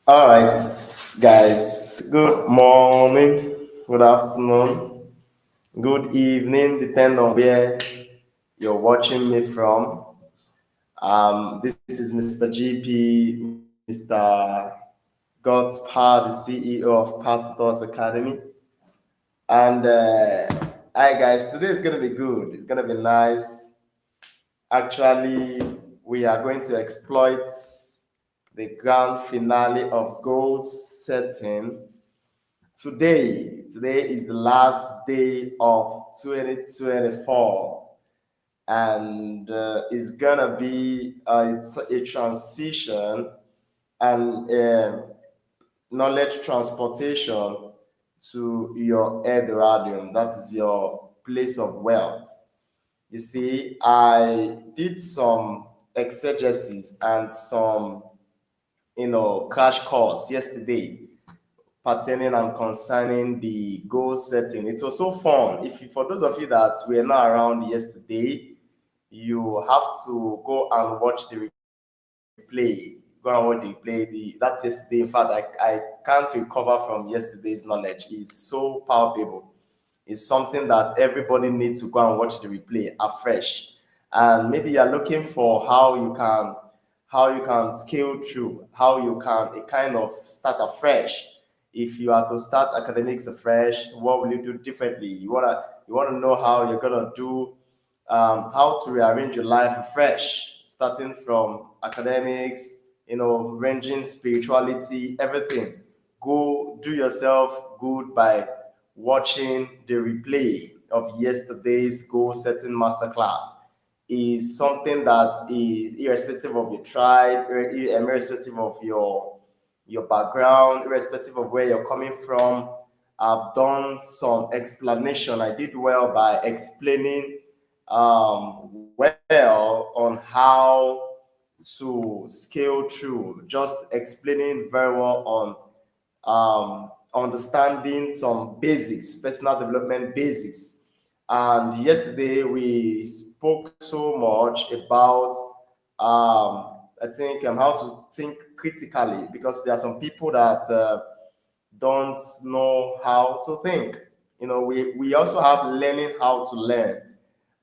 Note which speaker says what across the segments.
Speaker 1: All right, guys. Good morning, good afternoon, good evening, depending on where you're watching me from. This is Mr. GP, Mr. God's Power, the CEO of Pastors Academy. And hi, guys. Today is gonna be good. It's gonna be nice. Actually, we are going to exploit the grand finale of goal setting. Today is the last day of 2024, and it's gonna be it's a transition and knowledge transportation to your Eldoradium. That is your place of wealth. You see, I did some exegesis and some, crash course yesterday pertaining and concerning the goal setting. It was so fun. For those of you that were not around yesterday, you have to go and watch the replay. Go and watch the replay. That's yesterday. In fact, I can't recover from yesterday's knowledge. It's so palpable. It's something that everybody needs to go and watch the replay afresh. And maybe you're looking for how you can scale through, how you can kind of start afresh. If you are to start academics afresh, what will you do differently? You wanna know how you're gonna do, how to rearrange your life afresh, starting from academics, ranging spirituality, everything. Go do yourself good by watching the replay of yesterday's goal setting masterclass. Is something that is irrespective of your tribe, irrespective of your background, irrespective of where you're coming from. I've done some explanation. I did well by explaining well on how to scale through, just explaining very well on understanding some basics, personal development basics. And yesterday we spoke so much about, I think, how to think critically, because there are some people that don't know how to think. We also have learning how to learn,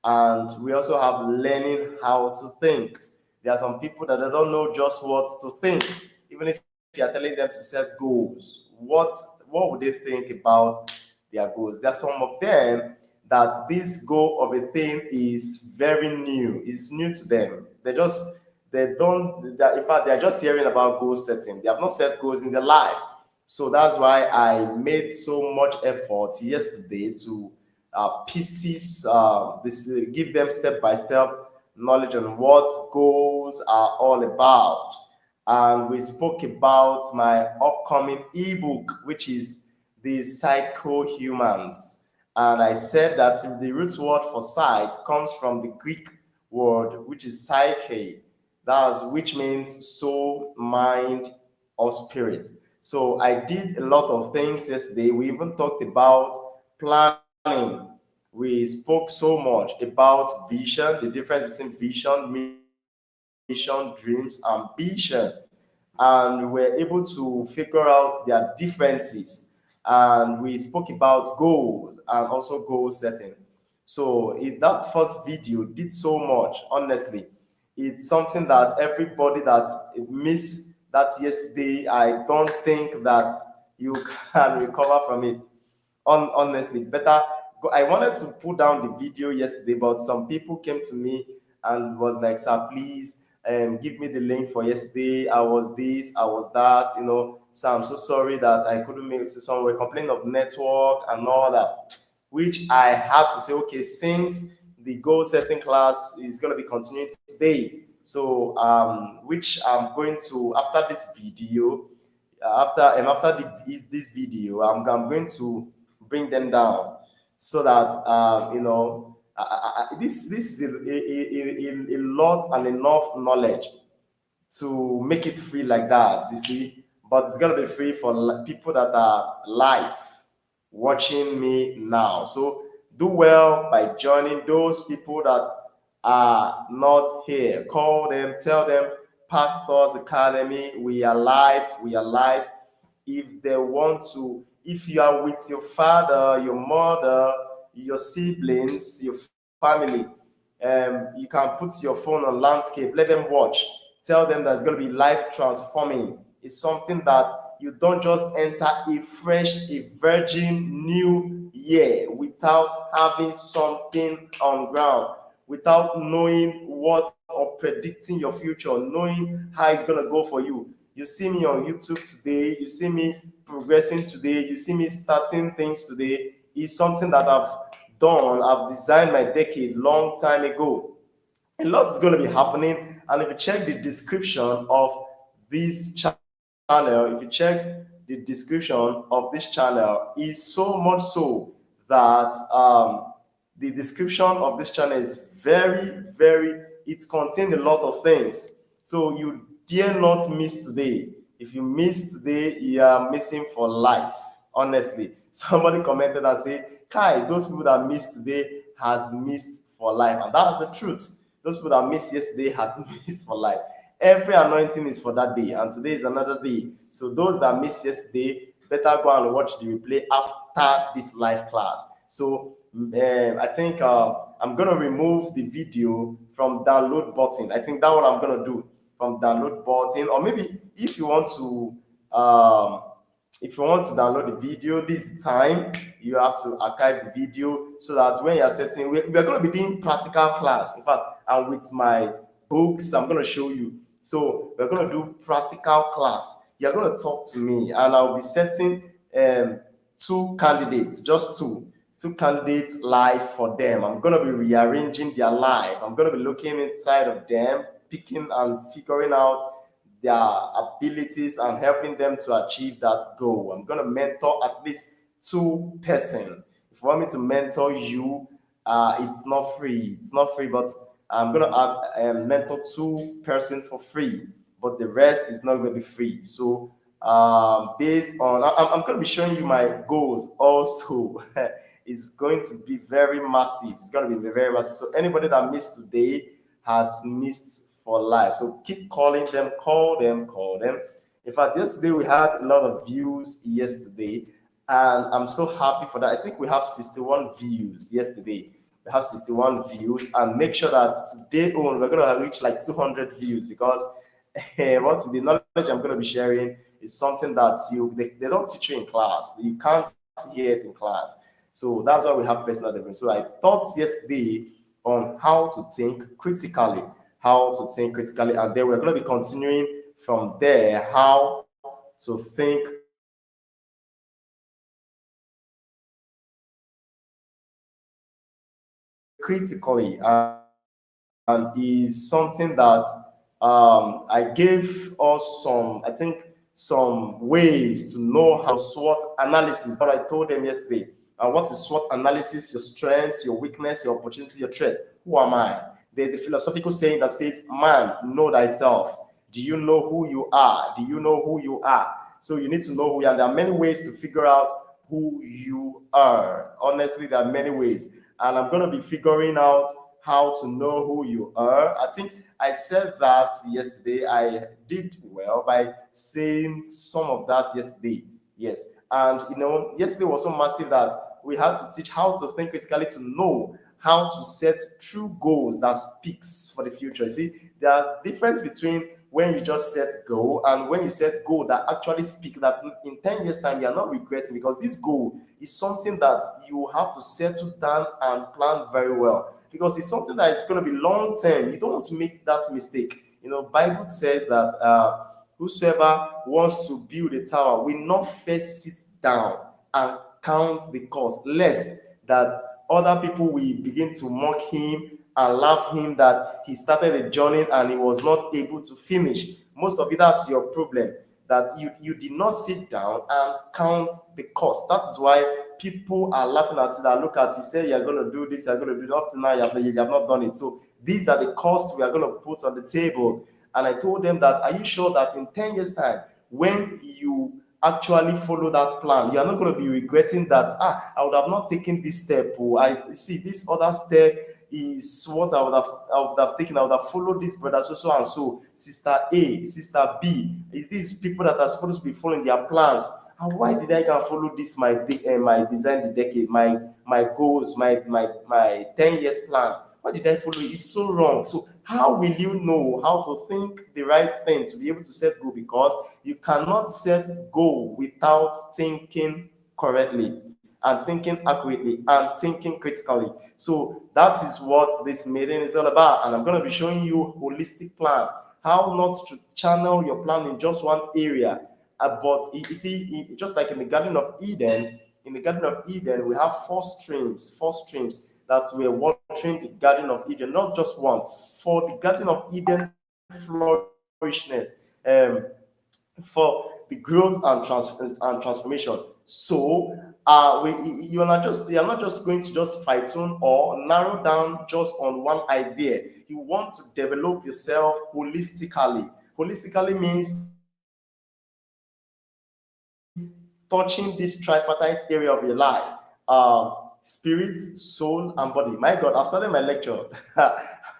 Speaker 1: and we also have learning how to think. There are some people that they don't know just what to think. Even if you're telling them to set goals, what would they think about their goals? There are some of them that this goal of a thing is very new. It's new to them. They don't. In fact, they're just hearing about goal setting. They have not set goals in their life. So that's why I made so much effort yesterday to pieces, give them step by step knowledge on what goals are all about. And we spoke about my upcoming ebook, which is the Psycho Humans. And I said that the root word for psych comes from the Greek word, which is psyche, which means soul, mind, or spirit. So I did a lot of things yesterday. We even talked about planning. We spoke so much about vision, the difference between vision, mission, dreams, ambition. And we were able to figure out their differences. And we spoke about goals and also goal setting. So that first video did so much, honestly. It's something that everybody that missed that yesterday, I don't think that you can recover from it. Honestly, better. I wanted to put down the video yesterday, but some people came to me and was like, "Sir, please, give me the link for yesterday. I was this, I was that, So I'm so sorry that I couldn't make it." So some were complaining of network and all that, which I had to say, okay, since the goal setting class is going to be continuing today, so which I'm going to, after this video, this video, I'm going to bring them down, so that this is a lot and enough knowledge to make it free like that, you see. But it's gonna be free for people that are live watching me now. So do well by joining. Those people that are not here, call them, tell them, Pastors Academy. We are live. We are live. If they want to, if you are with your father, your mother, your siblings, your family, you can put your phone on landscape, let them watch. Tell them that's going to be life transforming. It's something that you don't just enter a fresh, a virgin new year without having something on ground, without knowing what or predicting your future, knowing how it's going to go for you. You see me on YouTube today, you see me progressing today, you see me starting things today. It's something that I've done, I've designed my decade long time ago. A lot is going to be happening. And if you check the description of this channel, if you check the description of this channel, is so much so that the description of this channel is very, it contains a lot of things. So you dare not miss today. If you miss today, you are missing for life. Honestly, somebody commented and said, Kai, those people that missed today has missed for life. And that's the truth. Those people that missed yesterday has missed for life. Every anointing is for that day, and today is another day. So those that missed yesterday, better go and watch the replay after this live class. So I think I'm going to remove the video from download button. I think that's what I'm going to do, from download button. Or maybe if you want to download the video this time, you have to archive the video so that when you're setting, we're going to be doing practical class. In fact, and with my books, I'm going to show you. So we're going to do practical class. You're going to talk to me, and I'll be setting two candidates, just two candidates live for them. I'm going to be rearranging their life. I'm going to be looking inside of them, picking and figuring out their abilities and helping them to achieve that goal. I'm going to mentor at least two person. If you want me to mentor you, it's not free. It's not free, but I'm going to mentor two person for free, but the rest is not going to be free. So based on, I'm going to be showing you my goals also. It's going to be very massive. It's going to be very massive. So anybody that missed today has missed for life. So keep calling them, call them. In fact, yesterday we had a lot of views yesterday, and I'm so happy for that. I think we have 61 views yesterday. We have 61 views, and make sure that today on we're going to reach like 200 views, because what the knowledge I'm going to be sharing is something that they don't teach you in class. You can't hear it in class. So that's why we have personal development. So I thought yesterday on how to think critically, and then we're going to be continuing from there, how to think critically, and is something that I gave us some ways to know how SWOT analysis, what I told them yesterday. And what is SWOT analysis? Your strengths, your weakness, your opportunity, your threat. Who am I? There's a philosophical saying that says, man, know thyself. Do you know who you are? Do you know who you are? So you need to know who you are. And there are many ways to figure out who you are. Honestly, there are many ways. And I'm going to be figuring out how to know who you are. I think I said that yesterday. I did well by saying some of that yesterday. Yes. And yesterday was so massive that we had to teach how to think critically, to know how to set true goals that speaks for the future. You see, there are difference between when you just set goal and when you set goal that actually speak, that in 10 years time you are not regretting, because this goal is something that you have to settle down and plan very well, because it's something that is going to be long term. You don't want to make that mistake. Bible says that whosoever wants to build a tower will not first sit down and count the cost, lest that other people will begin to mock him and laugh him that he started a journey and he was not able to finish. Most of it, that's your problem, that you did not sit down and count the cost. That is why people are laughing at you, that look at you, say you're going to do this, you're going to do that. Up to now you have not done it. So these are the costs we are going to put on the table. And I told them that, are you sure that in 10 years time, when you actually follow that plan, you are not going to be regretting that, I would have not taken this step, or I see this other step is what I would have taken. I would have followed this brother so so and so, sister A, sister B. Is these people that are supposed to be following their plans? And why did I can follow this my design the decade, my goals, my 10 years plan? Why did I follow it? It's so wrong. So how will you know how to think the right thing to be able to set goal? Because you cannot set goal without thinking correctly and thinking accurately and thinking critically. So that is what this meeting is all about. And I'm going to be showing you a holistic plan, how not to channel your plan in just one area. But you see, just like in the Garden of Eden, we have four streams that we're watering the Garden of Eden, not just one. For the Garden of Eden flourishness, for the growth and transformation. So you are not just going to just fine tune or narrow down just on one idea. You want to develop yourself holistically. Holistically means touching this tripartite area of your life, spirit, soul, and body. My God, I've started my lecture.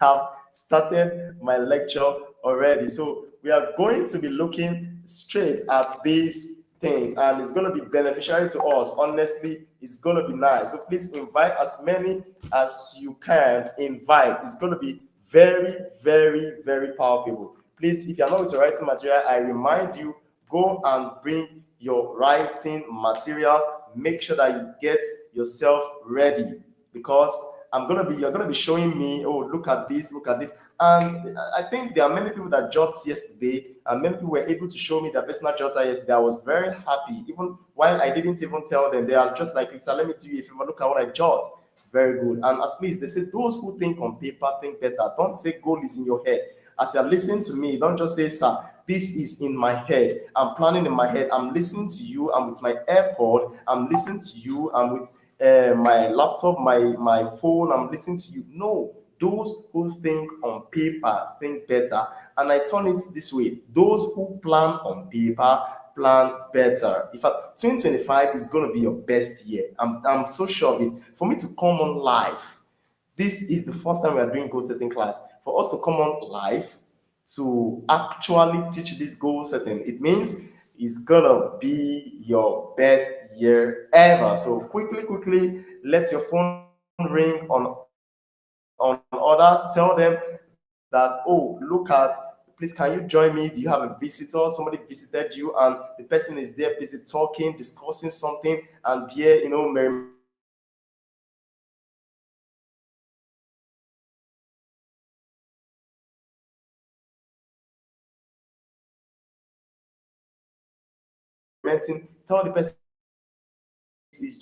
Speaker 1: I've started my lecture already. So we are going to be looking straight at these things, and it's going to be beneficial to us. Honestly, it's going to be nice. So please invite as many as you can. Invite. It's going to be very, very, very powerful. Please, if you're not with your writing material, I remind you, go and bring your writing materials. Make sure that you get yourself ready, because you're gonna be showing me, oh, look at this, and I think there are many people that jot yesterday, and many people were able to show me their personal jotter yesterday. I was very happy, even while I didn't even tell them. They are just like, Lisa, let me do you a favor, look at what I jot. Very good. And at least they say those who think on paper think better. Don't say goal is in your head. As you're listening to me, don't just say, sir, this is in my head. I'm planning in my head. I'm listening to you. I'm with my AirPod. I'm listening to you. I'm with my laptop, my phone. I'm listening to you. No, those who think on paper think better. And I turn it this way: those who plan on paper plan better. In fact, 2025 is going to be your best year. I'm so sure of it. For me to come on live, this is the first time we are doing goal setting class. For us to come on live to actually teach this goal setting, it means it's gonna be your best year ever. So quickly, let your phone ring on others. Tell them that, oh, look at, please, can you join me? Do you have a visitor? Somebody visited you, and the person is there busy talking, discussing something, and there, merry tell the person it's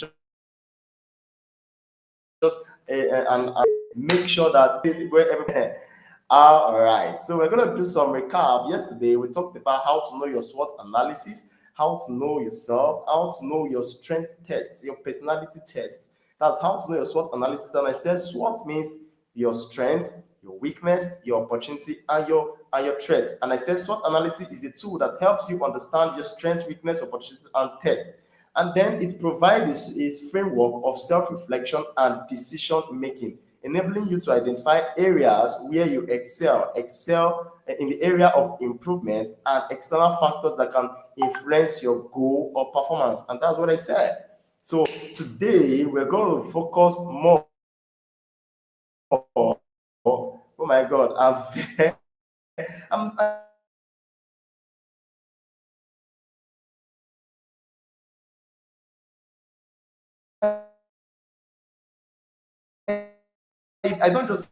Speaker 1: just and make sure that where everywhere. All right, so we're going to do some recap. Yesterday we talked about how to know your SWOT analysis, how to know yourself, how to know your strength tests, your personality tests. That's how to know your SWOT analysis. And I said SWOT means your strength, your weakness, your opportunity, and your threat. And I said SWOT analysis is a tool that helps you understand your strength, weakness, opportunity, and test. And then it provides a framework of self-reflection and decision making, enabling you to identify areas where you excel in the area of improvement, and external factors that can influence your goal or performance. And that's what I said. So today we're going to focus more. Oh my God, I'm I don't just,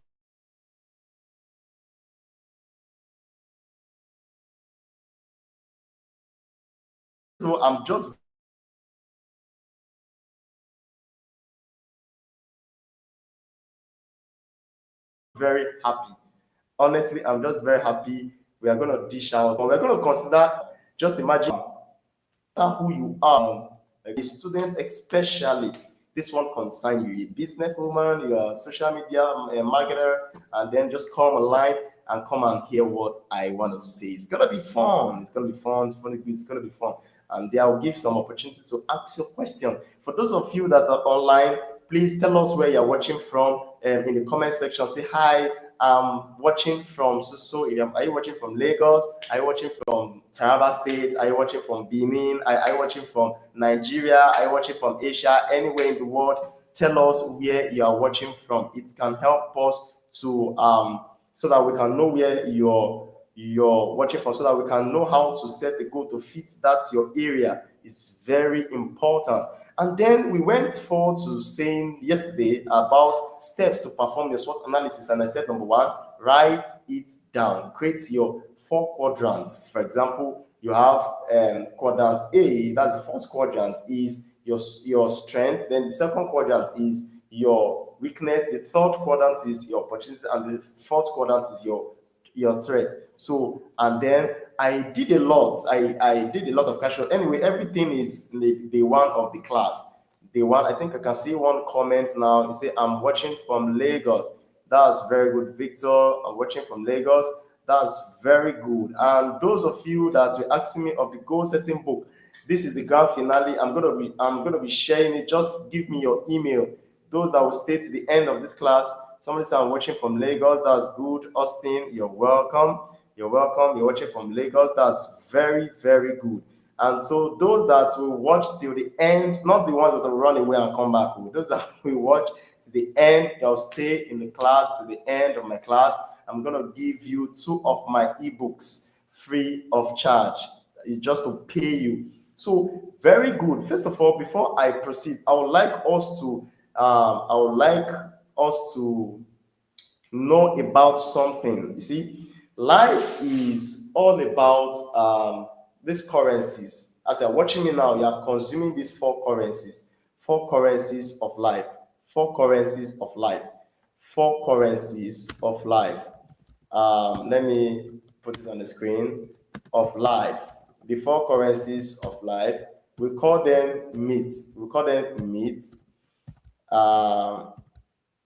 Speaker 1: so I'm just very happy. Honestly, I'm just very happy. We are going to dish out, but we're going to consider, just imagine who you are, like a student, especially. This one concerns you, a businesswoman, you're a social media marketer, and then just come online and come and hear what I want to say. It's gonna be fun. It's gonna be fun. It's gonna be fun. And they will give some opportunity to ask your question. For those of you that are online, Please tell us where you're watching from in the comment section. Say hi. I'm watching from so. Are you watching from Lagos? Are you watching from Taraba State? Are you watching from Benin? Are you watching from Nigeria? Are you watching from Asia? Anywhere in the world, tell us where you are watching from. It can help us to so that we can know where you're watching from, so that we can know how to set the goal to fit that your area. It's very important. And then we went forward to saying yesterday about steps to perform your SWOT analysis. And I said, number one, write it down. Create your 4 quadrants. For example, you have quadrant A, that's the first quadrant, is your strength. Then the second quadrant is your weakness. The third quadrant is your opportunity. And the fourth quadrant is your threat. So, and then I did a lot. I did a lot of cash flow. Anyway, everything is the day one of the class. Day one, I think I can see one comment now. You say, I'm watching from Lagos. That's very good, Victor. I'm watching from Lagos. That's very good. And those of you that were asking me of the goal setting book, this is the grand finale. I'm gonna be sharing it. Just give me your email. Those that will stay to the end of this class. Somebody said, I'm watching from Lagos. That's good. Austin, you're welcome. You're welcome. You're watching from Lagos. That's very, very good. And so those that will watch till the end, not the ones that will run away and come back, those that will watch to the end, they'll stay in the class to the end of my class. I'm going to give you 2 of my ebooks free of charge. It's just to pay you. So very good. First of all, before I proceed, I would like us to know about something. You see, life is all about these currencies. As you're watching me now, you are consuming these 4 currencies of life, 4 currencies of life, 4 currencies of life. Let me put it on the screen. Of life, the 4 currencies of life. We call them meat.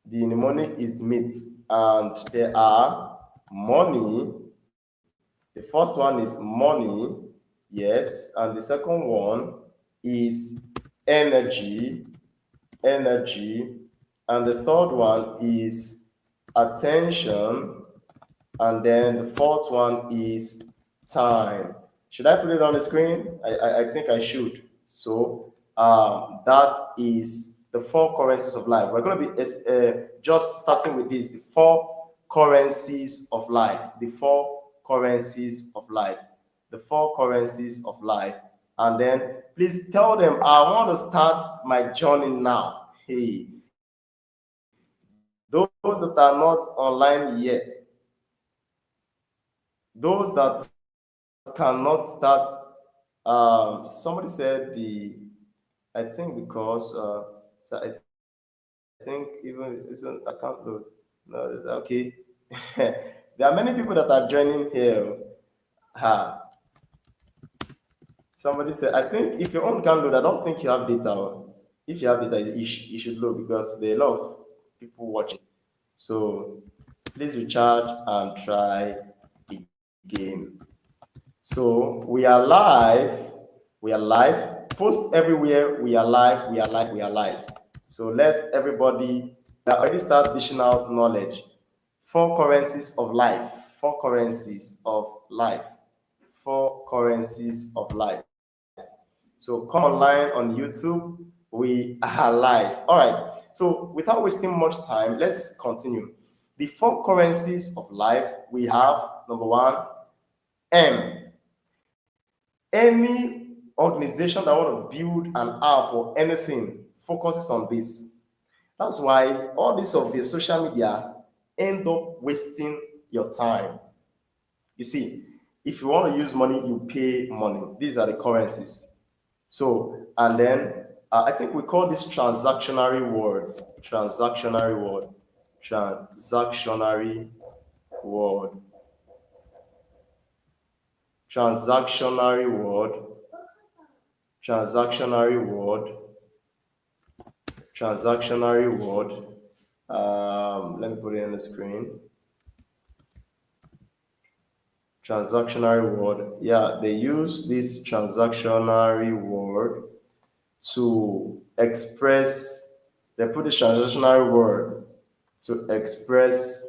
Speaker 1: The mnemonic is meat, and there are money. The first one is money, yes, and the second one is energy, and the third one is attention, and then the fourth one is time. Should I put it on the screen? I think I should. So that is the 4 currencies of life. We're going to be just starting with this, the 4 currencies of life, the 4 currencies of life, the 4 currencies of life. And then please tell them, I want to start my journey now. Hey, those that are not online yet, those that cannot start, somebody said I think because I think even it's an account load. No, okay. There are many people that are joining here. Somebody said, I think if your own can load, I don't think you have data. If you have data, you should load, because there are a lot of people watching. So please recharge and try again. So we are live. Post everywhere. We are live. So let everybody that already start dishing out knowledge. 4 currencies of life. 4 currencies of life. 4 currencies of life. So come online on YouTube. We are live. All right. So without wasting much time, let's continue. The 4 currencies of life, we have number 1, M. Any organization that want to build an app or anything focuses on this. That's why all this of your social media end up wasting your time. You see, if you want to use money, you pay money. These are the currencies. So, and then I think we call this transactionary words. Transactionary word. Transactionary word. Transactionary word. Transactionary word. Transactionary word. Let me put it on the screen. Transactionary word. Yeah, they use this transactionary word to express They put this transitional word to express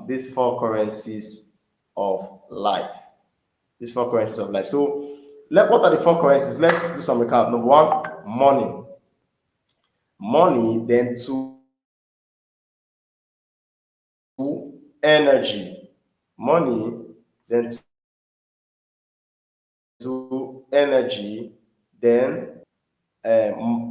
Speaker 1: these four currencies of life. These four currencies of life. So, what are the four currencies? Let's do some recap. Number one, money. Money, then two, energy. Money, then two, energy, then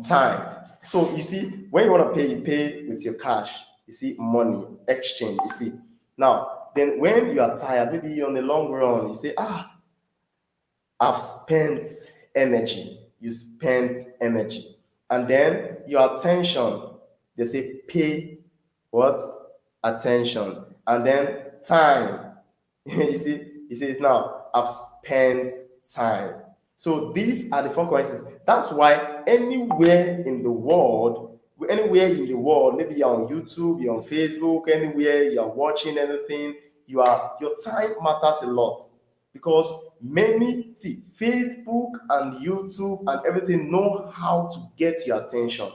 Speaker 1: time. So you see, when you want to pay, you pay with your cash. You see, money, exchange. You see. Now, then when you are tired, maybe on the long run, you say, I've spent energy. You spent energy. And then your attention, they say pay what? Attention. And then time. He says now, I've spent time. So these are the four currencies. That's why anywhere in the world, maybe you're on YouTube, you're on Facebook, anywhere you're watching anything, your time matters a lot. Because many see Facebook and YouTube and everything know how to get your attention.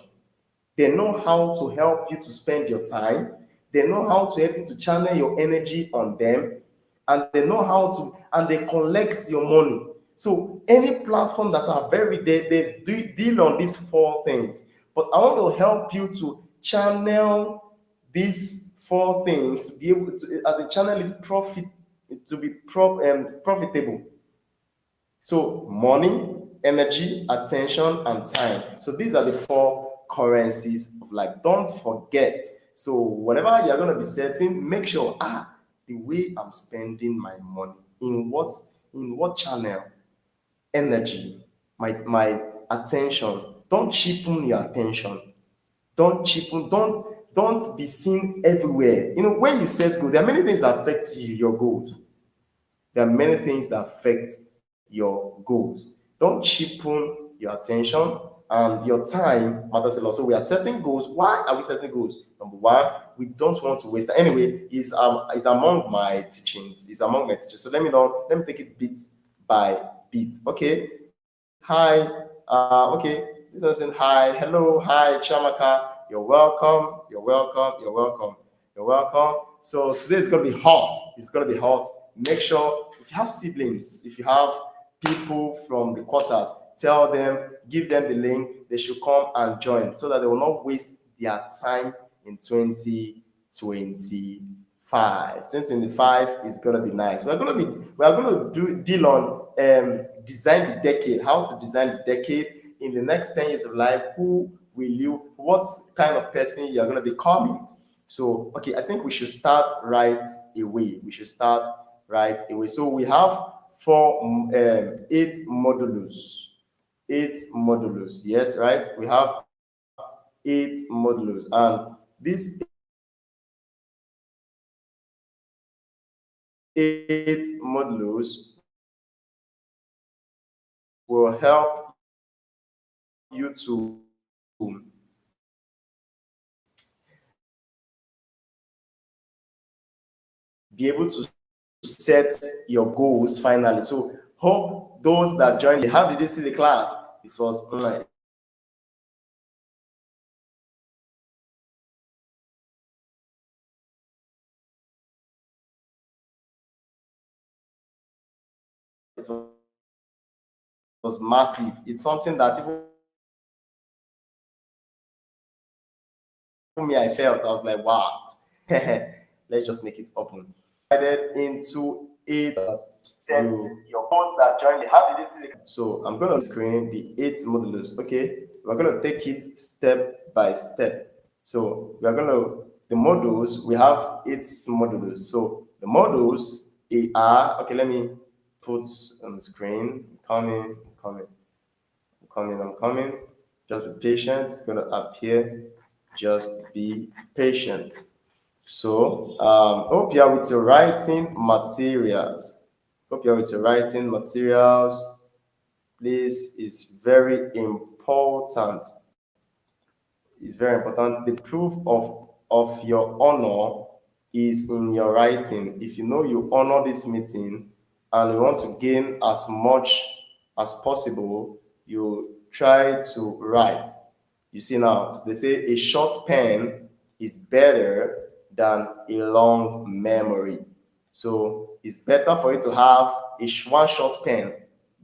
Speaker 1: They know how to help you to spend your time. They know how to help you to channel your energy on them. And they know how to, and they collect your money. So any platform that are they deal on these four things. But I want to help you to channel these four things to be able to, as a channel it profit, to be profitable. So money, energy, attention, and time. So these are the four currencies of life. Don't forget. So whatever you're going to be setting, make sure the way I'm spending my money in what channel, energy, my attention. Don't cheapen your attention. Don't cheapen. Don't be seen everywhere. When you set goals, there are many things that affect you, your goals. There are many things that affect your goals. Don't cheapen your attention, and your time matters a lot. So we are setting goals. Why are we setting goals? Number one, we don't want to waste. Anyway, is among my teachings. Is among my teachings. So let me take it bit by bit. Okay. Hi. Okay. This person saying hi. Hello. Hi, Chamaka. You're welcome. You're welcome. You're welcome. You're welcome. So today is gonna be hot. It's gonna be hot. Make sure if you have siblings, if you have people from the quarters, tell them, give them the link, they should come and join so that they will not waste their time in 2025. 2025 is gonna be nice. We are gonna deal on design the decade, how to design the decade in the next 10 years of life. Who will you, what kind of person you are gonna be becoming? So, okay, I think we should start right away. So we have eight modules. Eight modules. Yes, right? We have eight modules, and these eight modules will help you to be able to set your goals finally. So hope those that joined, how did they see the class? It was online. It was massive. It's something that even me, I felt, I was like, wow. Let's just make it open. Divided into eight set your goals that join the how did they see the so I'm gonna screen the eight modules. Okay, we're gonna take it step by step. So we are gonna the modules, we have eight modules. So the modules are okay, let me put on the screen. I'm coming. Just be patient, it's gonna appear. Just be patient. So, hope you are with your writing materials. Please, it's very important. It's very important. The proof of your honor is in your writing. If you know you honor this meeting and you want to gain as much as possible, you try to write. You see now, they say a short pen is better than a long memory. So it's better for you to have one short pen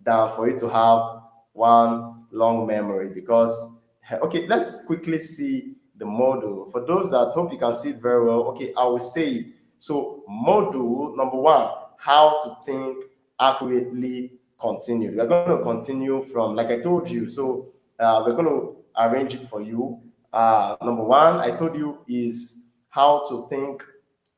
Speaker 1: than for you to have one long memory because, okay, let's quickly see the module. For those that hope you can see it very well, okay, I will say it. So module number one, how to think accurately continue. We're going to continue from, like I told you. So we're going to arrange it for you. Number one, I told you, is how to think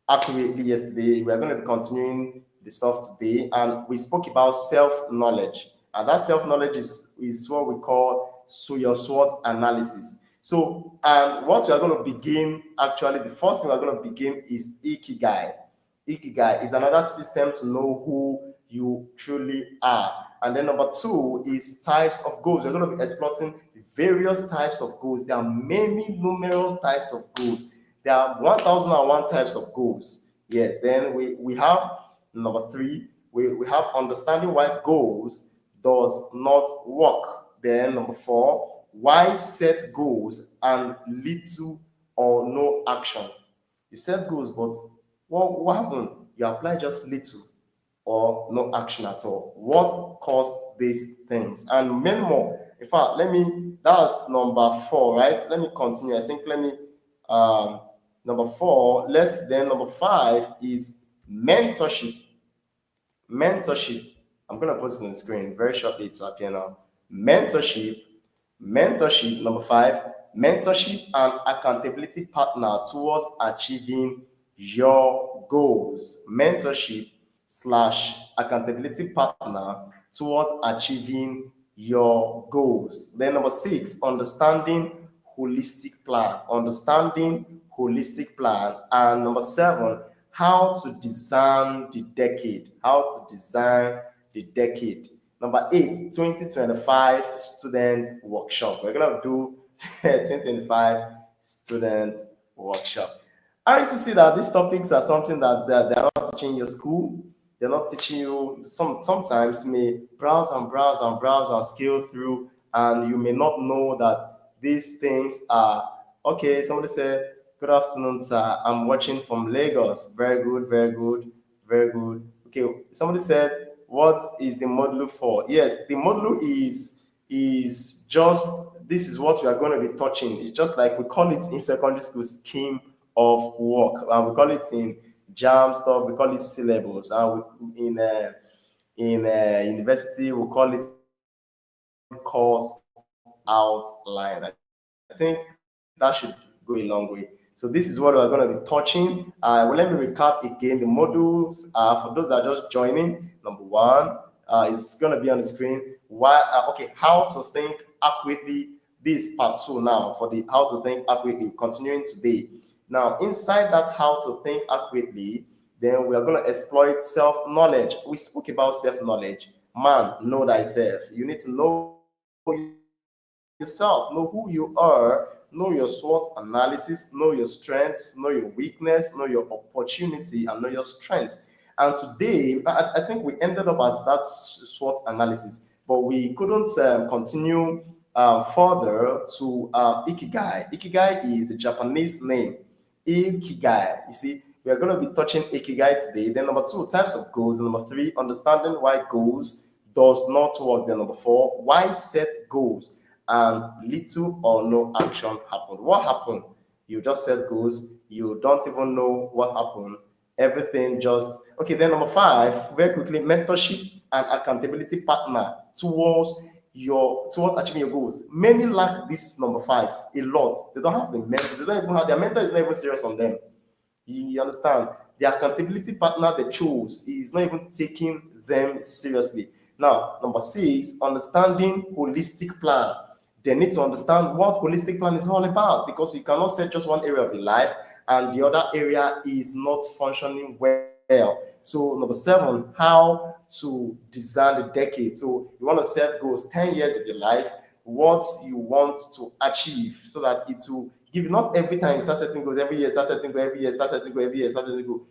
Speaker 1: accurately yesterday. We're going to be continuing the stuff today, and we spoke about self-knowledge. And that self-knowledge is what we call your SWOT analysis. So, and what we are going to begin, actually, the first thing we're going to begin is ikigai. Ikigai is another system to know who you truly are. And then number two is types of goals. We're going to be exploring various types of goals. There are many numerous types of goals. There are 1001 types of goals. Yes, then we have number three, we have understanding why goals does not work. Then number four, why set goals and little or no action. You set goals, but what happened? You apply just little or no action at all. What caused these things? And many more. In fact, that's number four, right? Let me continue. I think, number four, number five is mentorship. Mentorship. I'm going to put it on the screen very shortly to appear now. Mentorship. Mentorship, number five, mentorship and accountability partner towards achieving your goals. Mentorship / accountability partner towards achieving your goals. Then number six, understanding holistic plan. Understanding holistic plan. And number seven, how to design the decade. How to design the decade. Number eight, 2025 student workshop. We're going to do 2025 student workshop. Aren't you see that these topics are something that they're not teaching in your school? They're not teaching you. Sometimes you may browse and scale through, and you may not know that these things are okay. Somebody said, "Good afternoon, sir. I'm watching from Lagos." Very good, very good, very good. Okay. Somebody said, what is the module for? Yes, the module is just, this is what we are going to be touching. It's just like we call it in secondary school scheme of work, and we call it in jam stuff, we call it syllabus, and in university we call it course outline. I think that should go a long way. So this is what we're going to be touching. Well, let me recap again. The modules, for those that are just joining, number one is going to be on the screen. How to think accurately. This is part two now for the how to think accurately, continuing today. Now, inside that how to think accurately, then we are going to exploit self-knowledge. We spoke about self-knowledge. Man, know thyself. You need to know yourself, know who you are, know your SWOT analysis, know your strengths, know your weakness, know your opportunity, and know your strength. And today, I think we ended up as that SWOT analysis, but we couldn't continue further to ikigai. Ikigai is a Japanese name. Ikigai. You see, we are going to be touching ikigai today. Then number two, types of goals. And number three, understanding why goals does not work. Then number four, why set goals and little or no action happened. What happened? You just set goals. You don't even know what happened. Everything just okay. Then number five, very quickly, mentorship and accountability partner towards achieving your goals. Many lack this number five a lot. They don't have a mentor. They don't even have their mentor is not even serious on them. You understand? The accountability partner they chose is not even taking them seriously. Now, number six, understanding holistic plan. They need to understand what holistic plan is all about, because you cannot set just one area of your life and the other area is not functioning well. So number seven, how to design the decade. So you want to set goals 10 years of your life, what you want to achieve, so that it will give you, not every time you start setting goals every year, start setting goals every year, start setting goals every year, start setting goals.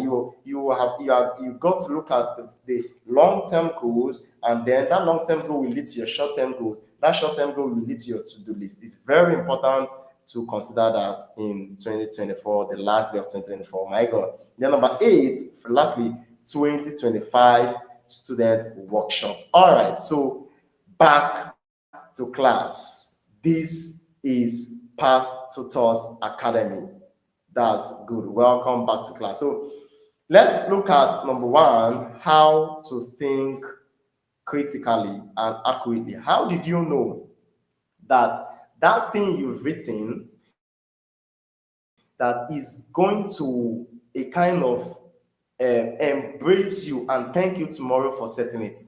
Speaker 1: You got to look at the long-term goals, and then that long-term goal will lead to your short-term goals. That short-term goal will lead to your to-do list. It's very important to consider that in 2024, the last day of 2024. My God. Then number 8, lastly, 2025 student workshop. All right, so back to class. This is Pass Tutors Academy. That's good. Welcome back to class. So let's look at number 1, how to think critically and accurately. How did you know that that thing you've written that is going to a kind of embrace you and thank you tomorrow for setting it?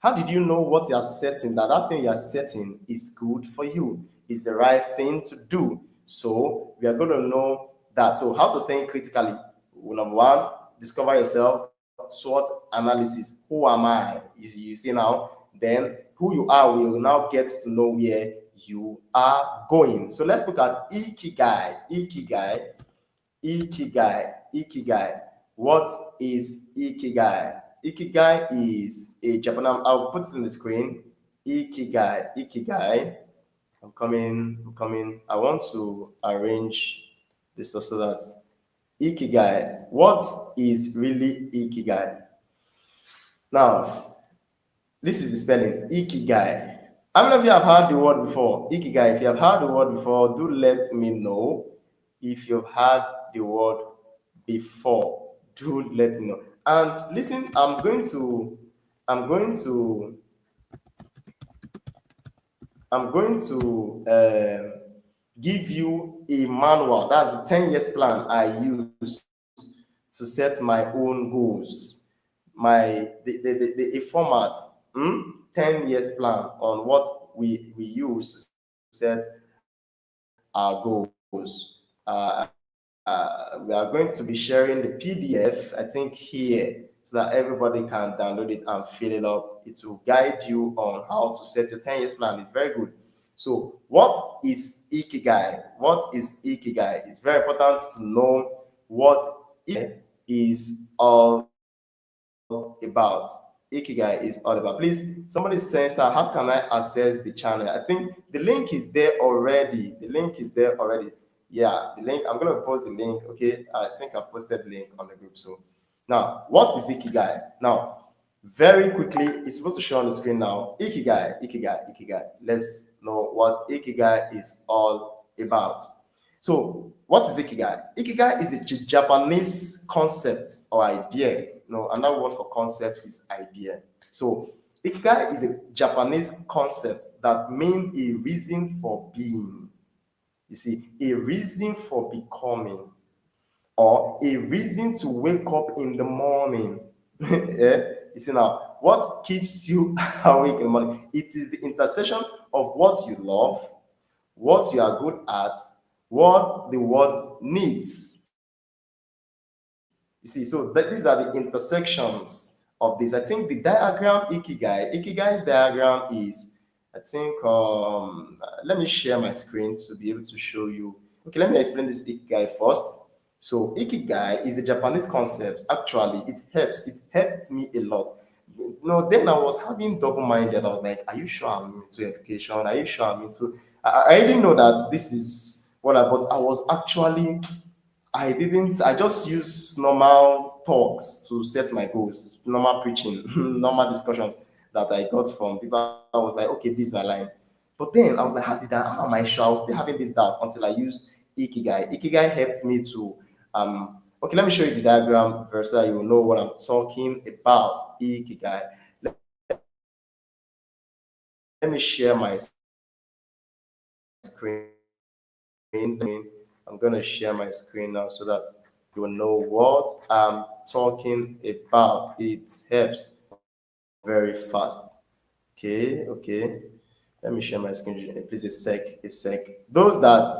Speaker 1: How did you know what you are setting, that that thing you are setting is good for you, is the right thing to do? So we are going to know that. So how to think critically. Well, number 1, discover yourself, SWOT analysis. Who am I? You see now, then who you are, we will now get to know where you are going. So let's look at ikigai. Ikigai. What is ikigai? Ikigai is a Japanese. I'll put it on the screen. Ikigai. I'm coming. I want to arrange this so that ikigai. What is really ikigai? Now, this is the spelling. Ikigai. How many of you have heard the word before? Ikigai. If you have heard the word before, do let me know. If you've heard the word before, do let me know. And listen, I'm going to give you a manual. That's the 10 years plan I use to set my own goals. A format, 10 years plan on what we use to set our goals. We are going to be sharing the PDF, I think, here, so that everybody can download it and fill it up. It will guide you on how to set your 10 years plan. It's very good. So, what is ikigai? What is ikigai? It's very important to know what it is all about. Ikigai is all about. Please, somebody says, how can I access the channel? I think the link is there already. Yeah, the link. I'm going to post the link. Okay, I think I've posted the link on the group. So now, what is ikigai? Now, very quickly, it's supposed to show on the screen now. Ikigai. Let's know what ikigai is all about. So, what is ikigai? Ikigai is a Japanese concept or idea. No, another word for concept is idea. So, ikigai is a Japanese concept that means a reason for being. You see, a reason for becoming, or a reason to wake up in the morning. Yeah? You see now, what keeps you awake in the morning? It is the intersection of what you love, what you are good at, what the world needs. You see, so these are the intersections of this. I think the diagram Ikigai's diagram is, I think, let me share my screen to be able to show you. Okay, let me explain this Ikigai first. So Ikigai is a Japanese concept. Actually, it helped me a lot. Then I was having double-minded. I was like, are you sure I'm into education? Are you sure I'm into... I didn't know that this is what but I was actually... I just use normal talks to set my goals, normal preaching, normal discussions that I got from people. I was like, okay, this is my line. But then I was like, how am I sure? I was still having this doubt until I used Ikigai. Ikigai helped me to, okay, let me show you the diagram first so that you will know what I'm talking about. Ikigai. Let me share my screen. I'm going to share my screen now so that you will know what I'm talking about. It helps very fast. Okay. Let me share my screen. Please, a sec. Those that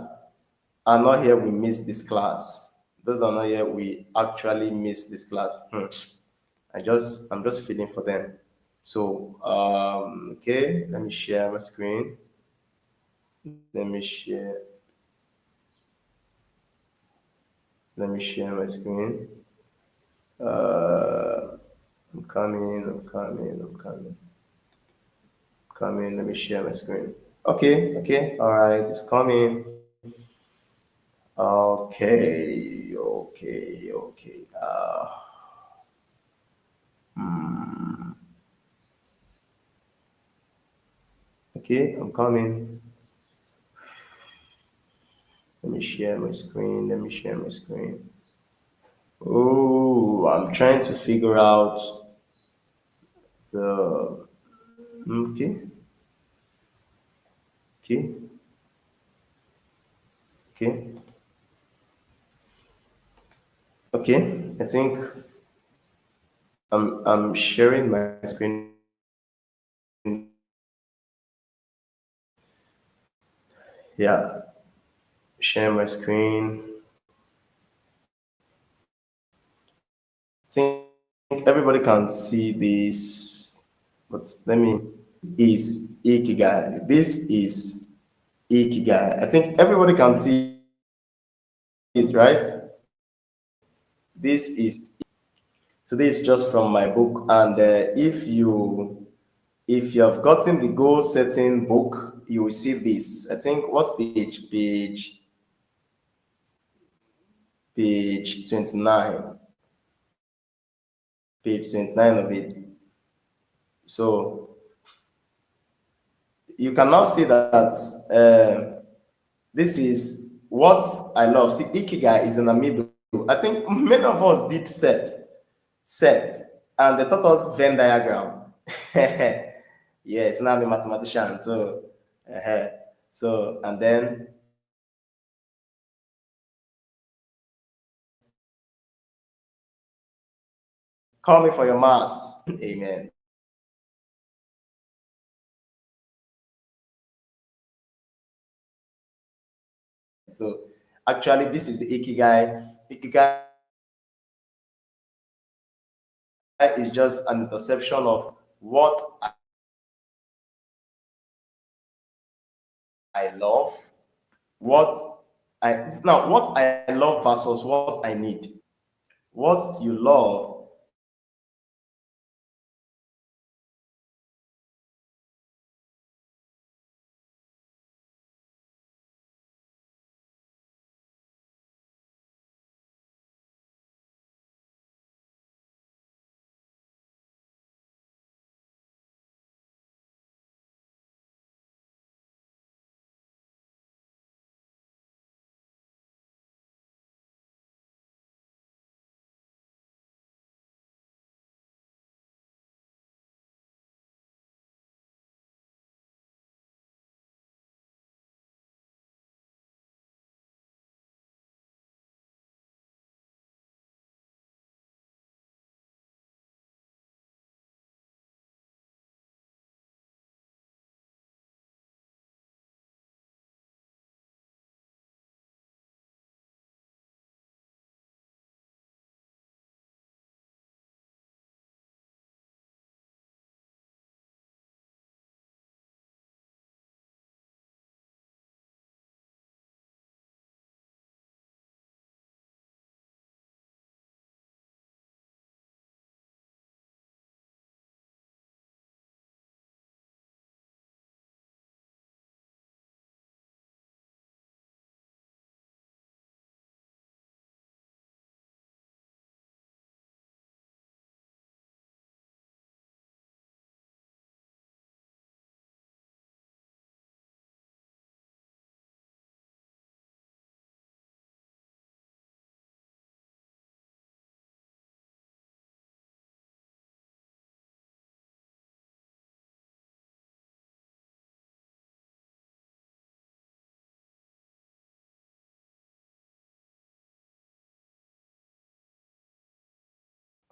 Speaker 1: are not here, we miss this class. Those are not here, we actually miss this class. I'm just feeling for them. So, okay, let me share my screen. Let me share my screen. I'm coming. coming. Let me share my screen. Okay, okay, all right, it's coming. Okay, okay, okay. Okay, I'm coming. Let me share my screen. Let me share my screen. Oh, I'm trying to figure out the. Okay, okay, okay, okay. I think I'm sharing my screen. Yeah, share my screen. I think everybody can see this, but let me. Is ikigai. This is ikigai. I think everybody can see it, right? This is so. This is just from my book, and if you have gotten the goal setting book, you will see this. I think what page 29, page 29 of it. So you can now see that this is what I love. See, ikigai is in the middle. I think many of us did set, and they taught us Venn diagram. Yes, now I'm a mathematician, so so and then call me for your mass. Amen. So actually, this is the ikigai. Ikigai is just an interception of what I love, what what I love versus what I need. What you love.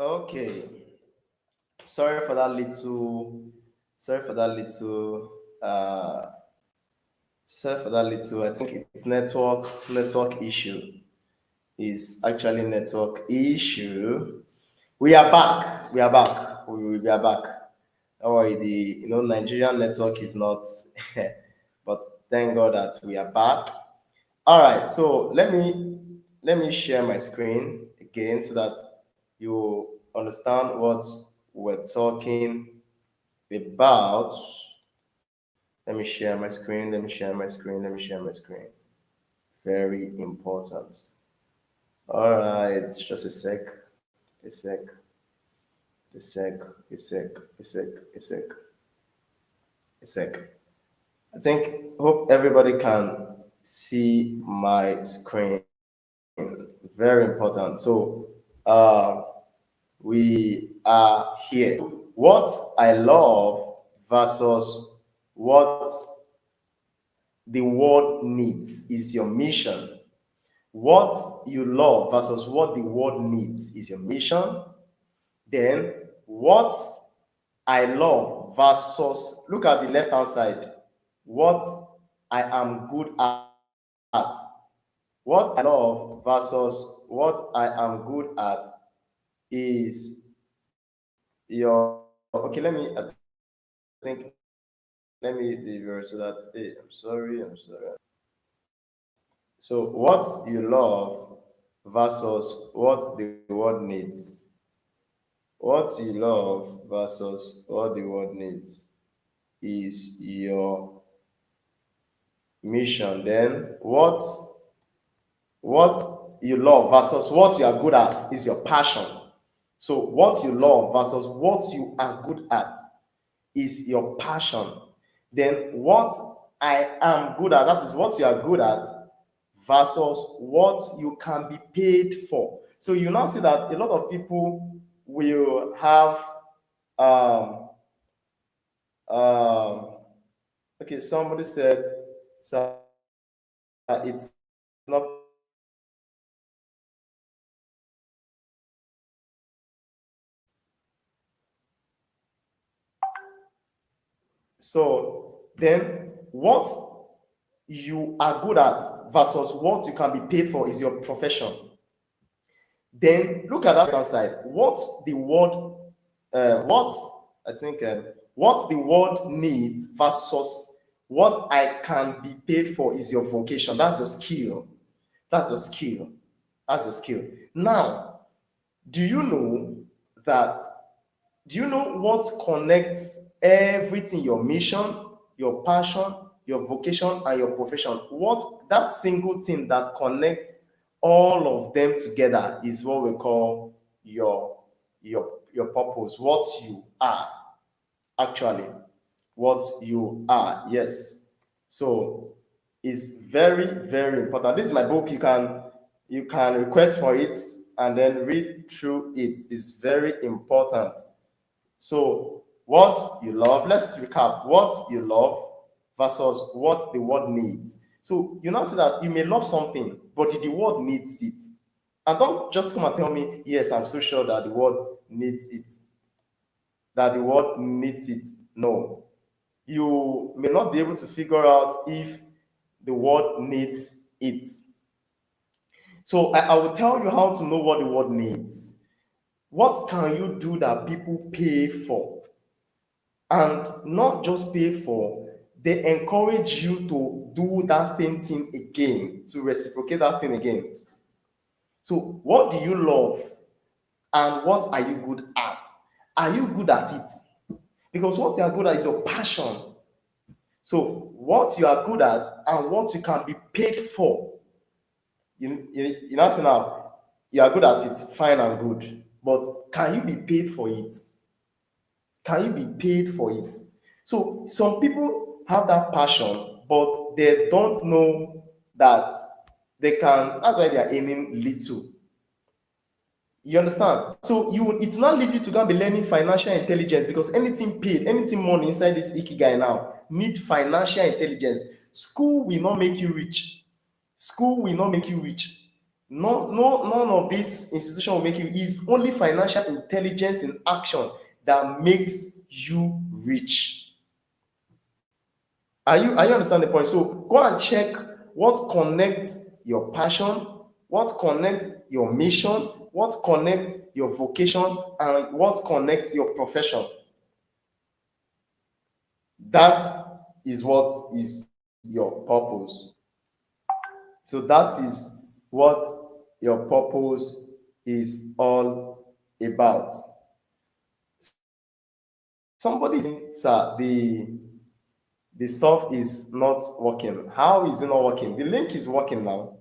Speaker 1: Okay. Sorry for that little. Sorry for that little. Sorry for that little. I think it's network issue. Is actually network issue. We are back. We are back. We are back. Don't worry. The Nigerian network is not, but thank God that we are back. All right. So let me share my screen again so that you understand what we're talking about. Let me share my screen. Let me share my screen. Let me share my screen. Very important. All right, just a sec. A sec. A sec. A sec. A sec. A sec. A sec. I think hope everybody can see my screen. Very important. So we are here. What I love versus what the world needs is your mission. What you love versus what the world needs is your mission. Then what I love versus, look at the left hand side, what I am good at. What I love versus what I am good at is your, okay, I think let me reverse that. Hey, I'm sorry. So what you love versus what the world needs. What you love versus what the world needs is your mission. Then what you love versus what you are good at is your passion. So what you love versus what you are good at is your passion. Then what I am good at, that is what you are good at, versus what you can be paid for. So you now see that a lot of people will have um um okay, somebody said, "Sir, it's not so." Then what you are good at versus what you can be paid for is your profession. Then look at that hand side. What I think, what the world needs versus what I can be paid for is your vocation. That's your skill. That's your skill. That's your skill. Now, do you know that? Do you know what connects everything? Your mission, your passion, your vocation, and your profession. What that single thing that connects all of them together is what we call your purpose. What you are actually, what you are. Yes. So it's very very important. This is my book. You can request for it and then read through it. It's very important. So, what you love, let's recap what you love versus what the world needs. So, you now see that you may love something, but the world needs it. And don't just come and tell me, yes, I'm so sure that the world needs it, that the world needs it. No. You may not be able to figure out if the world needs it. So, I will tell you how to know what the world needs. What can you do that people pay for? And not just pay for, they encourage you to do that same thing again, to reciprocate that thing again. So what do you love and what are you good at? Are you good at it? Because what you are good at is your passion. So what you are good at and what you can be paid for, you know, say now you are good at it, fine and good, but can you be paid for it? Can you be paid for it? So some people have that passion, but they don't know that they can. That's why they are aiming little. You understand? So it will not lead you to go and be learning financial intelligence, because anything paid, anything money inside this ikigai now need financial intelligence. School will not make you rich. School will not make you rich. None of this institution will make you. It's only financial intelligence in action that makes you rich. Are you understand the point? So go and check what connects your passion, what connects your mission, what connects your vocation, and what connects your profession. That is what is your purpose. So that is what your purpose is all about. Somebody saying, sir, the stuff is not working. How is it not working? The link is working now.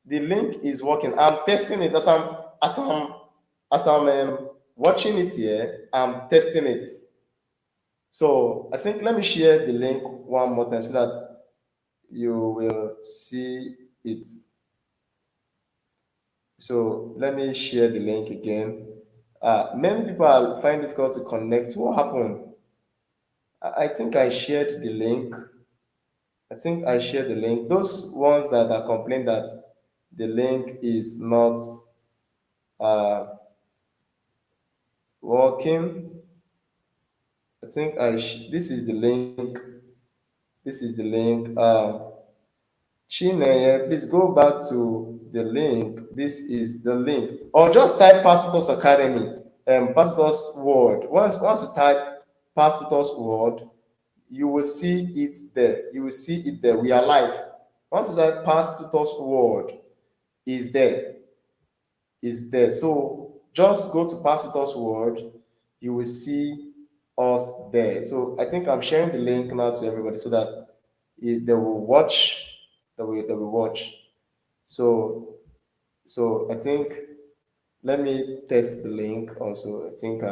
Speaker 1: The link is working. I'm testing it as I'm watching it here. I'm testing it. So I think let me share the link one more time so that you will see it. So let me share the link again. Many people find it difficult to connect. What happened? I think I shared the link. I think I shared the link. Those ones that are complaining that the link is not uh, working. I think this is the link. This is the link. Chineye, please go back to the link. This is the link. Or just type Pastors Academy, Pastors Word. Once you type Pastors Word, you will see it there. You will see it there. We are live. Once you type Pastors Word, is there. Is there. So just go to Pastors Word. You will see us there. So I think I'm sharing the link now to everybody so that they will watch. They will watch. So I think let me test the link also. I think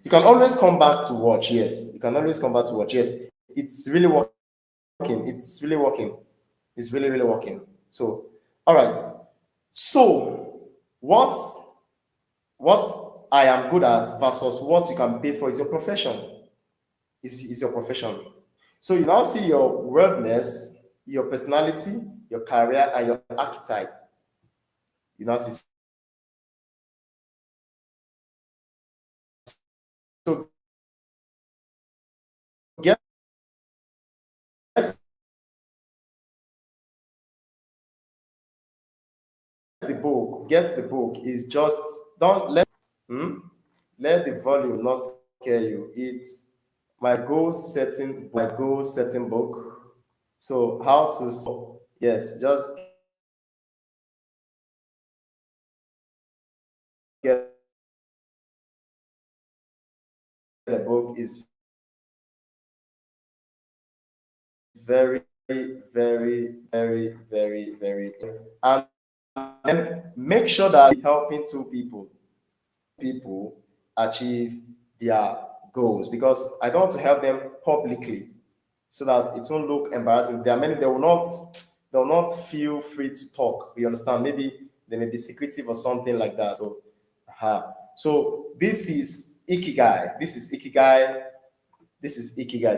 Speaker 1: you can always come back to watch. Yes, you can always come back to watch. Yes, it's really working. It's really working. It's really really working. So all right. So what I am good at versus what you can pay for is your profession. Is your profession. So you now see your wordness, your personality, your career, and your archetype. You now see. So get the book. Get the book. Is just don't let let the volume not scare you. It's my goal setting book. So how to yes, just get the book is very, very, very, very, very, and then make sure that you're helping two people achieve their goals because I don't want to help them publicly so that it won't look embarrassing. There are many they will not feel free to talk. You understand? Maybe they may be secretive or something like that. So this is ikigai. This is ikigai.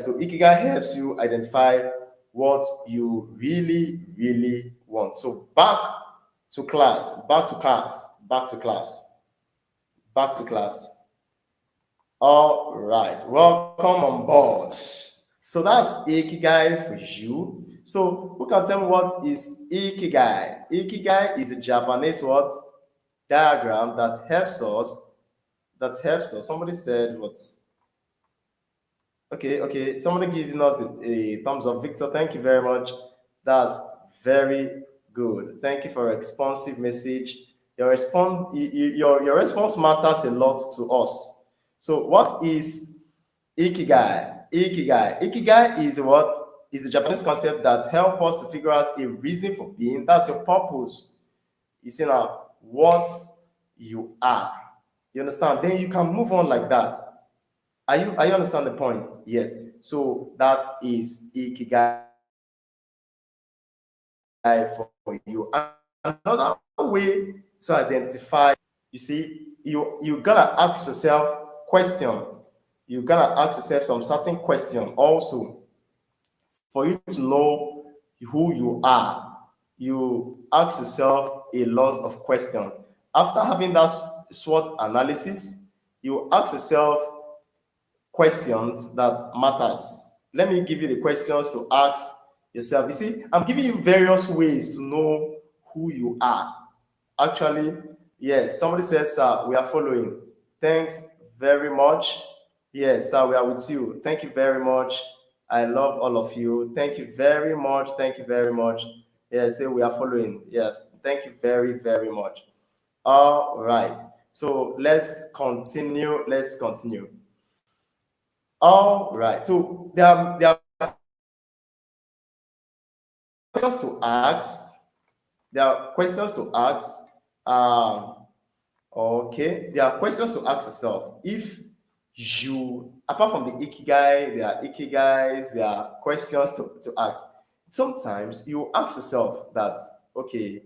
Speaker 1: So ikigai helps you identify what you really, really want. So to class, back to class, back to class, back to class. All right, welcome on board. So that's ikigai for you. So who can tell me what is ikigai? Ikigai is a Japanese what diagram that helps us. That helps us. Somebody said what? Okay. Somebody giving us a thumbs up. Victor, thank you very much. That's very good. Thank you for a responsive message. Your response matters a lot to us. So what is ikigai? Ikigai is what is a Japanese concept that helps us to figure out a reason for being. That's your purpose. You see now what you are. You understand? Then you can move on like that. Are you understand the point? Yes. So that is ikigai for you. Another way to identify, you see, you gotta ask yourself question. You gotta ask yourself some certain question also for you to know who you are. You ask yourself a lot of questions. After having that SWOT analysis, you ask yourself questions that matters. Let me give you the questions to ask yourself. You see, I'm giving you various ways to know who you are. Actually, yes, somebody said, sir, we are following. Thanks very much. Yes, sir, we are with you. Thank you very much. I love all of you. Thank you very much. Thank you very much. Yes, say we are following. Yes, thank you very, very much. All right. So let's continue. Let's continue. All right. So there are questions to ask. There are questions to ask. Um, okay. There are questions to ask yourself. If you, apart from the ikigai, there are ikigais, there are questions to ask. Sometimes you ask yourself that, okay,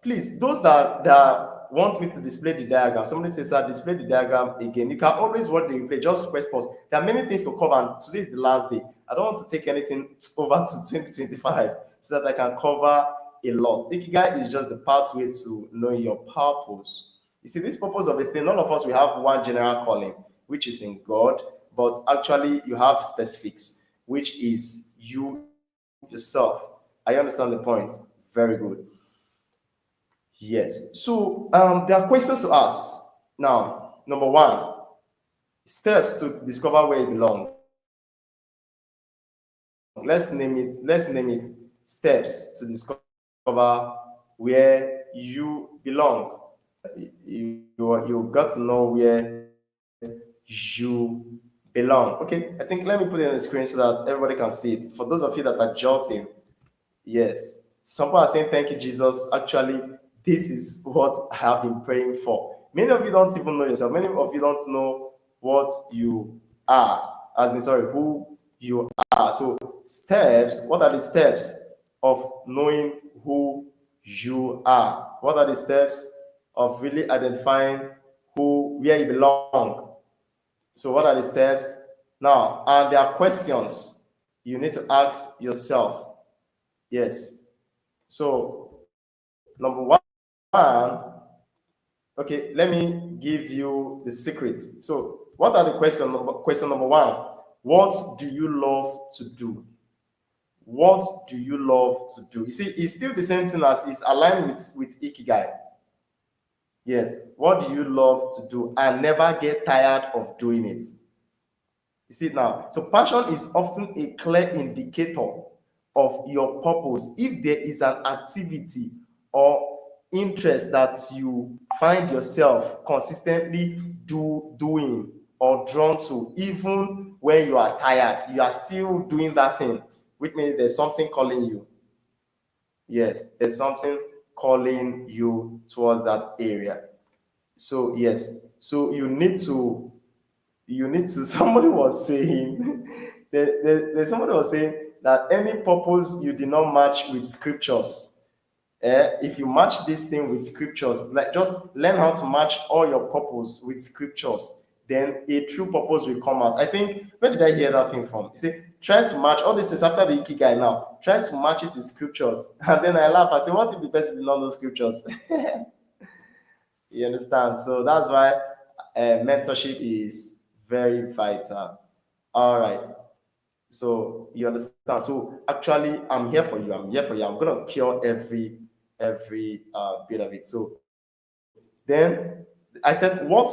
Speaker 1: please, those that want me to display the diagram, somebody says, "Sir, display the diagram again." You can always watch the replay, just press pause. There are many things to cover, and today is the last day. I don't want to take anything over to 2025 so that I can cover a lot. Ikigai is just the pathway to knowing your purpose. You see, this purpose of a thing, none of us we have one general calling, which is in God, but actually you have specifics, which is you yourself. I understand the point. Very good. Yes. So there are questions to ask. Now, number one, steps to discover where you belong. Let's name it. Let's name it steps to discover where you belong. You got to know where you belong. Okay. I think let me put it on the screen so that everybody can see it. For those of you that are jotting, yes. Some people are saying, "Thank you, Jesus." Actually, this is what I have been praying for. Many of you don't even know yourself. Many of you don't know what you are, as in, sorry, who you are. So, steps, what are the steps of knowing who you are? What are the steps of really identifying where you belong? So, what are the steps? Now, and there are questions you need to ask yourself. Yes. So, number one, okay, let me give you the secret. So, what are the question number one? What do you love to do? What do you love to do? You see, it's still the same thing as it's aligned with ikigai. Yes. What do you love to do and never get tired of doing it? You see now, so passion is often a clear indicator of your purpose. If there is an activity or interest that you find yourself consistently doing or drawn to, even when you are tired, you are still doing that thing, which means there's something calling you. Yes, there's something calling you towards that area. So yes, so you need to somebody was saying somebody was saying that any purpose you did not match with scriptures, if you match this thing with scriptures, like just learn how to match all your purpose with scriptures, then a true purpose will come out. I think, where did I hear that thing from? You say try to match all these things after the ikigai. Now try to match it with scriptures, and then I laugh. I say, what if the person did not know scriptures? You understand? So that's why mentorship is very vital. All right. So you understand. So actually, I'm here for you. I'm here for you. I'm gonna cure every bit of it. So then I said, what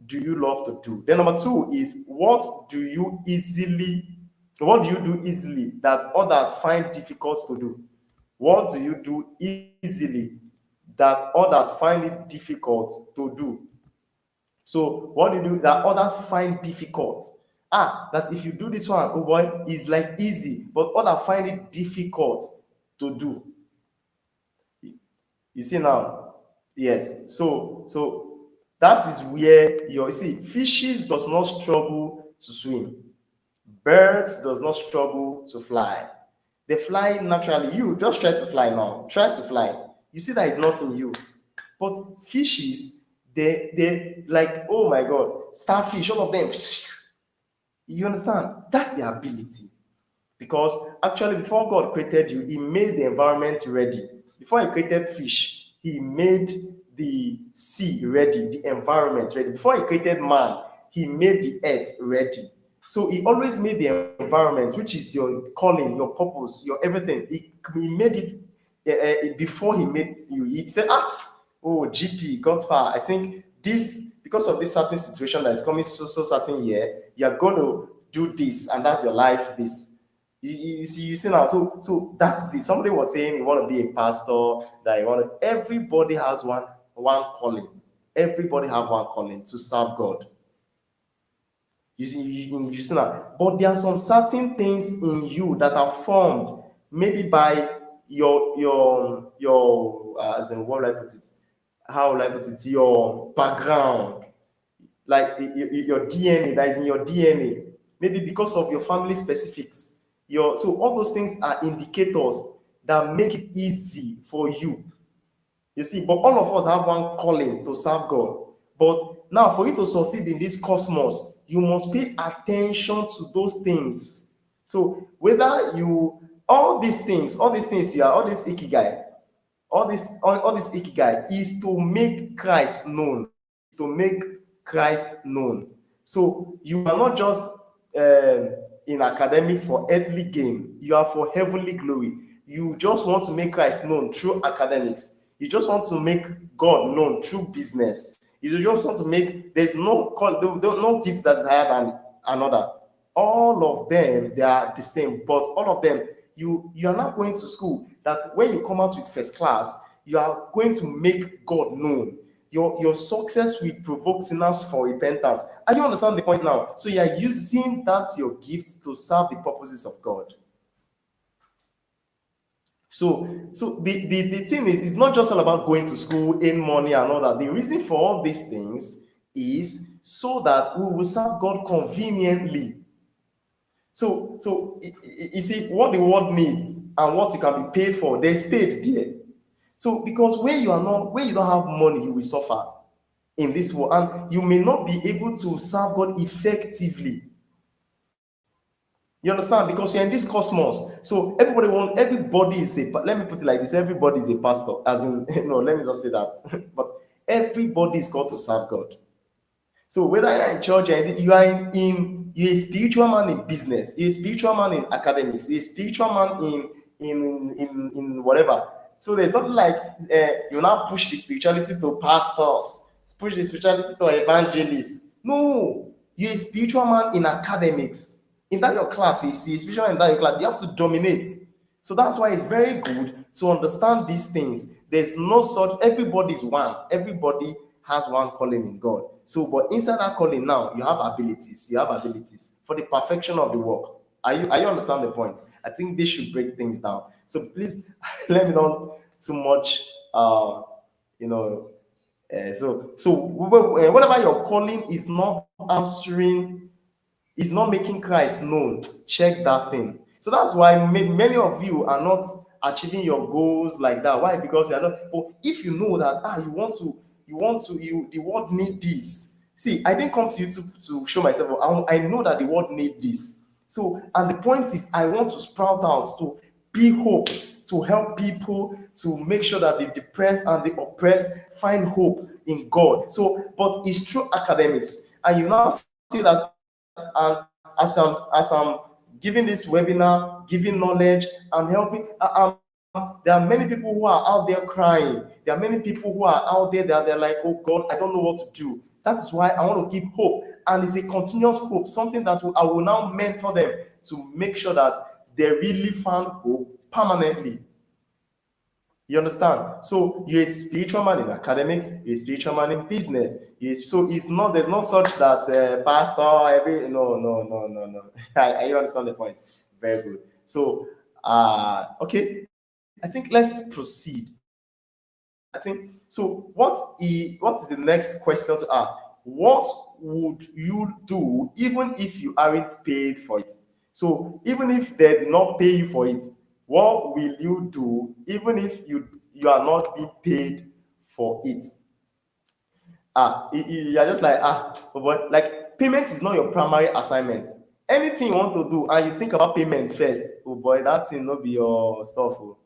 Speaker 1: do you love to do? Then number two is what do you do easily that others find difficult to do? What do you do easily that others find it difficult to do? So what do you do that others find difficult? That if you do this one, oh boy, it's like easy, but others find it difficult to do. You see now? Yes. So that is where you see fishes does not struggle to swim. Birds does not struggle to fly. They fly naturally. You just try to fly now. Try to fly. You see that it's not in you. But fishes, they like, oh my God, starfish, all of them. You understand? That's the ability. Because actually, before God created you, He made the environment ready. Before He created fish, He made the sea ready, the environment ready. Before He created man, He made the earth ready. So He always made the environment, which is your calling, your purpose, your everything. He made it before He made you. He said, oh, GP, God's power. I think this, because of this certain situation that is coming so certain year, you are going to do this, and that's your life, this. You see now, so that's it. Somebody was saying you want to be a pastor, that you want to, everybody has one calling. Everybody have one calling to serve God. You see now. But there are some certain things in you that are formed maybe by as in what will I put it? How will I put it? Your background, like your DNA that is in your DNA, maybe because of your family specifics. So all those things are indicators that make it easy for you. You see, but all of us have one calling to serve God. But now, for you to succeed in this cosmos, you must pay attention to those things. So whether you all these things you are, all this ikigai, all this ikigai is to make Christ known, is to make Christ known. So you are not just in academics for earthly gain, you are for heavenly glory. You just want to make Christ known through academics. You just want to make God known through business. You just want to make, there's no gift that is higher than another. All of them, they are the same, but all of them, you are not going to school that when you come out with first class, you are going to make God known. Your success will provoke sinners for repentance. Are you understand the point now? So you are using that your gift to serve the purposes of God. So the thing is, it's not just all about going to school, earn money, and all that. The reason for all these things is so that we will serve God conveniently. So you see what the world needs and what you can be paid for, there's paid there. So because when you don't have money, you will suffer in this world, and you may not be able to serve God effectively. You understand? Because you're in this cosmos. So everybody is let me put it like this, everybody is a pastor. As in, no, let me just say that. But everybody is called to serve God. So whether you're in church, you're a spiritual man in business, you're a spiritual man in academics, you're a spiritual man in whatever. So there's not like you now push the spirituality to pastors, push the spirituality to evangelists. No, you're a spiritual man in academics. In that your class, you see, spiritual in that your class, you have to dominate. So that's why it's very good to understand these things. There's no such, everybody's one. Everybody has one calling in God. So, but inside that calling now, you have abilities. You have abilities for the perfection of the work. Are you understand the point? I think this should break things down. So please let me not too much. You know. Whatever your calling is not answering, is not making Christ known, check that thing. So that's why many of you are not achieving your goals like that. Why? Because you are not. But if you know that the world need this. See, I didn't come to you to show myself. I know that the world need this. So, and the point is, I want to sprout out to be hope, to help people, to make sure that the depressed and the oppressed find hope in God. So, but it's through academics, and you now see that. And as I'm giving this webinar, giving knowledge, I'm helping. There are many people who are out there crying. There are many people who are out there that they're like, oh God, I don't know what to do. That is why I want to give hope, and it's a continuous hope, something that I will now mentor them to make sure that they really found hope permanently. You understand? So you're a spiritual man in academics, you're a spiritual man in business. So it's not, there's no such that pastor every no. I understand the point. Very good. So okay, I think let's proceed. I think so. What is the next question to ask? What would you do even if you aren't paid for it? So even if they did not pay you for it, what will you do even if you are not being paid for it? You are just like but like payment is not your primary assignment. Anything you want to do and you think about payment first, oh boy, that thing not be your stuff. Oh.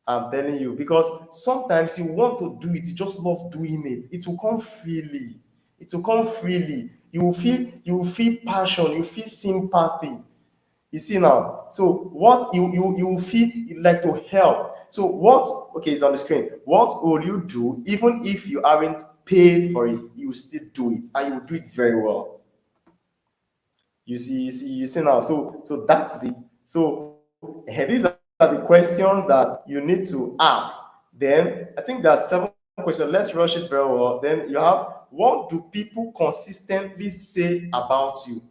Speaker 1: I'm telling you, because sometimes you want to do it, you just love doing it. It will come freely. It will come freely. You will feel passion, you feel sympathy. You see now. So what you will feel like to help. So what, okay, it's on the screen. What will you do even if you aren't paid for it? You will still do it, and you will do it very well. You see now. So that's it. So these are the questions that you need to ask. Then I think there are 7 questions. Let's rush it very well. Then you have, what do people consistently say about you?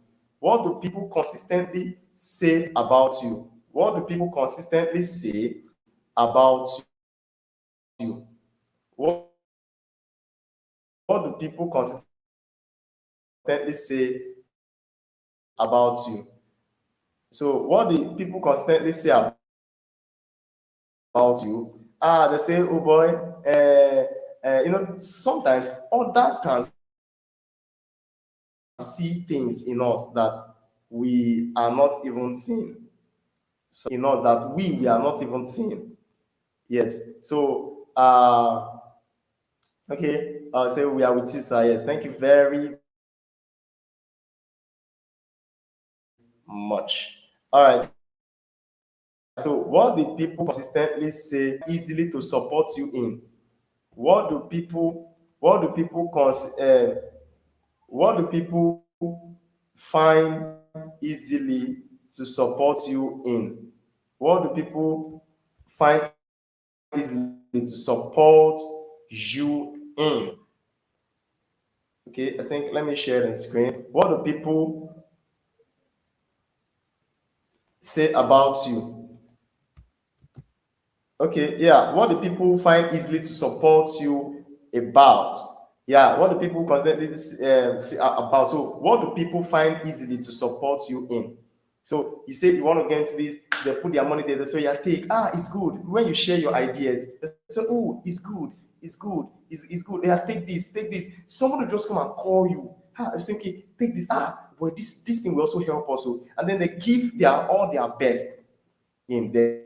Speaker 1: What do people consistently say about you? What do people consistently say about you? What do people consistently say about you? So, what do people consistently say about you? They say, "Oh boy, sometimes others can see things in us that we are not even seeing. So in us that we are not even seeing. Yes. So, okay, I'll say we are with you, sir. Yes, thank you very much. All right. So, what do people consistently say easily to support you in? What do people, what do people, what do people find easily to support you in? What do people find easily to support you in? Okay, I think let me share the screen. What do people say about you? Okay, yeah. What do people find easily to support you about? Yeah, what do people constantly say about? So, what do people find easily to support you in? So, you say you want to get into this, they put their money there, they say, yeah, take, it's good. When you share your ideas, they say, oh, it's good. Yeah, take this, take this. Someone will just come and call you. I say, okay, take this. Boy, this thing will also help also. And then they give all their best in there.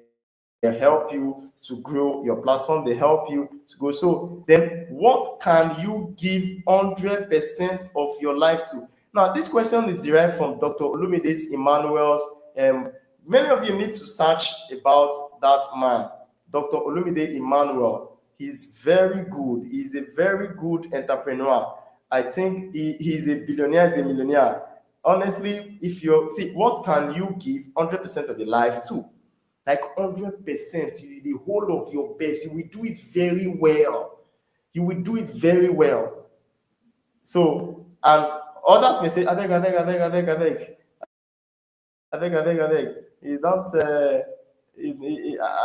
Speaker 1: They help you to grow your platform. They help you to go. So then, what can you give 100% of your life to? Now, this question is derived from Dr. Olumide's Emmanuel's. Many of you need to search about that man, Dr. Olumide Emmanuel. He's very good. He's a very good entrepreneur. I think he's a billionaire, he's a millionaire. Honestly, if you see, what can you give 100% of your life to? Like 100%, the whole of your best. You will do it very well. You will do it very well. So, and others may say, I beg, I beg, I beg, I beg, I beg, I beg, I beg, I beg. You don't, I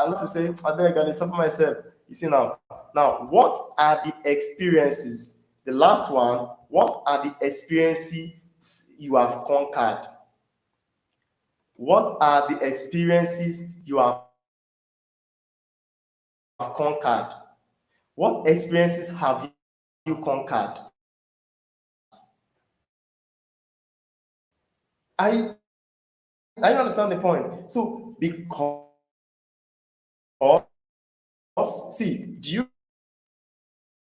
Speaker 1: want to say, I beg, I suffer myself. You see now, what are the experiences? The last one, what are the experiences you have conquered? What are the experiences you have conquered? What experiences have you conquered? I I understand the point. So because see, do you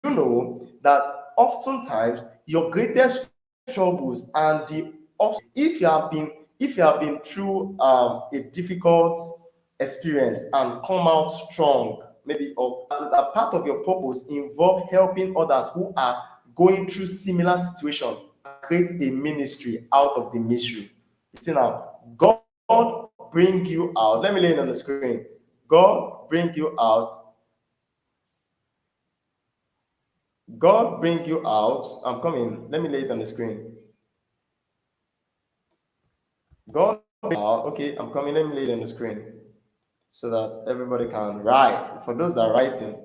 Speaker 1: know that oftentimes your greatest struggles and if you have been through a difficult experience and come out strong, maybe or a part of your purpose involve helping others who are going through similar situation, create a ministry out of the misery. You see now, God bring you out. Let me lay it on the screen. God bring you out. God bring you out. I'm coming. Let me lay it on the screen. God bring you out. Okay, I'm coming. Let me lay it on the screen so that everybody can write. For those that are writing.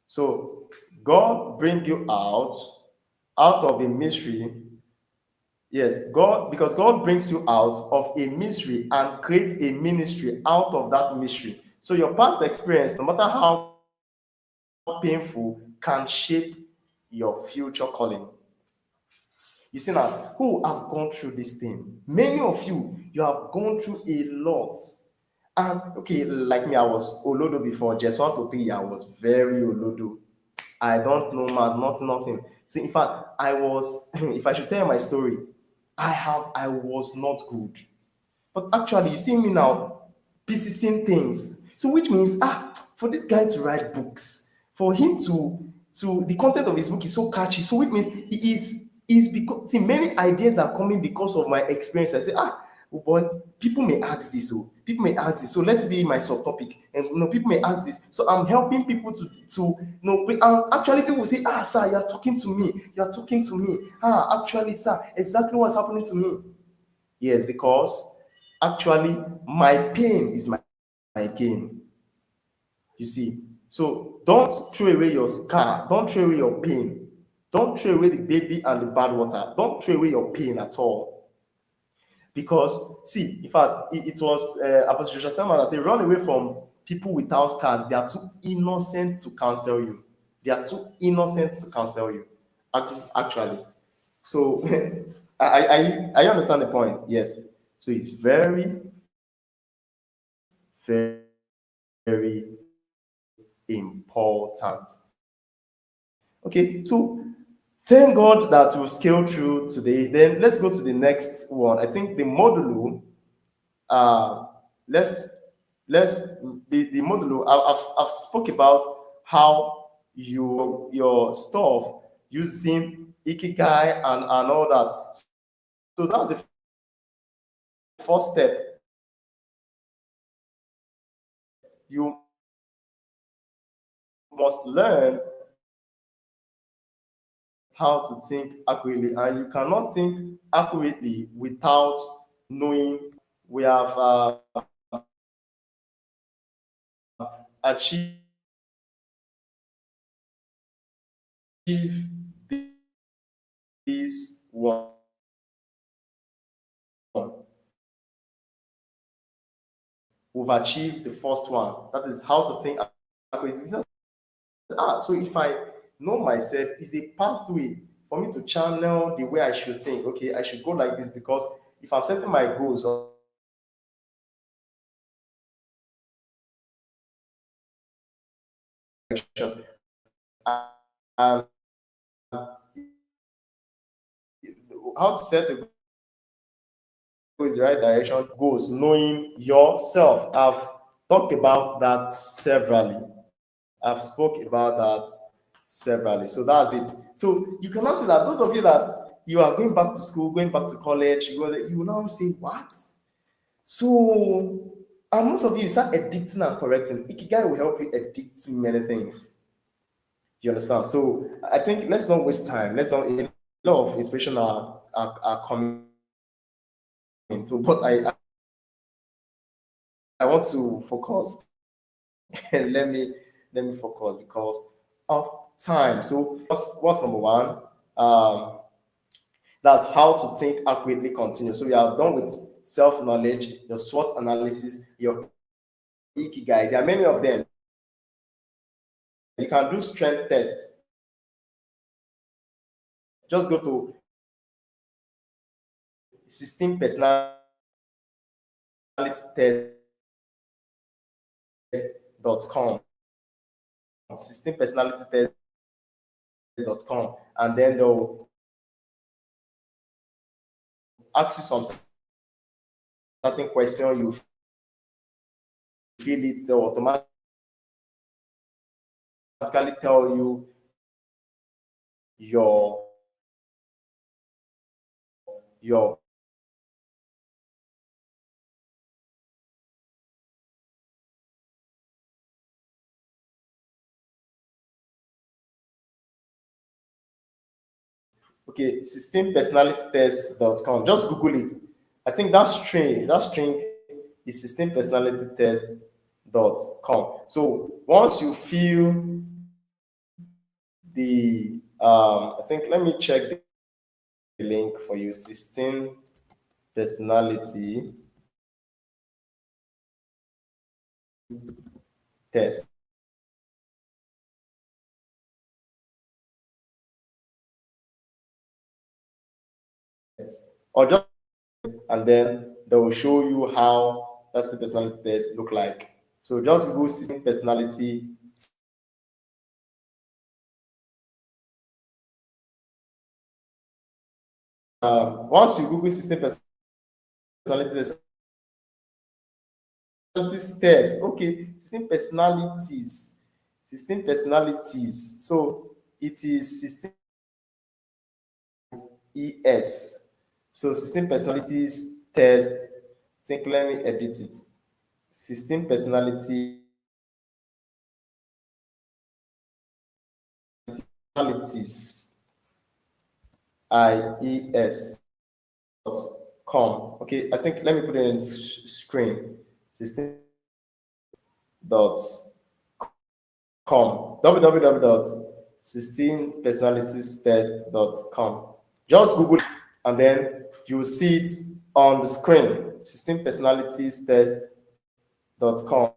Speaker 1: So God bring you out of a mystery. Yes, God, because God brings you out of a mystery and creates a ministry out of that mystery. So your past experience, no matter how painful, can shape your future calling. You see now, who have gone through this thing? Many of you have gone through a lot. And okay, like me, I was Olodo before, just 1 to 3, I was very Olodo. I don't know math, nothing. So in fact, I was, if I should tell you my story, I was not good. But actually, you see me now, PCCing things. So which means, for this guy to write books, for him to the content of his book is so catchy. So which means is because see many ideas are coming because of my experience. I say, oh boy, people may ask this, people may ask this. So let's be my subtopic, and people may ask this. So I'm helping people actually people will say, sir, you're talking to me. Actually, sir, exactly what's happening to me. Yes, because actually my pain is my gain. You see, so don't throw away your scar, don't throw away your pain, don't throw away the baby and the bad water, don't throw away your pain at all. Because, see, in fact, it was Apostle Joshua Selman that said, run away from people without scars. They are too innocent to counsel you. They are too innocent to counsel you, actually. So, I understand the point, yes. So, it's very, very important. Okay, so thank God that we've scaled through today. Then let's go to the next one. I think the modulo, uh, let's the modulo. I've spoke about how your stuff using ikigai and all that. So that's the first step. You must learn how to think accurately, and you cannot think accurately without knowing. We have achieved this one. We've achieved the first one. That is how to think accurately. So if I know myself, is a pathway for me to channel the way I should think. Okay, I should go like this because if I'm setting my goals or direction, and how to set a goal in the right direction goes knowing yourself. I've talked about that severally. I've spoke about that severally. So that's it. So you cannot say that those of you that you are going back to school, going back to college, you will now say, what? So, and most of you start editing and correcting. Ikigai will help you edit many things. You understand? So I think let's not waste time. Let's not, a lot of inspiration are coming. So, but I want to focus and let me focus because of time. So what's number one? Um, that's how to think accurately continue. So we are done with self-knowledge, your SWOT analysis, your ikigai. There are many of them. You can do strength tests. Just go to 16 personality test.com. 16 personality test.com, and then they'll ask you some certain question, you fill it, they'll automatically tell you your your okay, 16 personality test.com. Just Google it. I think that string is 16 personality test.com. So once you fill the I think let me check the link for you. 16 personality test. Or just and then they will show you how that's the personality test look like. So just Google 16 personality. Once you Google 16 personality test, okay, 16 personalities, 16 personalities. So it is 16 ES. So 16 personalities test. I think let me edit it. 16 personalities IES. Okay, I think let me put it in screen. 16 dot com. www.16personalitiestest.com. Just Google it, and then you will see it on the screen. 16personalitiestest.com.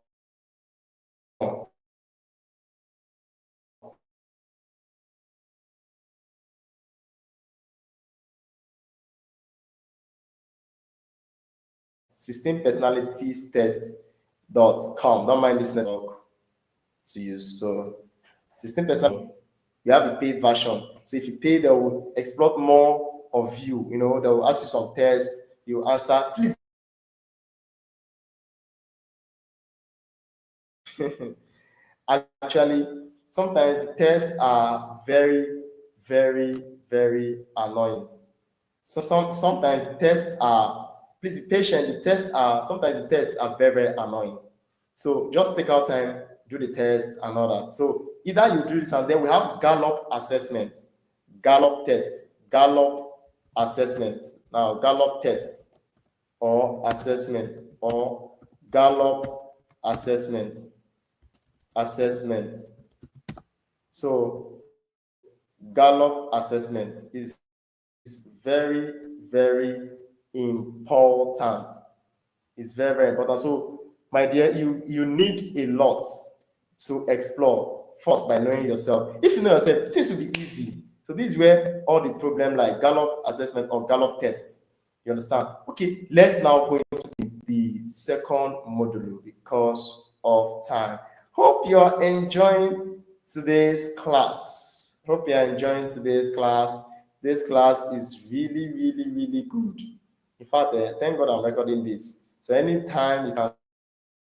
Speaker 1: 16personalitiestest.com. Don't mind this network to use. So 16 personality, you have a paid version. So if you pay, they will explore more of you. You know, they will ask you some tests. You answer. Please. Actually, sometimes the tests are very, very, very annoying. So sometimes the tests are, please be patient. The tests are sometimes the tests are very, very annoying. So just take out time, do the test and all that. So either you do this, and then we have Gallup assessment, Gallup test, Gallup assessment. Now Gallup test or assessment or Gallup assessment, assessment. So Gallup assessment is very, very important. It's very, very important. So, my dear, you need a lot to explore. First, by knowing yourself. If you know yourself, things will be easy. So this is where all the problem like Gallup assessment or Gallup test. You understand? Okay, let's now go into the second module because of time. Hope you're enjoying today's class. Hope you're enjoying today's class. This class is really, really, really good. In fact, thank God I'm recording this. So anytime you can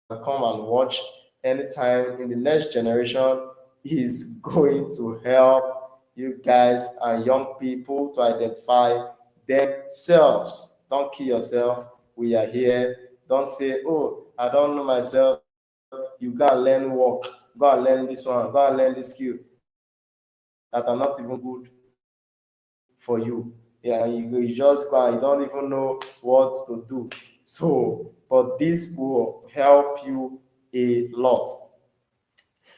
Speaker 1: come and watch, anytime in the next generation is going to help you guys and young people to identify themselves. Don't kill yourself. We are here. Don't say, oh, I don't know myself. You gotta learn work. Go and learn this one. Go and learn this skill that are not even good for you. Yeah, you just go and you don't even know what to do. So, but this will help you a lot.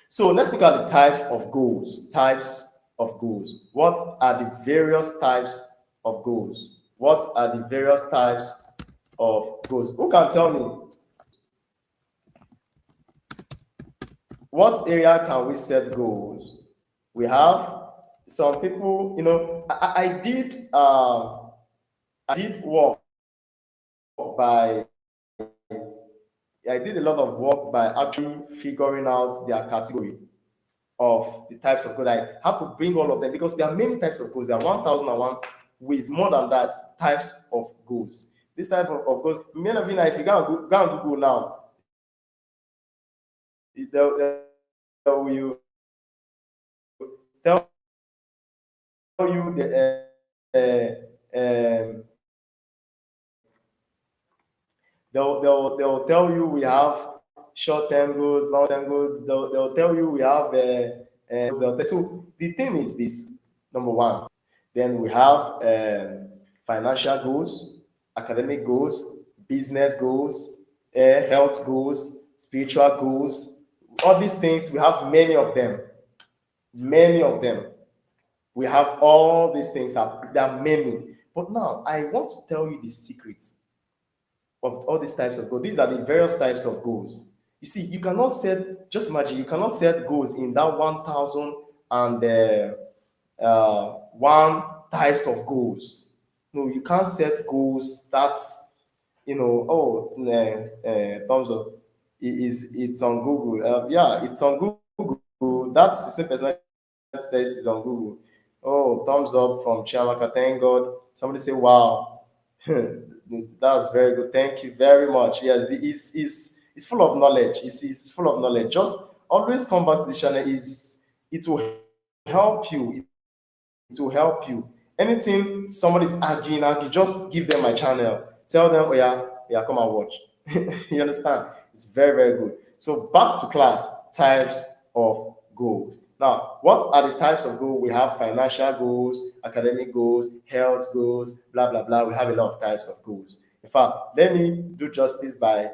Speaker 1: So let's look at the types of goals. Types of goals. What are the various types of goals? What are the various types of goals? Who can tell me? What area can we set goals? We have some people, you know, I did work by I did a lot of work by actually figuring out their category of the types of goals. I have to bring all of them because there are many types of goals. There are 1001 with more than that types of goals. This type of goals, many of you now, if you go and Google now, they will tell you they'll tell you we have short-term goals, long-term goals. They'll tell you we have so the thing is this: number one, then we have financial goals, academic goals, business goals, health goals, spiritual goals. All these things, we have many of them. Many of them. We have all these things. There are many. But now, I want to tell you the secret of all these types of goals. These are the various types of goals. You see, you cannot set, just imagine, you cannot set goals in that 1,001 types of goals. No, you can't set goals that's, you know, thumbs up. It's on Google. Yeah, it's on Google. That's the same person that is on Google. Oh, thumbs up from Chiamaka. Thank God. Somebody say, wow. That's very good. Thank you very much. Yes, it's full of knowledge. It's full of knowledge. Just always come back to the channel. It will help you. It will help you. Anything somebody's arguing, just give them my channel. Tell them, oh yeah, come and watch. You understand? It's very, very good. So back to class, types of goals. Now, what are the types of goals? We have financial goals, academic goals, health goals, blah blah blah. We have a lot of types of goals. In fact, let me do justice by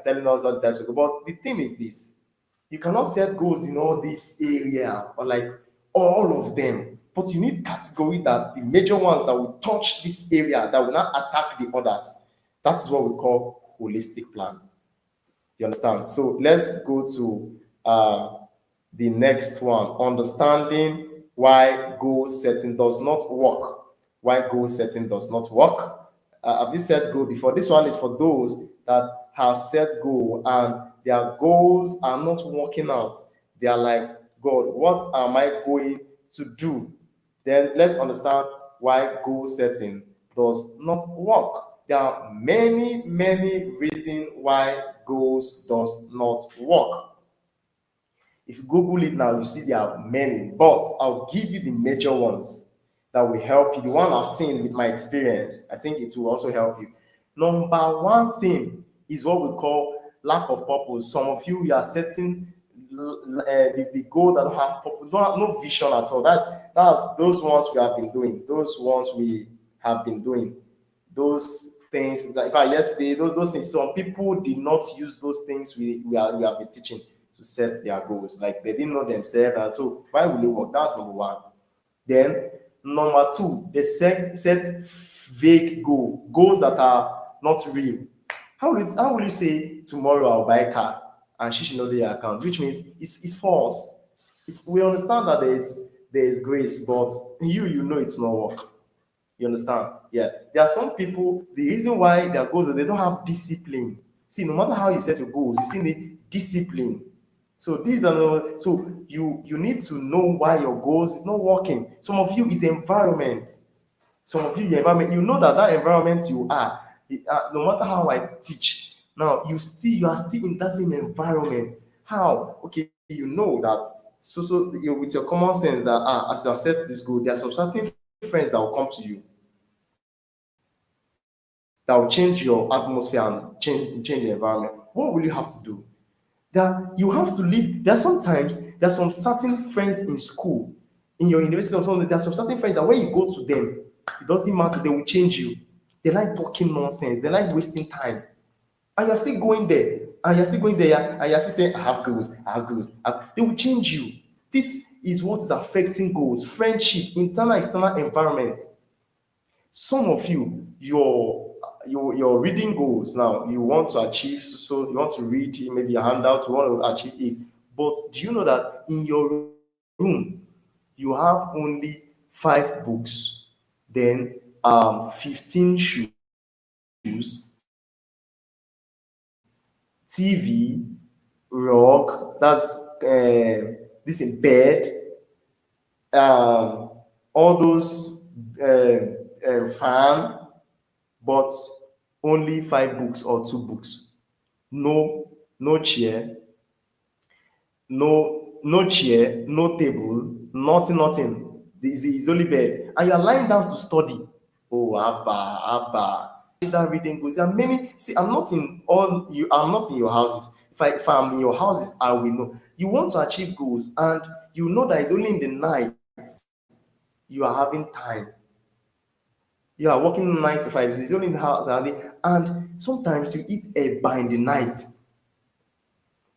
Speaker 1: telling us what types of goals. But the thing is this: you cannot set goals in all this area or like all of them, but you need category that the major ones that will touch this area that will not attack the others. That is what we call holistic plan. You understand? So let's go to the next one, understanding why goal setting does not work. Why goal setting does not work. Have you set goal before? This one is for those that have set goal and their goals are not working out. They are like, God, what am I going to do? Then let's understand why goal setting does not work. There are many, many reasons why goals does not work. If you Google it now, you see there are many, but I'll give you the major ones that will help you. The one I've seen with my experience, I think it will also help you. Number one thing is what we call lack of purpose. Some of you, you are setting the goal that don't have purpose, no vision at all. That's those ones we have been doing. Those ones we have been doing. Those things that, in fact, yesterday, those things. Some people did not use those things we have been teaching to set their goals. Like they didn't know themselves, and so why will it work? That's number one. Then number two, they set vague goals that are not real. How will you say tomorrow I'll buy a car and she should know the account, which means it's false. We understand that there is grace, but you know it's not work. You understand? Yeah. There are some people, the reason why their goals, they don't have discipline. See, no matter how you set your goals, you still need discipline. So these are so you need to know why your goals is not working. Some of you is environment. Some of you, your environment, you know that environment you are, no matter how I teach, now you are still in that same environment. How? Okay, you know that. So you, with your common sense that as you have set this goal, there are some certain friends that will come to you that will change your atmosphere and change the environment. What will you have to do? That you have to live. There are some certain friends in school, in your university or something. There are some certain friends that when you go to them, it doesn't matter, they will change you. They like talking nonsense, they like wasting time. And you're still going there, and you're still going there, yeah, and you're still saying, I have goals, I have goals. They will change you. This is what is affecting goals, friendship, internal, external environment. Some of you, your reading goals now, you want to achieve, so you want to read maybe a handout, you want to achieve this. But do you know that in your room you have only 5 books, then 15 shoes, TV, rug, that's this in bed, um, all those fan, but only 5 books or 2 books. No, no chair, no chair, no table, nothing, nothing. It's only bed, and you're lying down to study. Oh, Abba. That reading goes. There are many. See, I'm not in all you. I'm not in your houses. If I'm in your houses, I will know. You want to achieve goals, and you know that it's only in the night you are having time. You are working 9 to 5. It's only in the house, and sometimes you eat a by in the night.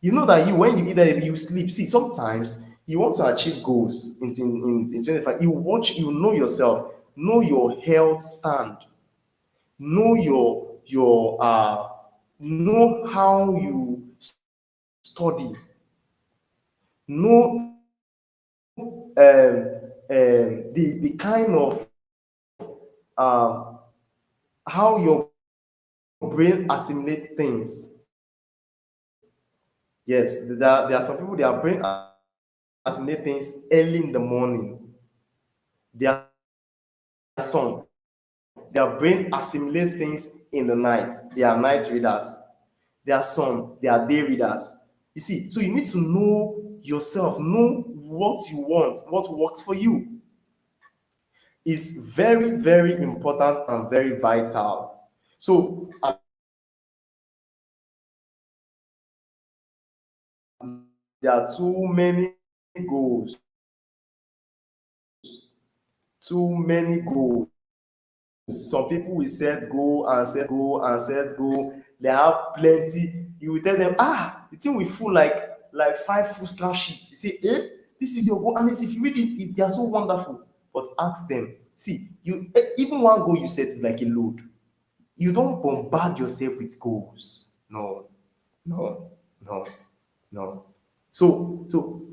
Speaker 1: You know that when you eat that you sleep. See, sometimes you want to achieve goals in 25. You watch, you know yourself, know your health stand, know know how you study, know the kind of um, how your brain assimilates things. Yes, there are some people their brain assimilate things early in the morning. There are some their brain assimilate things in the night. They are night readers. There are some they are day readers. You see, so you need to know yourself, know what you want, what works for you. Is very, very important and very vital. So there are too many goals, too many goals. Some people will set goal and set goal and set goal. They have plenty. You will tell them, the thing will full like five full slap sheets. You say, this is your goal. And if you read it, they are so wonderful. But ask them, see, even one goal you set is like a load. You don't bombard yourself with goals. No, no, no, no. So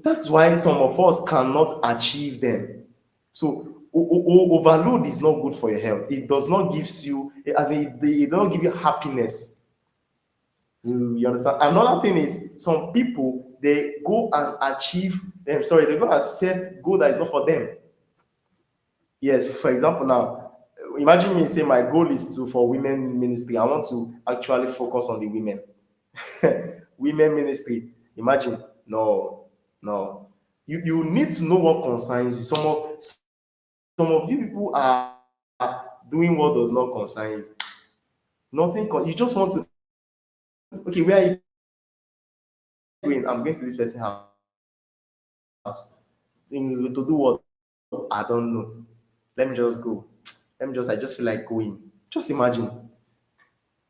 Speaker 1: that's why some of us cannot achieve them. So overload is not good for your health. It does not gives you, as in, it does not give you happiness. You understand? Another thing is some people they go and achieve them. Sorry, they go and set goal that is not for them. Yes, for example, now imagine me say my goal is to for women ministry. I want to actually focus on the women. Women ministry. Imagine, no, no. You need to know what concerns you. Some of you people are doing what does not concern you. You just want to, okay, where are you going? I'm going to this person's house. To do what? I don't know. Let me just go. I just feel like going. Just imagine.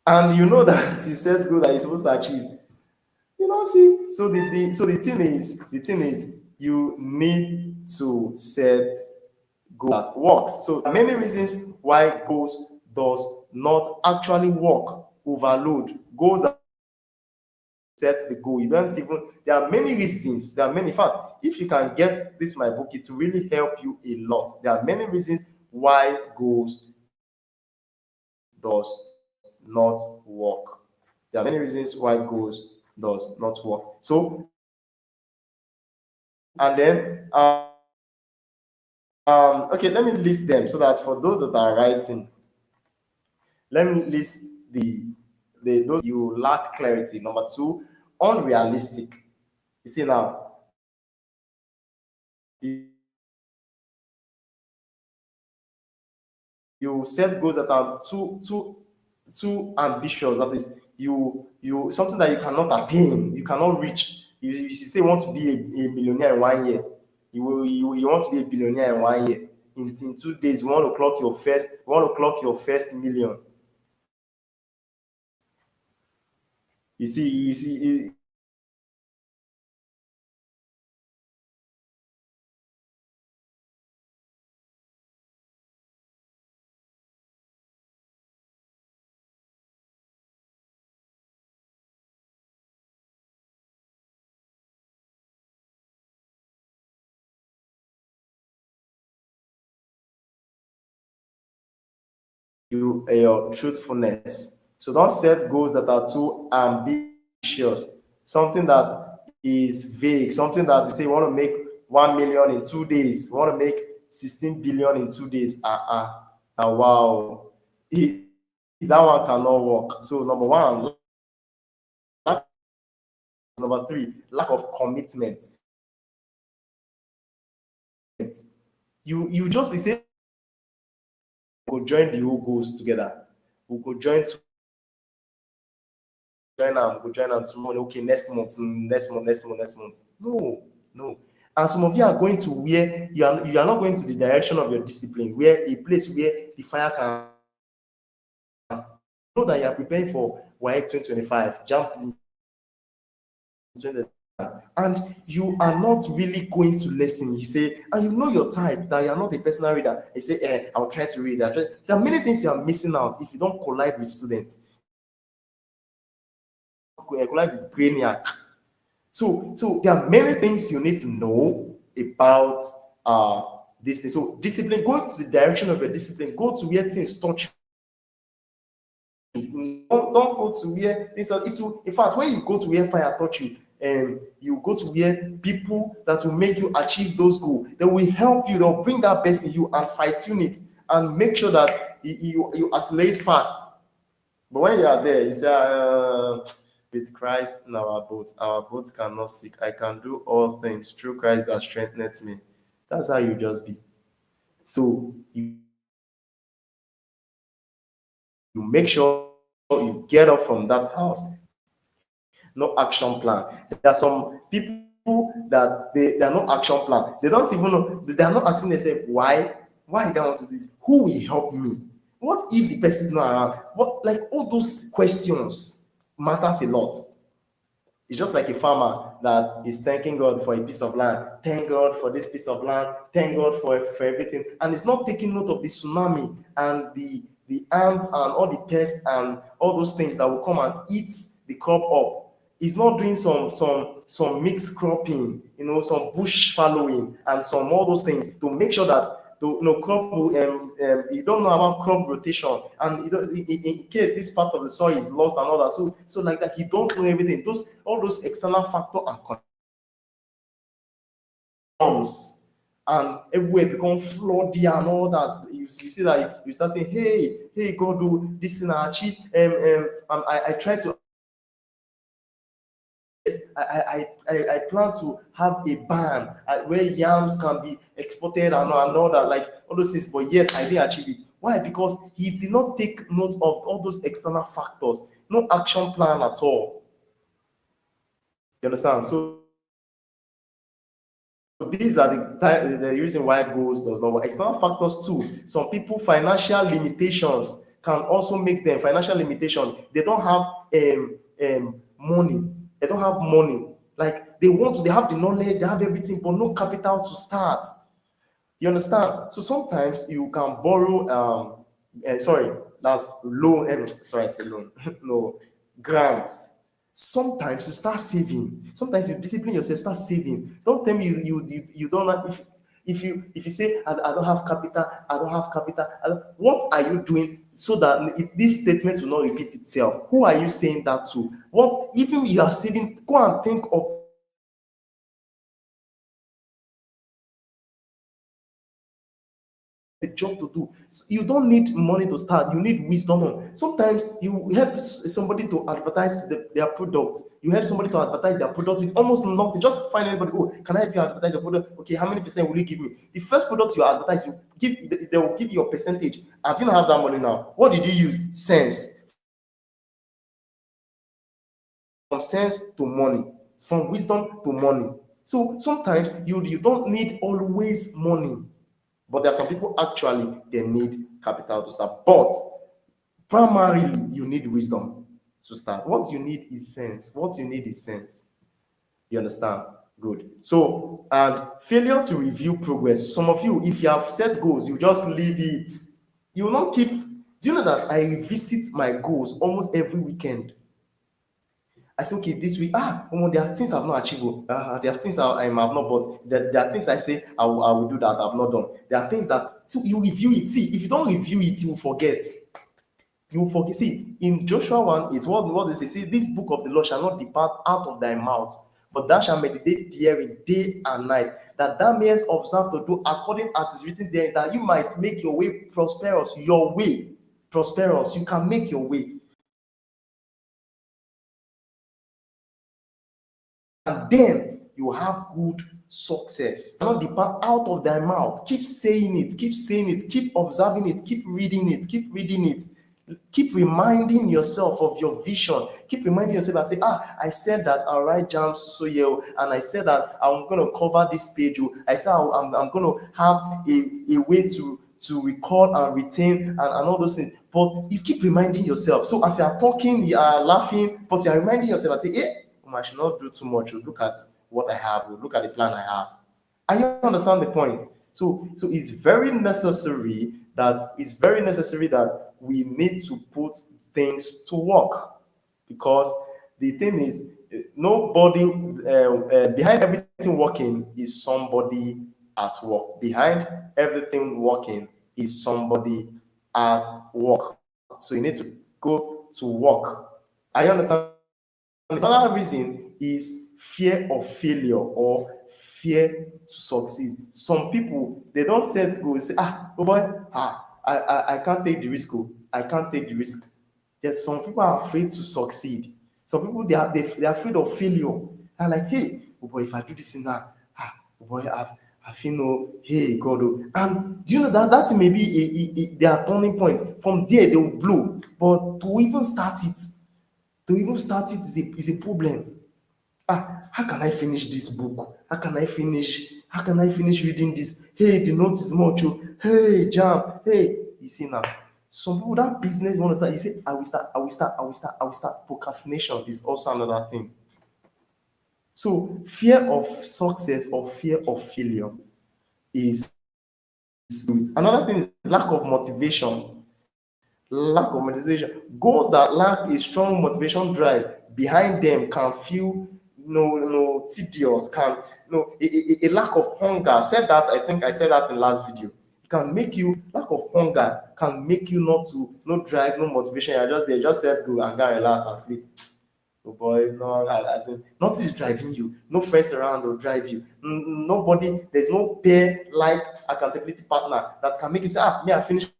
Speaker 1: And you know that you set goal that you're supposed to achieve. You know, see. So the thing is, you need to set goal that works. So there are many reasons why goals does not actually work. Overload goals that set the goal. You don't even. There are many reasons. There are many. In fact, if you can get this my book, it will really help you a lot. There are many reasons why goals does not work. There are many reasons why goals does not work. So and then okay, let me list them so that for those that are writing, let me list the those you lack clarity. Number two, unrealistic. You see now, you, you set goals that are too ambitious. That is, you something that you cannot attain, you cannot reach. You say you want to be a millionaire in 1 year. You want to be a billionaire in 1 year. In 2 days, you want to clock your first million. You see, your truthfulness. So don't set goals that are too ambitious. Something that is vague. Something that you say you want to make 1 million in 2 days. You want to make 16 billion in 2 days. Wow. That one cannot work. So number one, number three, lack of commitment. You just say we go join the whole goals together. We go join am tomorrow. Okay, next month, next month. No, no. And some of you are going to where you are not going to the direction of your discipline, where a place where the fire can know that you are preparing for WAEC 2025, jump in 20, and you are not really going to listen. You say, and you know your type, that you are not a personal reader. You say, I'll try to read. There are many things you are missing out if you don't collide with students. Collide with brainiac. So there are many things you need to know about this thing. So discipline, go to the direction of your discipline, go to where things touch you. Don't go to where things are, it will, in fact, when you go to where fire touch you, and you go to where people that will make you achieve those goals, they will help you, they'll bring that best in you and fine tune it and make sure that you accelerate fast. But when you are there, you say, with Christ in our boat cannot sink. I can do all things through Christ that strengthens me. That's how you just be. So you make sure you get up from that house. No action plan. There are some people that they are not action plan. They don't even know, they are not asking themselves why they want to do this, who will help me, what if the person is not around, what, like all those questions matters a lot. It's just like a farmer that is thanking God for a piece of land. Thank God for this piece of land. Thank God for everything. And it's not taking note of the tsunami and the ants and all the pests and all those things that will come and eat the crop up. He's not doing some mixed cropping, some bush fallowing and some all those things to make sure that crop you don't know about crop rotation, and you don't, in case this part of the soil is lost and all that. So like that, you don't know everything. All those external factor and comes and everywhere become floody and all that. You see that you start saying, hey, God, do this thing I achieve. I try to. I plan to have a ban where yams can be exported and all that, like all those things, but yet I didn't achieve it. Why? Because he did not take note of all those external factors, no action plan at all. You understand? So these are the reason why goals does not work. External factors too. Some people, financial limitations can also make them financial limitation. They don't have money. They don't have money. Like they have the knowledge, they have everything, but no capital to start. You understand? So sometimes you can borrow sorry, that's loan, sorry, I said loan. No, grants. Sometimes you start saving. Sometimes you discipline yourself, start saving. Don't tell me you don't have, if you say I don't have capital, I don't have capital. What are you doing so that this statement will not repeat itself? Who are you saying that to? What, even you are saving, go and think of a job to do. So you don't need money to start, you need wisdom. Sometimes you help somebody to advertise their product. You help somebody to advertise their product with almost nothing. Just find anybody, oh, can I help you advertise your product? Okay, how many percent will you give me? The first product you advertise, they will give you a percentage. Have you not have that money now? What did you use? Sense. From sense to money, from wisdom to money. So sometimes you don't need always money. But there are some people actually they need capital to start. But primarily you need wisdom to start. What you need is sense. What you need is sense. You understand? Good. So, and failure to review progress. Some of you, if you have set goals, you just leave it. You will not keep. Do you know that I revisit my goals almost every weekend? I say, okay, this week, there are things I've not achieved. There are things I have not bought. There are things I say I will do that I've not done. There are things that, so you review it. See, if you don't review it, you will forget. You will forget. See, in Joshua 1, it's what they say. See, this book of the law shall not depart out of thy mouth, but thou shalt meditate therein day and night, that thou mayest observe to do according as is written there, that you might make your way prosperous. Your way prosperous. You can make your way. And then you have good success. Do not depart out of thy mouth. Keep saying it, keep observing it, keep reading it. Keep reminding yourself of your vision. Keep reminding yourself and say, I said that I'll write jams so yeah, and I said that I'm going to cover this page. I said I'm going to have a way to record and retain and all those things. But you keep reminding yourself. So as you are talking, you are laughing, but you are reminding yourself and say, I should not do too much. Look at what I have. Look at the plan I have. And you understand the point. So it's very necessary that we need to put things to work, because the thing is, nobody behind everything working is somebody at work. Behind everything working is somebody at work. So you need to go to work. I understand. Another reason is fear of failure or fear to succeed. Some people, they don't set goals. Say, oh boy, I can't take the risk. I can't take the risk. Yes, some people are afraid to succeed. Some people they're afraid of failure. They're like, hey, oh boy, if I do this in that, oh boy, I feel no, hey God, and do you know that may be their turning point. From there they will blow. But to even start it is a problem. How can I finish this book? How can I finish reading this? Hey, the note is much. Oh. Hey, jam. Hey, you see now. Some people that business want to start, you say, I will start. Procrastination is also another thing. So fear of success or fear of failure is another thing is lack of motivation. Lack of motivation. Goals that lack a strong motivation drive behind them can feel tedious, can a lack of hunger. I said that, I think I said that in last video. It can make you lack of hunger can make you not to no drive, no motivation. You're just there, just set go and go and relax and sleep. Oh boy, no, as in, nothing is driving you. No friends around will drive you. Nobody, there's no peer like accountability partner that can make you say, me, I finished.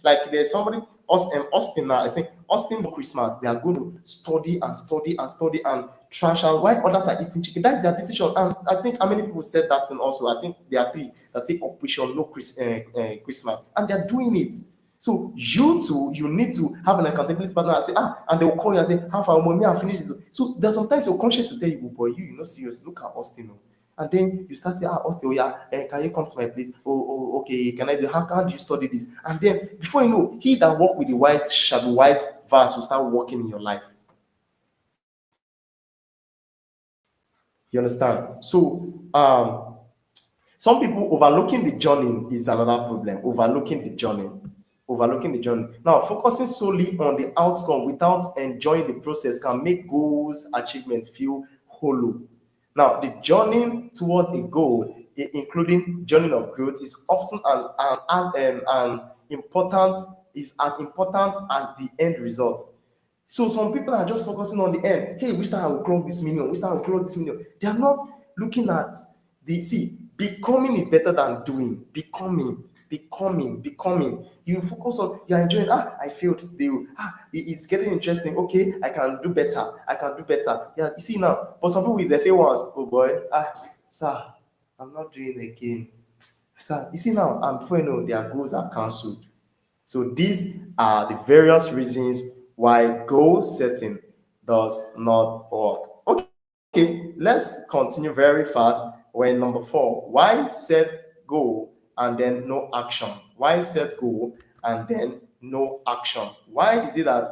Speaker 1: Like there's somebody, Austin now, I think Austin for Christmas, they are going to study and study and study and trash out while others are eating chicken. That's their decision. And I think how many people said that and also I think there are three that say operation no Christmas and they're doing it. So you too, you need to have an accountability partner and say, and they will call you and say, how far me I finish this. So there's sometimes your conscience will tell you, oh boy, you're not serious. Look at Austin. Oh. And then you start saying, Austin, oh yeah, can you come to my place? Okay, can I do? How do you study this? And then before you know, he that walk with the wise shall be wise verse will start working in your life. You understand? So some people overlooking the journey is another problem. Overlooking the journey. Now, focusing solely on the outcome without enjoying the process can make goals achievement feel hollow. Now, the journey towards a goal, including journey of growth, is often an important is as important as the end result. So some people are just focusing on the end. Hey, which time I will clock this million? Which time I will clock this million? They are not looking at the see. Becoming is better than doing. Becoming. You focus on you are enjoying. I failed today. It's getting interesting. Okay, I can do better. Yeah, you see now. But some people if they fail once, oh boy, sir, I'm not doing it again. Sir, you see now, and before you know, their goals are cancelled. So these are the various reasons why goal setting does not work. Okay, let's continue very fast. When number 4, why set goal and then no action? Why set goal and then no action? Why is it that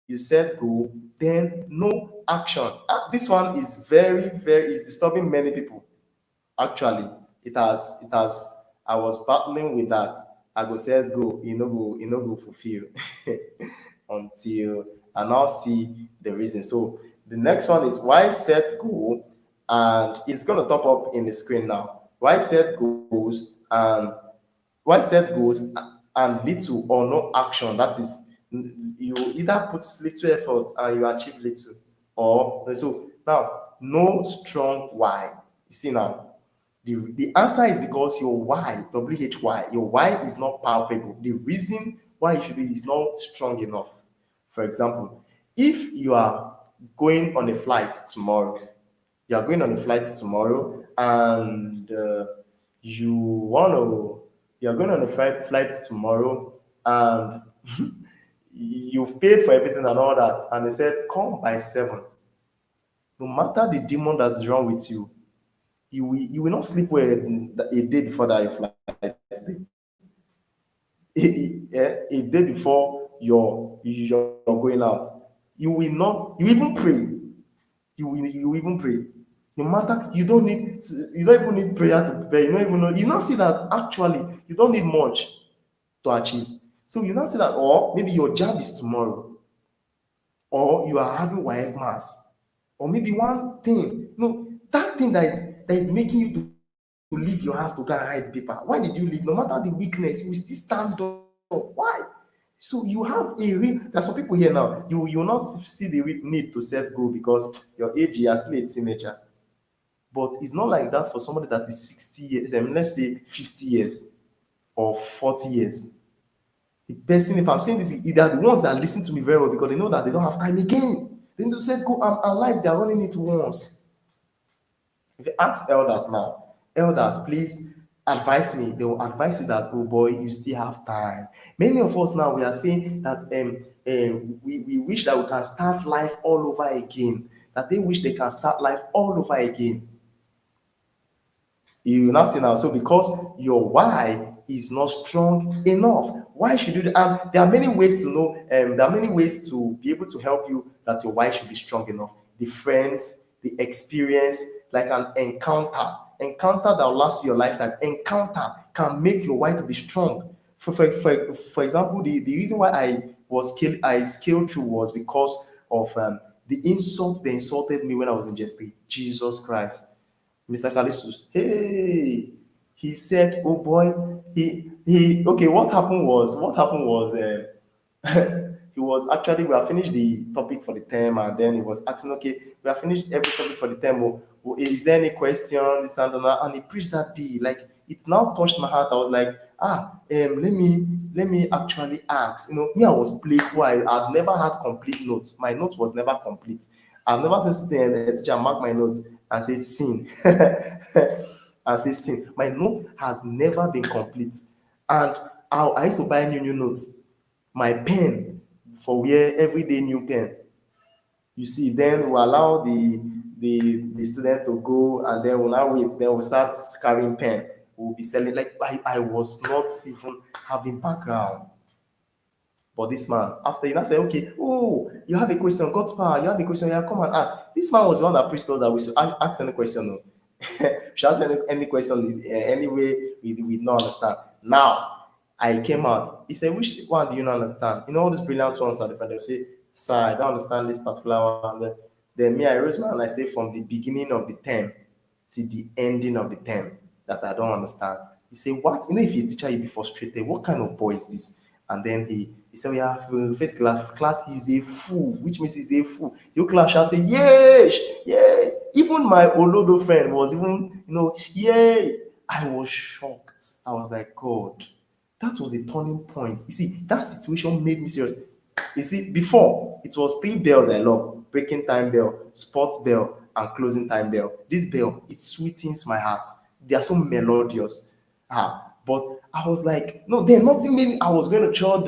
Speaker 1: you set goal then no action? This one is very is disturbing many people. Actually, it has I was battling with that. I go set go, go fulfill until I now see the reason. So the next one is why set goal, and it's gonna top up in the screen now. Why set goals and little or no action. That is, you either put little effort and you achieve little, or so now no strong why. You see now, the answer is because your why, WHY, your why is not palpable. The reason why it should be is not strong enough. For example, if you are going on a flight tomorrow, and you're going on a flight tomorrow, and you've paid for everything and all that, and they said come by 7. No matter the demon that's wrong with you, you will not sleep well a day before that your flight day. A day before you're going out. You will not, you even pray. You even pray. No matter you don't even need prayer to prepare. You don't even know, you now see that actually you don't need much to achieve. So you now see that, or maybe your job is tomorrow, or you are having wild mass, or maybe one thing, no, that thing that is making you to leave your house to go and write the paper. Why did you leave? No matter the weakness, you will still stand up. Why? So you have a real. There's some people here now. You will not see the need to set goal because your age, you are still a teenager. But it's not like that for somebody that is 60 years, let's say 50 years or 40 years. The person, if I'm saying this, they are the ones that listen to me very well because they know that they don't have time again. They need to set goal and life, they are running it once. If you ask elders now, elders, please, advise me, they will advise you that, oh boy, you still have time. Many of us now, we are saying that we wish that we can start life all over again, that they wish they can start life all over again. You now see now, so because your why is not strong enough, why should you? And there are many ways to know, there are many ways to be able to help you that your why should be strong enough. The friends, the experience, like an encounter that will last your lifetime. Encounter can make your why to be strong. For example, the reason why I scaled through was because of the insults they insulted me when I was in just Jesus Christ. Mr. Callistus, hey, he said, oh boy, okay, what happened was, he was actually, we have finished the topic for the term, and then he was asking, okay, we have finished every topic for the term. Is there any question? This and that, and he preached that day. Like, it now touched my heart. I was like, let me actually ask. Me, I was playful. I'd never had complete notes. My note was never complete. I've never seen sitting and the teacher mark my notes and say sin. And say sin. My note has never been complete. And I used to buy new notes. My pen for wear everyday new pen. You see, then we allow the student to go, and then we'll now wait. Then we'll start carrying pen. We'll be selling. Like, I was not even having background. But this man, after you now say, okay, oh, you have a question, God's power, you have a question, yeah, come and ask. This man was the one that preached us that we should ask any question. No. We should ask any question any way we don't understand. Now, I came out. He said, which one do you not understand? All these brilliant ones are different. They'll say, sir, I don't understand this particular one. Then me, I raise my hand, I say, from the beginning of the term to the ending of the term that I don't understand. He said, what? If your teacher, you be frustrated, what kind of boy is this? And then he said, we have first class is a fool, which means he's a fool. Your class shouted, yes, yeah. Even my Olodo friend was even, yay. I was shocked. I was like, God, that was a turning point. You see, that situation made me serious. You see, before it was three bells I love: breaking time bell, sports bell, and closing time bell. This bell, it sweetens my heart. They are so melodious. But I was like, no, then nothing made me. I was going to church.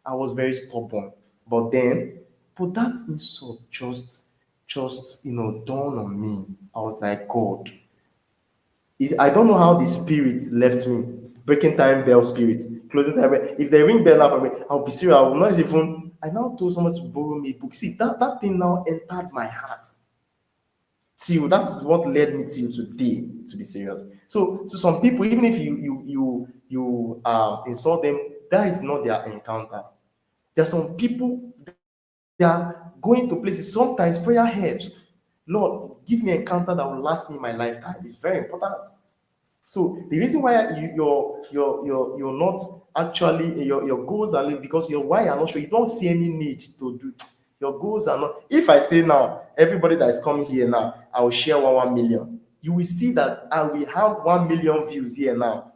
Speaker 1: I was very stubborn. But that insult just dawned on me. I was like, God, I don't know how the spirit left me. Breaking time bell spirit, closing time bell. If they ring bell now for me, I'll be serious. I will not even. I now told someone to borrow me a book. See, that thing now entered my heart. Till that is what led me till today to be serious. So to some people, even if you insult them, that is not their encounter. There are some people, they are going to places. Sometimes prayer helps. Lord, give me an encounter that will last me my lifetime. It's very important. So the reason why you're not actually your goals are linked because your why are not sure. You don't see any need to do your goals are not. If I say now, everybody that is coming here now, I will share 1 million. You will see that I will have 1 million views here now.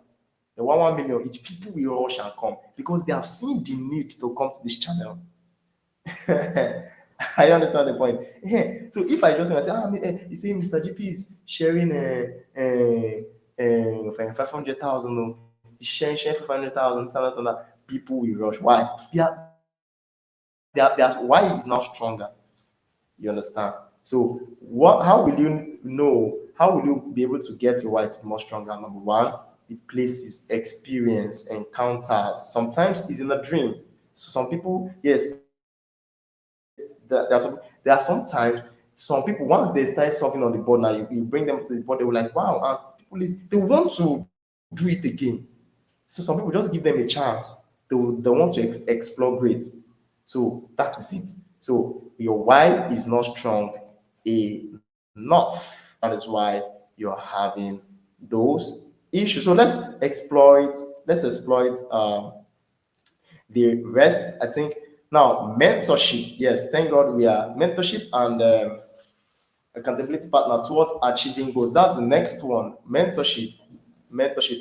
Speaker 1: The 1 million, each people will rush and come because they have seen the need to come to this channel. I understand the point. So if I just want to say, you see, Mr. GP is sharing 500,000, he's sharing 500,000, people will rush. Why? Their why is now stronger. You understand? So what? How will you know? How will you be able to get your why to be more stronger? Number one, the places, experience, encounters. Sometimes it's in a dream. So some people, yes, there are sometimes some people once they start something on the board now you bring them to the board they will like wow and they want to do it again. So some people just give them a chance. They want to explore great. So that is it. So your why is not strong enough. That is why you're having those issues. So let's exploit the rest. I think now mentorship. Yes, thank God we are mentorship and accountability partner towards achieving goals. That's the next one. Mentorship.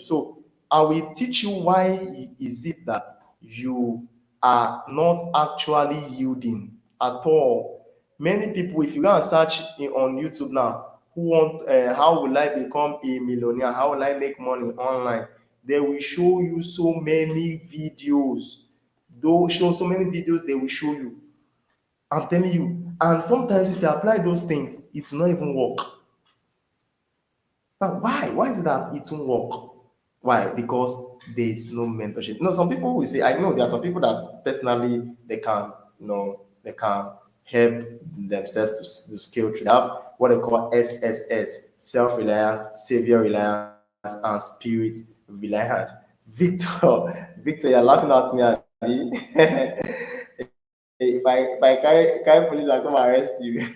Speaker 1: So I will teach you why is it that you are not actually yielding at all. Many people, if you go and search on YouTube now, how will I become a millionaire? How will I make money online? They will show you so many videos. They'll show so many videos they will show you. I'm telling you. And sometimes if you apply those things, it will not even work. Now, why? Why is it that it won't work? Why? Because there is no mentorship. No, some people will say, I know there are some people that personally they can help themselves to scale through. They have what they call SSS, self-reliance, savior reliance, and spirit reliance. Victor, you're laughing at me, Abi. If I carry police and come arrest you.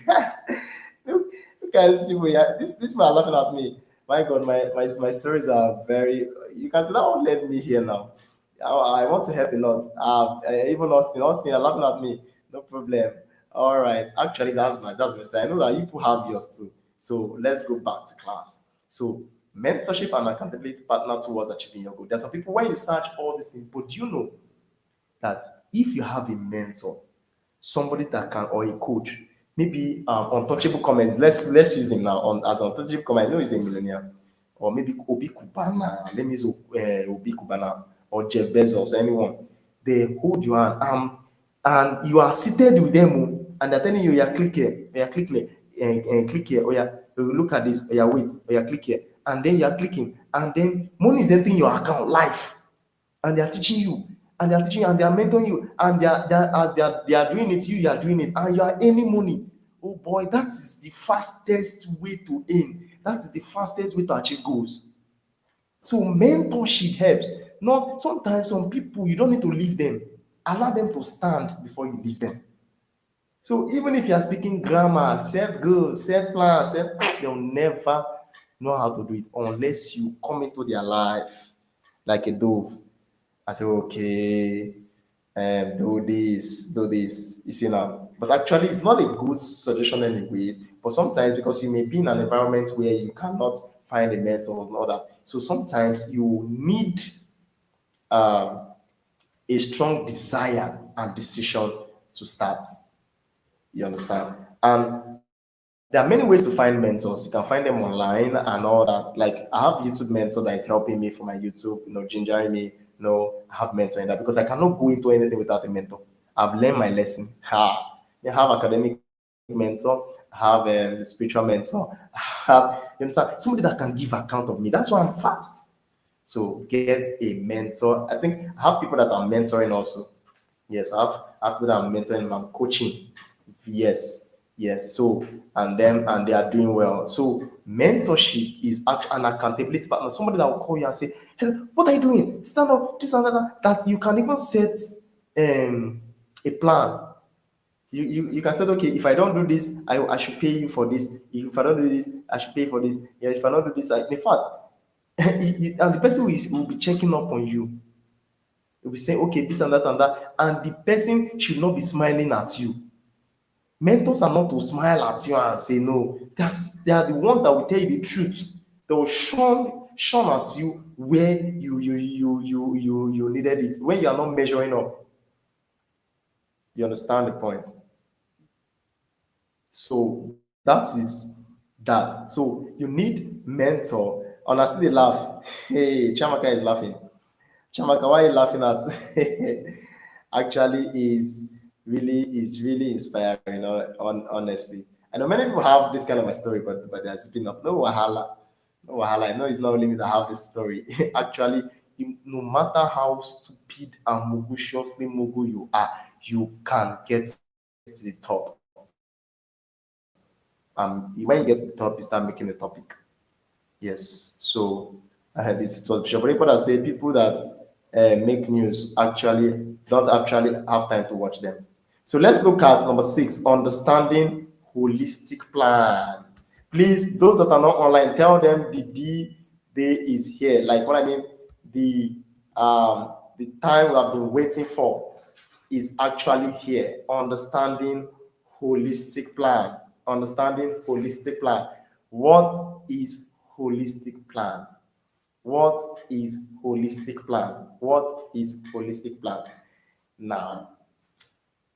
Speaker 1: Look at these people. Yeah, this man are laughing at me. My God, my stories are very. You can see that one led me here now. I want to help a lot. Even Austin, are laughing at me. No problem. All right. Actually, that's my style. I know that you people have yours too. So let's go back to class. So mentorship and accountability partner towards achieving your goal. There's some people when you search all these things, but do you know that if you have a mentor, somebody that can, or a coach, maybe untouchable comments. Let's use him now on as untouchable comment. I know he's a millionaire, or maybe Obi Kubana. Let me use Obi Kubana or Jeff Bezos, anyone. They hold your hand, and you are seated with them, and they're telling you, yeah, click here, yeah, click here, click here, oh yeah, look at this, oh yeah, wait, oh yeah, click here, and then you are clicking, and then money is entering your account live, and they are teaching you, and they are teaching you, and they are mentoring you, and they are doing it, you are doing it, and you are earning money. Oh boy, that is the fastest way to earn. That is the fastest way to achieve goals. So mentorship helps. Not sometimes some people you don't need to leave them. Allow them to stand before you leave them. So even if you are speaking grammar, set goals, set plans, they'll never know how to do it unless you come into their life like a dove. I say, okay, do this, do this. You see now. But actually, it's not a good suggestion anyway. But sometimes, because you may be in an environment where you cannot find a mentor and all that. So sometimes you need um, a strong desire and decision to start. You understand? And there are many ways to find mentors. You can find them online and all that. Like I have YouTube mentor that is helping me for my YouTube, gingering me. I have mentor in that because I cannot go into anything without a mentor. I've learned my lesson. I have academic mentor, I have a spiritual mentor, I have you understand somebody that can give account of me. That's why I'm fast. So get a mentor. I think I have people that I'm mentoring also. Yes, I have people that I'm mentoring, I'm coaching. Yes, yes. So and they are doing well. So mentorship is an accountability partner. Somebody that will call you and say, "Hey, what are you doing? Stand up, this and that." That you can even set a plan. You can say, okay, if I don't do this, I should pay you for this. If I don't do this, I should pay for this. Yeah, if I don't do this, in fact, and the person will be checking up on you. They'll be saying, okay, this and that, and the person should not be smiling at you. Mentors are not to smile at you and say no. They are the ones that will tell you the truth. They will shun at you where you needed it, when you are not measuring up. You understand the point? So that is that. So you need mentor. Honestly, they laugh. Hey, Chamaka is laughing. Chamaka, why are you laughing at? Actually, is really inspiring. Honestly, I know many people have this kind of a story, but they're zipping up. No wahala, no wahala. I know it's not only me that have this story. Actually, no matter how stupid and moguliously mogul you are, you can get to the top. When you get to the top, you start making a topic. Yes. So I had this thought. Bishop people that say people that make news actually don't actually have time to watch them. So let's look at number 6, understanding holistic plan. Please, those that are not online, tell them the day is here. Like what I mean, the time we have been waiting for is actually here. Understanding holistic plan. Understanding holistic plan. What is holistic plan? What is holistic plan? What is holistic plan? Now,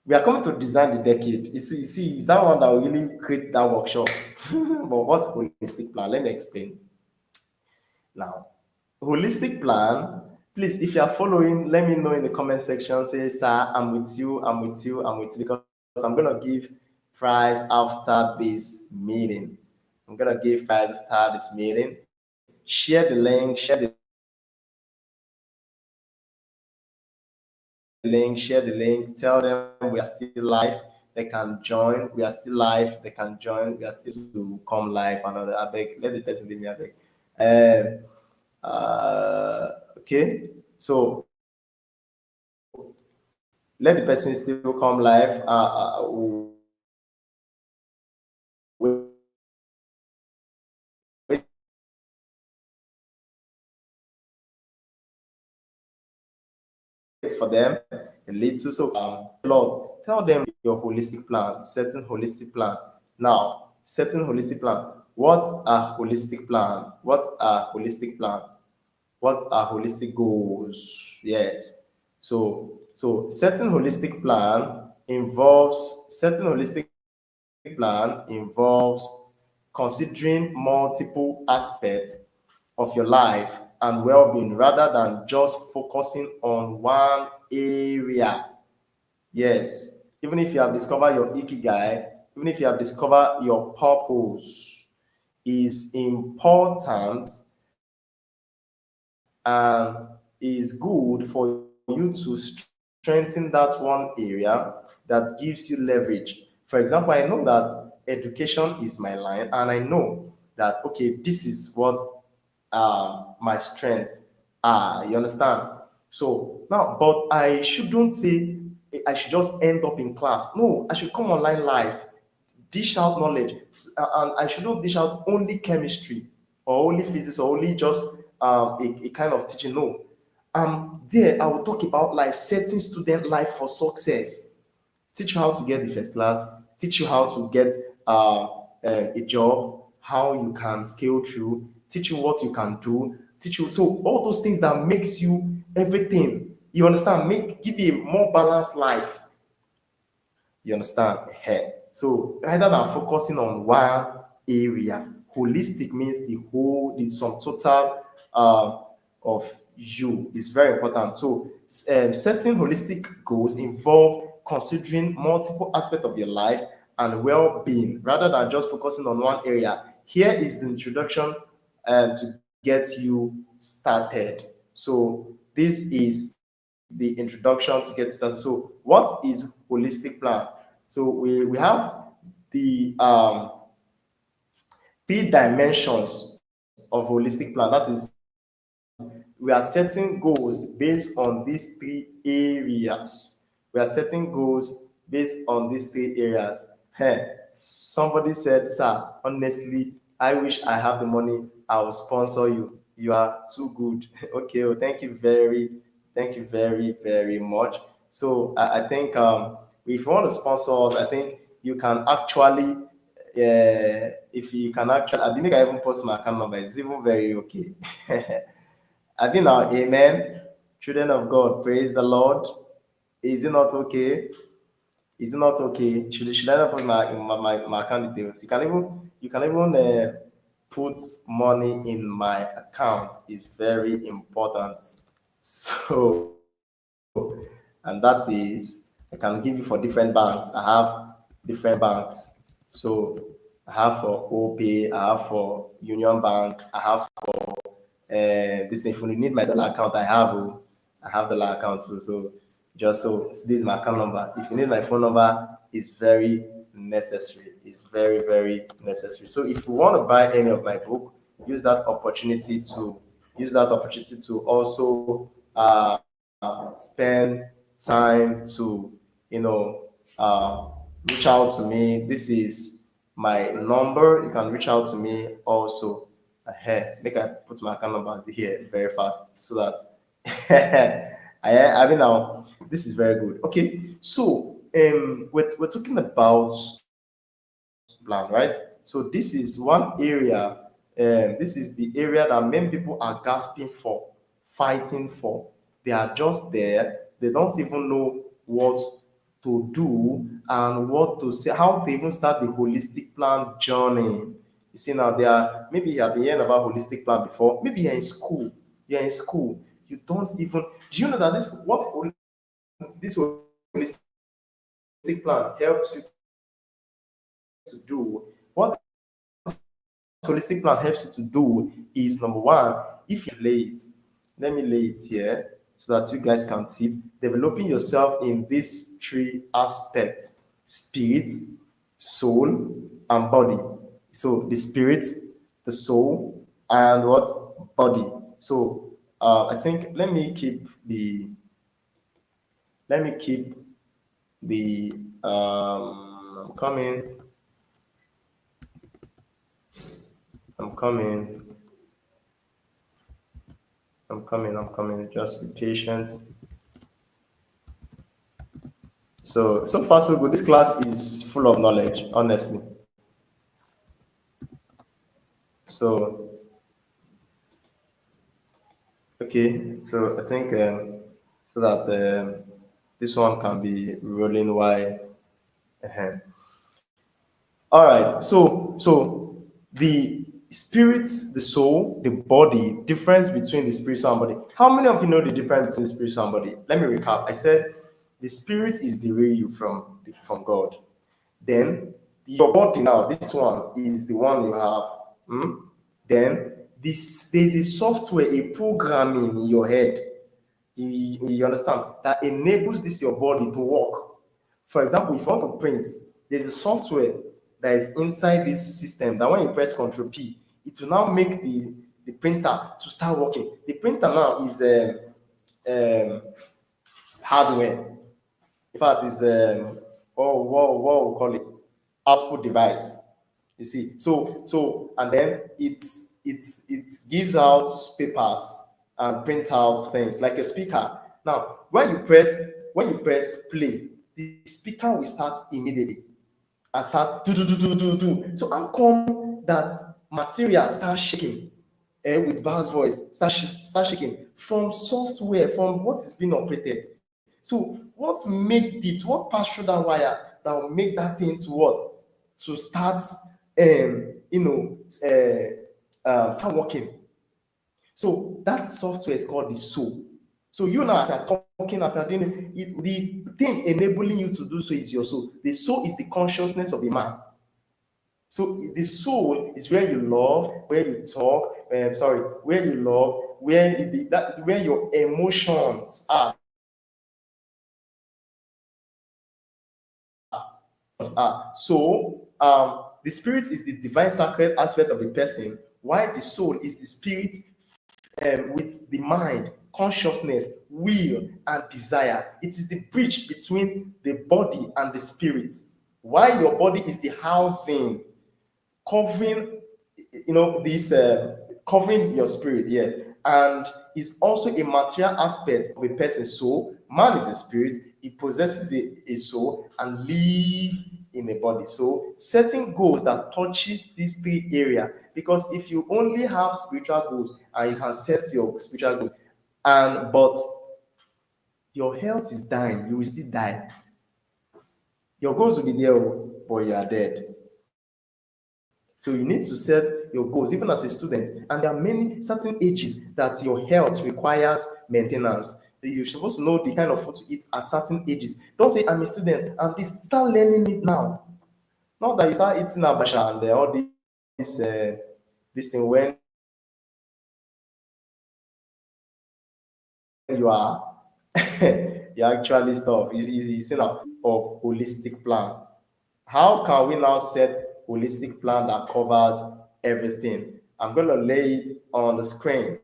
Speaker 1: We are coming to design the decade. You see, is that one that will really create that workshop. But what's holistic plan? Let me explain. Now, holistic plan, please, if you are following, let me know in the comment section. Say, sir, I'm with you, I'm with you, I'm with you, because I'm gonna give prize after this meeting. I'm gonna give prize after this meeting. Share the link, tell them we are still live, they can join, we are still live, they can join, we are still to come live, another, I beg, let the person leave me, I beg. Okay, so let the person still come live. Wait for them a little. So, Lord, tell them your holistic plan, certain holistic plan. Now, certain holistic plan. What are holistic plan? What are holistic plan? What are holistic goals? Yes. So certain holistic plan involves considering multiple aspects of your life and well-being rather than just focusing on one area. Yes. Even if you have discovered your ikigai, even if you have discovered your purpose, is important and is good for you to strengthen that one area that gives you leverage. For example, I know that education is my line, and I know that okay, this is what my strengths are. You understand? So now, but I shouldn't say I should just end up in class. No, I should come online live, dish out knowledge, and I shouldn't dish out only chemistry or only physics or only just a kind of teaching. No, there I will talk about life, setting student life for success, teach you how to get the first class, teach you how to get a job, how you can scale through, teach you what you can do, teach you so all those things that makes you everything. You understand? Make give you a more balanced life. You understand? So rather than focusing on one area, holistic means the whole, the sum total of you is very important. So setting holistic goals involve considering multiple aspects of your life and well-being rather than just focusing on one area. Here is the introduction to get you started. So this is the introduction to get started. So, what is holistic plan? So we have the three dimensions of holistic plan. That is, we are setting goals based on these three areas. We are setting goals based on these three areas. Somebody said, sir, honestly, I wish I have the money. I will sponsor you. You are too good. Okay, well, thank you very, very much. So I think if you want to sponsor us, I think you can actually, if you can actually, I think I even post my account number. It's even very okay. I think now, amen. Children of God, praise the Lord. Is it not okay? Is it not okay? Should I not put my account details? You can even put money in my account. Is very important. So, and that is I can give you for different banks. I have different banks. So I have for OPay, I have for Union Bank, I have for this thing. If you need my dollar account, I have dollar account too. So just so this is my account number. If you need my phone number, it's very necessary. It's very, very necessary. So if you want to buy any of my book, use that opportunity to also spend time to you know reach out to me. This is my number. You can reach out to me also. Make I put my account number here very fast so that I mean now this is very good. Okay, so we're talking about plan, right? So this is one area. This is the area that many people are gasping for, fighting for. They are just there. They don't even know what to do and what to say, how to even start the holistic plan journey. You see now there are, maybe you have been hearing about holistic plan before. Maybe you're in school, you don't even, do you know that this holistic plan helps you to do? What holistic plan helps you to do is number one, if you lay it, let me lay it here so that you guys can see it. Developing yourself in these three aspects: spirit, soul, and body. So the spirit, the soul, and what? Body. So I think let me keep the I'm coming, I'm coming. I'm coming. Just be patient. So far so good. This class is full of knowledge, honestly. So okay. So I think so that this one can be rolling while. uh All right. So the spirit, the soul, the body, difference between the spiritual and body. How many of you know the difference between the spiritual and body? Let me recap. I said the spirit is the real you from God. Then your body now, this one is the one you have. Then this there's a software, a programming in your head. You understand that enables this your body to work. For example, if you want to print, there's a software that is inside this system that when you press Ctrl P, it will now make the printer to start working. The printer now is um, hardware. In fact, it's what we call it, output device. You see, so and then it gives out papers and print out things like a speaker. Now, when you press play, the speaker will start immediately and start do. So how come that material start shaking with Bar's voice start shaking from software, from what is being operated? So what made it? What passed through that wire that will make that thing to what? To start, start working. So that software is called the soul. So you now, as you're talking, as you're doing it, the thing enabling you to do so is your soul. The soul is the consciousness of the man. So the soul is where you love, where you talk, where you love, where your emotions are. So the spirit is the divine sacred aspect of a person, while the soul is the spirit with the mind, consciousness, will, and desire. It is the bridge between the body and the spirit. While your body is the housing covering, this covering your spirit, yes, and is also a material aspect of a person's soul. Man is a spirit, he possesses a soul and live in a body. So setting goals that touches this three area, because if you only have spiritual goals and you can set your spiritual goal, and but your health is dying, you will still die. Your goals will be there, but you are dead. So you need to set your goals, even as a student. And there are many certain ages that your health requires maintenance. You're supposed to know the kind of food to eat at certain ages. Don't say, I'm a student, and this, start learning it now. Not that you start eating abasha and all this thing when you are you actually stop. You see now of holistic plan. How can we now set holistic plan that covers everything? I'm going to lay it on the screen.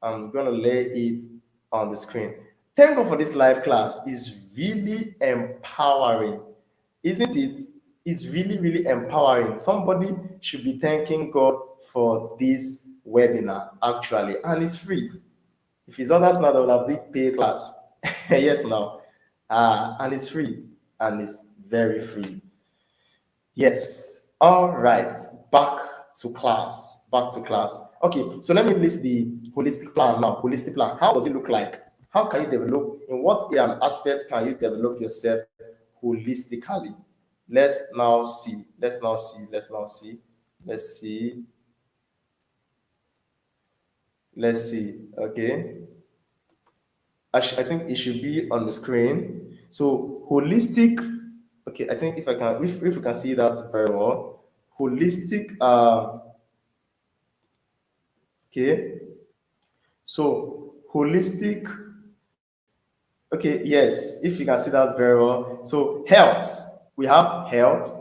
Speaker 1: I'm going to lay it on the screen. Thank God for this live class. It's really empowering, isn't it? It's really, really empowering. Somebody should be thanking God for this webinar, actually, and it's free. If it's others now, they will have big paid class. Yes, now. And it's free, and it's very free. Yes. All right. Back to class. Back to class. Okay. So let me list the holistic plan now. Holistic plan. How does it look like? How can you develop, in what area and aspect can you develop yourself holistically? Let's now see. Let's now see. Let's now see. Let's see. Let's see. Okay. I think it should be on the screen. So holistic. Okay, I think if we can see that very well. Holistic. Okay. So holistic. Okay. Yes. If you can see that very well. So health. We have health,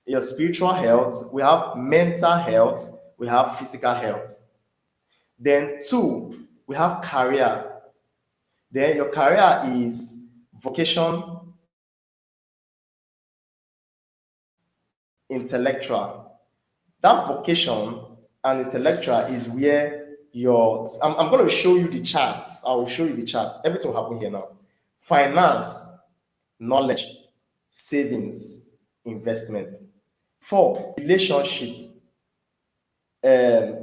Speaker 1: your spiritual health. We have mental health. We have physical health. Then two, we have career. Then your career is vocation, intellectual. That vocation and intellectual is where I'm going to show you the charts. I will show you the charts. Everything will happen here now. Finance, knowledge, savings, investment. Four, relationship,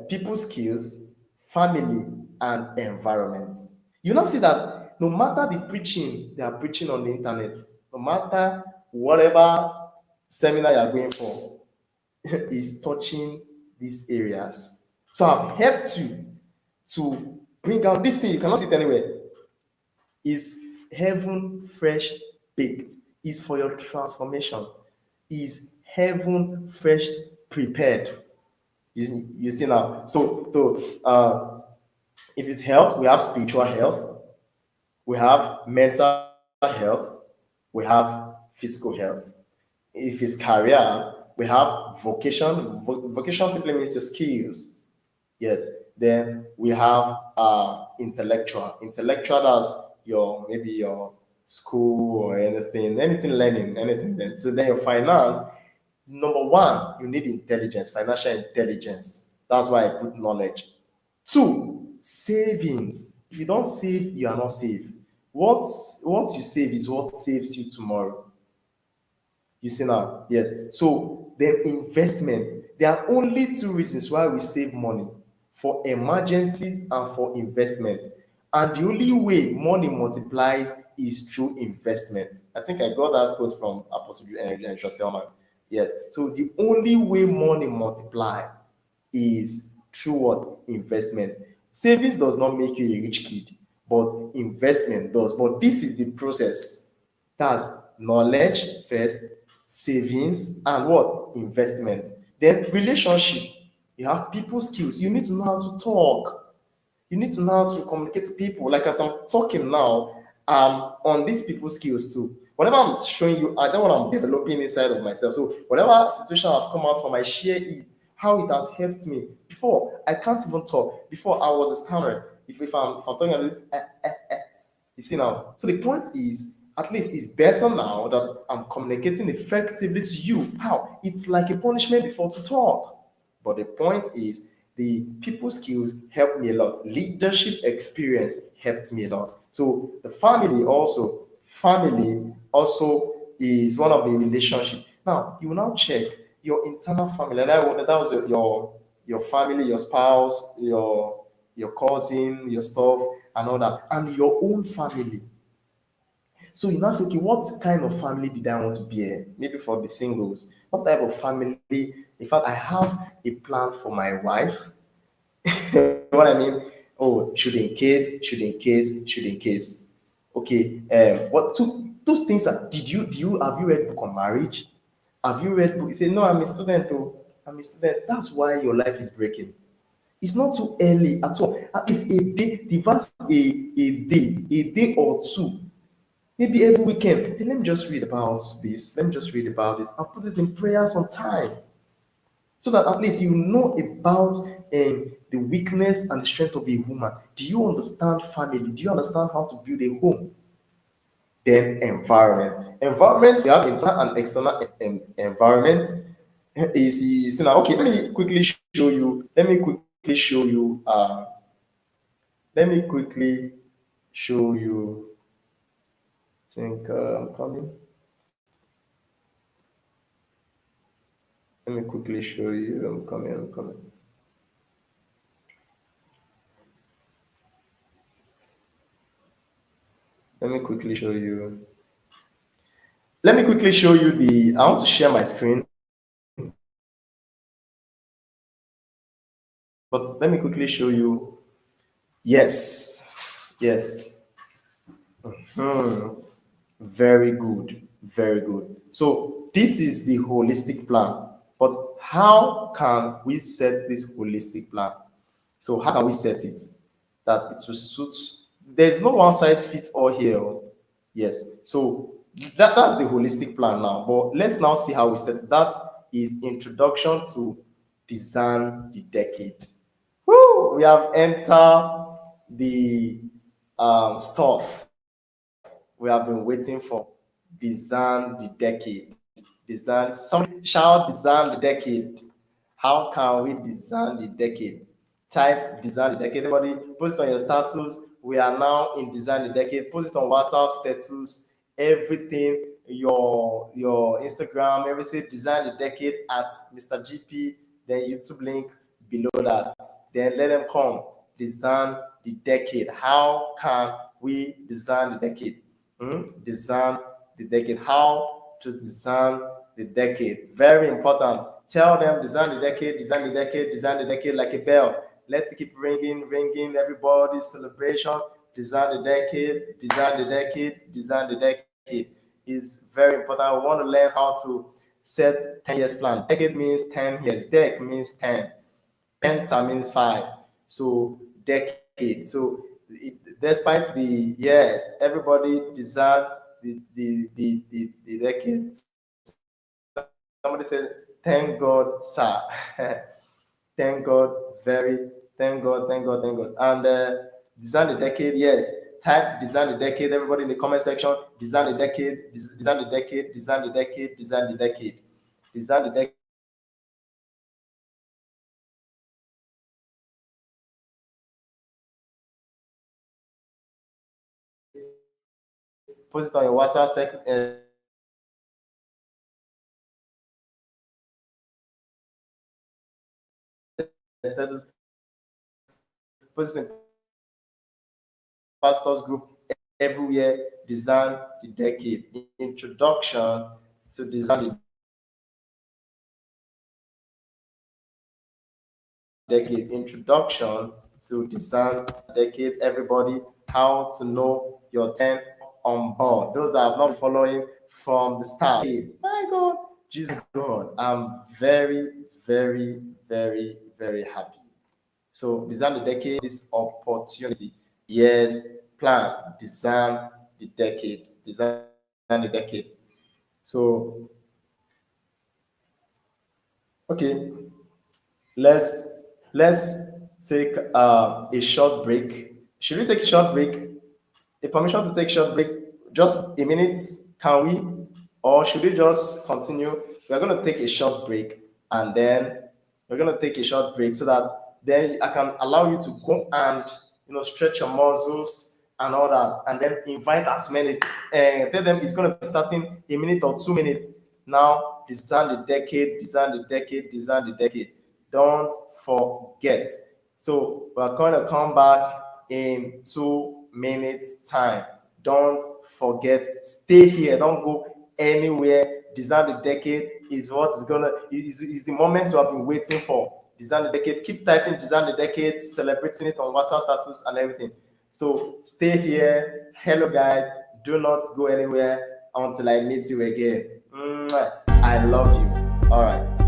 Speaker 1: people skills, family, and environment. You now see that no matter the preaching they are preaching on the internet, no matter whatever seminar you are going for, is touching these areas. So I've helped you to bring out this thing. You cannot see it anywhere. Is heaven fresh baked? Is for your transformation? Is heaven fresh prepared? You see now. So if it's health, we have spiritual health, we have mental health, we have physical health. If it's career, we have vocation. Vocation simply means your skills. Yes. Then we have intellectual. Intellectual, that's your maybe your school or anything learning, anything. Then so then your finance. Number one, you need intelligence, financial intelligence. That's why I put knowledge. Two, savings. If you don't save, you are not safe. What you save is what saves you tomorrow. You see now? Yes. So then investment. There are only two reasons why we save money: for emergencies and for investment. And the only way money multiplies is through investment. I think I got that quote from Apostle Selman. Yes. So the only way money multiply is through what? Investment. Savings does not make you a rich kid, but investment does. But this is the process. That's knowledge first, savings, and what? Investment. Then relationship. You have people skills. You need to know how to talk. You need to know how to communicate to people. Like as I'm talking now, on these people skills too. Whatever I'm showing you, I know what I'm developing inside of myself. So whatever situation has come out from, I share it, how it has helped me. Before, I can't even talk. Before, I was a stammerer. If I'm talking a little, you see now. So the point is, at least it's better now that I'm communicating effectively to you. How? It's like a punishment before to talk. But the point is, the people skills helped me a lot. Leadership experience helped me a lot. So the family also is one of the relationship. Now you will now check your internal family. That was your family, your spouse, your cousin, your stuff, and all that, and your own family. So you now say, okay, what kind of family did I want to be? Maybe for the singles, what type of family? In fact, I have a plan for my wife. What I mean? Oh, should in case. Okay. What two those things are? Did you have you read book on marriage? Have you read book? You say no, I'm a student. Oh, I'm a student. That's why your life is breaking. It's not too early at all. At least a day, device a day or two. Maybe every weekend. Hey, let me just read about this. Let me just read about this. I'll put it in prayers on time so that at least you know about the weakness and the strength of a woman. Do you understand family? Do you understand how to build a home? Then environment. Environment, we have internal and external environment. Is you see now, okay, let me quickly show you. Let me quickly show you. Let me quickly show you. I think I'm coming. Let me quickly show you. I'm coming. I'm coming. Let me quickly show you. Let me quickly show you the. I want to share my screen, but let me quickly show you. Yes, yes. Hmm. Very good, very good. So this is the holistic plan. But how can we set this holistic plan? So how can we set it that it will suit? There's no one size fits all here. Oh. Yes. So that's the holistic plan now. But let's now see how we set it. That is introduction to design the decade. Woo! We have entered the stuff we have been waiting for. Design the decade. Design. Somebody shout design the decade. How can we design the decade? Type design the decade. Everybody post on your status. We are now in design the decade. Post it on WhatsApp status. Everything. Your Instagram. Everything. Design the decade at Mr. GP. Then YouTube link below that. Then let them come. Design the decade. How can we design the decade? Design the decade. How to design the decade. Very important. Tell them design the decade, design the decade, design the decade like a bell. Let's keep ringing, ringing. Everybody's celebration. Design the decade, design the decade, design the decade is very important. We want to learn how to set 10 years plan. Decade means 10 years. Dec means 10. Penta means 5. So decade. So despite the yes, everybody deserve the decade. Somebody said, thank God, sir. Thank God, very thank God, thank God, thank God. And design the decade, yes. Type design the decade. Everybody in the comment section, design the decade, design the decade, design the decade, design the decade, design the decade. Post it on your WhatsApp status. Post it in pastors group everywhere. Design the decade. Introduction to design the decade. Introduction to design decade. Everybody, how to know your 10 on board. Those that have not been following from the start. My God, Jesus God, I'm very, very, very, very happy. So design the decade, this opportunity. Yes, plan, design the decade, design the decade. So okay, let's let's take a short break. Should we take a short break? A permission to take short break? Just a minute, can we? Or should we just continue? We're going to take a short break and then we're going to take a short break so that then I can allow you to go and stretch your muscles and all that, and then invite as many. Tell them it's going to be starting a minute or 2 minutes. Now, design the decade, design the decade, design the decade. Don't forget. So we're going to come back in 2 minutes time. Don't forget, stay here, don't go anywhere. Design the decade is what is the moment you have been waiting for. Design the decade. Keep typing design the decade, celebrating it on WhatsApp status and everything. So stay here. Hello guys, do not go anywhere until I meet you again. I love you. All right.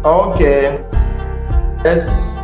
Speaker 1: Okay. Let's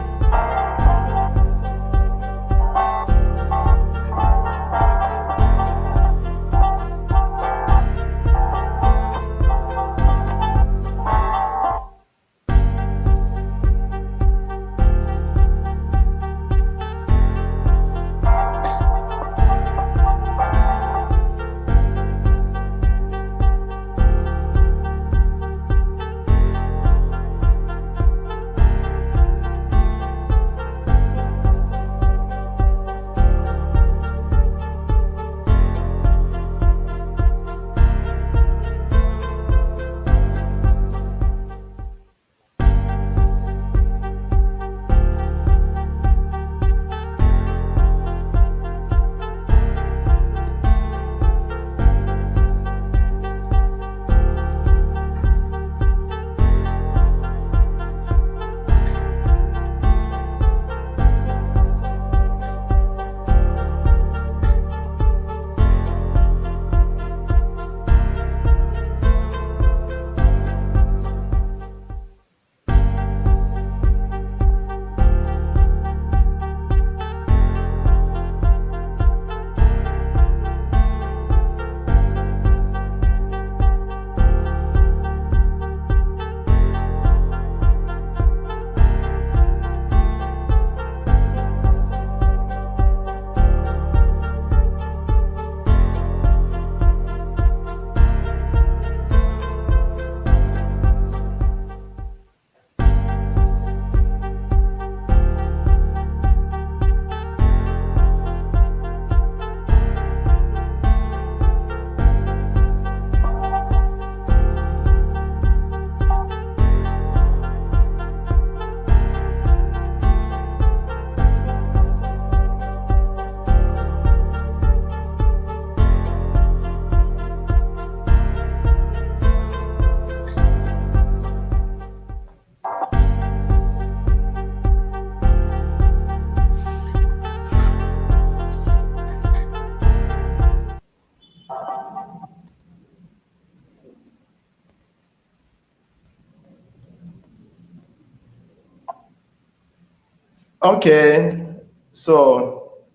Speaker 1: okay. So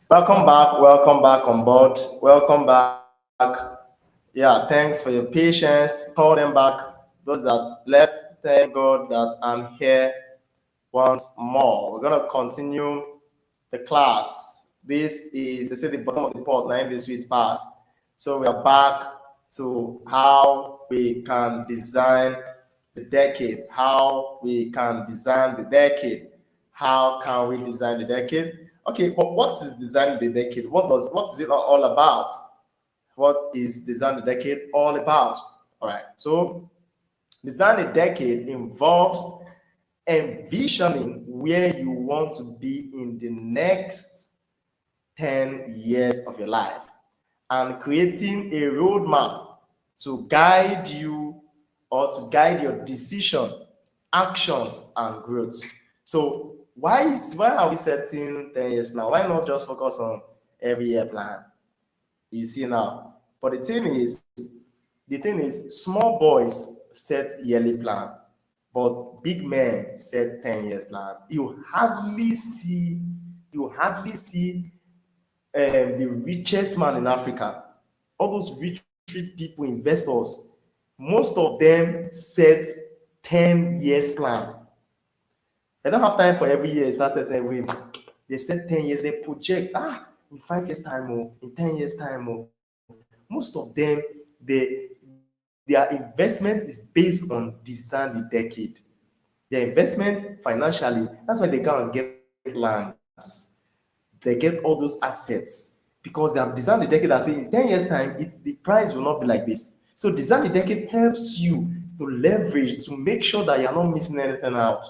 Speaker 1: welcome back on board. Welcome back. Yeah, thanks for your patience. Call them back. Those that left, thank God that I'm here once more. We're gonna continue the class. This is, they say, the bottom of the pot, nine the sweet pass. So we are back to how we can design the decade. How we can design the decade. How can we design the decade? Okay, but what is designing the decade? What is it all about? What is design the decade all about? All right. So design a decade involves envisioning where you want to be in the next 10 years of your life and creating a roadmap to guide you or to guide your decision, actions, and growth. So why are we setting 10 years plan? Why not just focus on every year plan? You see now. But the thing is, small boys set yearly plan, but big men set 10 years plan. You hardly see the richest man in Africa, all those rich people, investors, most of them set 10 years plan. They don't have time for every year, start setting every. They set 10 years, they project, in 5 years' time, in 10 years' time. Most of them, they their investment is based on design the decade. Their investment financially, that's why they go and get lands, they get all those assets because they have designed the decade and say in 10 years' time, the price will not be like this. So design the decade helps you to leverage to make sure that you're not missing anything out.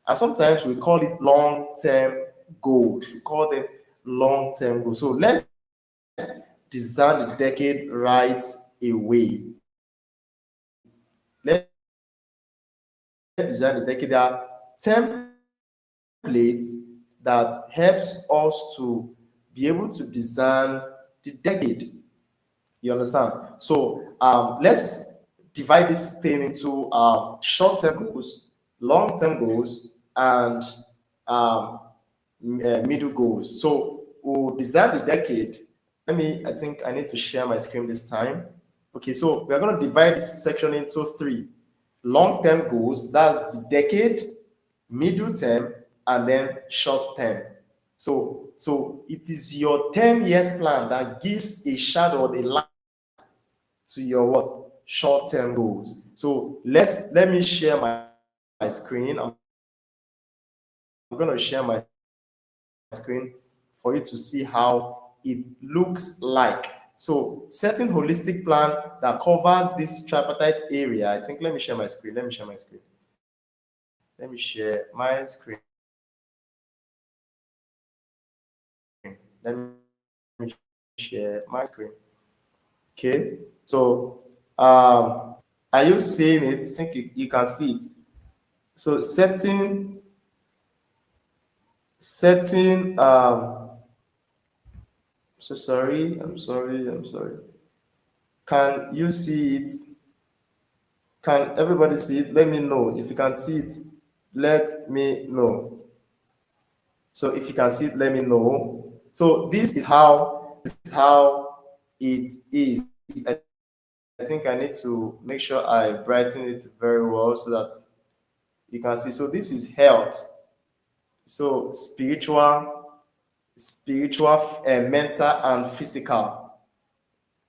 Speaker 1: And sometimes we call it long-term goals. We call them long-term goals. So let's design the decade right away. Let's design the decade. There are templates that helps us to be able to design the decade. You understand? So let's divide this thing into short-term goals, long-term goals, and um, middle goals. So we'll design the decade. I think I need to share my screen this time. Okay, so we're going to divide this section into three. Long-term goals, that's the decade, middle term, and then short term. So it is your 10 years plan that gives a shadow or a light to your what? Short-term goals. So let me share my screen. I'm going to share my screen for you to see how it looks like. So setting holistic plan that covers this tripartite area. I think let me share my screen. Let me share my screen. Let me share my screen. Let me share my screen. Okay. So are you seeing it? I think you can see it. So setting so sorry, I'm sorry. Can you see it? Can everybody see it? Let me know. If you can see it, let me know. So if you can see it, let me know. So this is how it is. I think I need to make sure I brighten it very well so that you can see. So this is health. So spiritual, mental, and physical.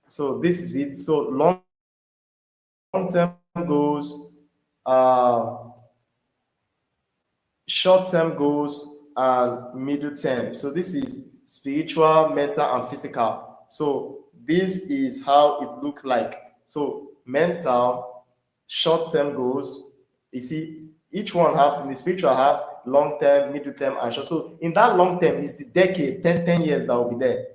Speaker 1: So this is it. So long-term goals, uh, short-term goals, and middle term. So this is spiritual, mental, and physical. So this is how it looks like. So mental, short-term goals. You see, each one have in the spiritual have long-term, middle term, and short. So in that long term is the decade, 10 years that will be there.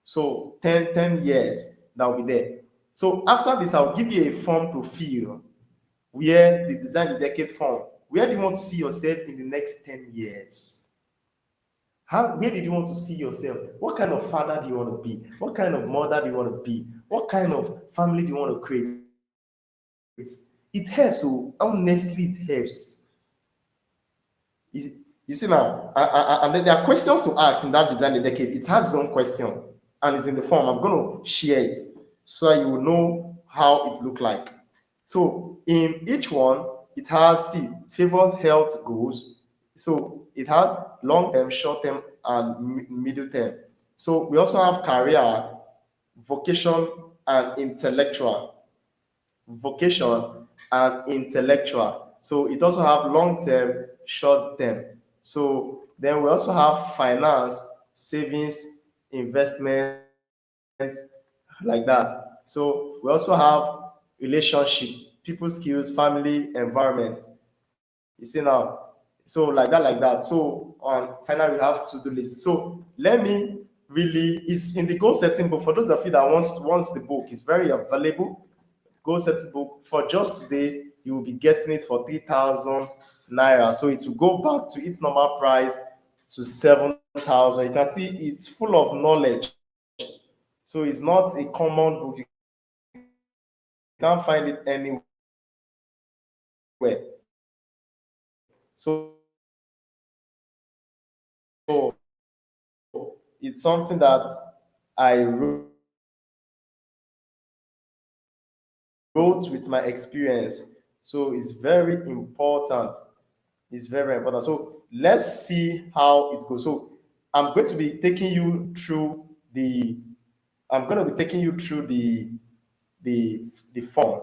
Speaker 1: So 10 years that will be there. So after this, I'll give you a form to fill where the design the decade form. Where do you want to see yourself in the next 10 years? Where did you want to see yourself? What kind of father do you want to be? What kind of mother do you want to be? What kind of family do you want to create? It helps. So honestly, it helps. You see now, and then there are questions to ask in that design the decade. It has its own question, and it's in the form. I'm going to share it so you will know how it look like. So in each one, it has favors health goals. So it has long term, short term, and middle term. So we also have career, vocation, and intellectual. Vocation and intellectual. So it also have long term, short term. So then we also have finance, savings, investment, like that. So we also have relationship, people skills, family, environment. You see now, so like that. So finally we have to do list. So let me really it's in the goal setting book for those of you that wants the book. It's very available. Goal setting book for just today. You will be getting it for 3,000 naira. So it will go back to its normal price to 7,000. You can see it's full of knowledge. So it's not a common book. You can't find it anywhere. So it's something that I wrote with my experience. So it's very important. It's very, very important. So let's see how it goes. So I'm going to be taking you through the I'm going to be taking you through the form.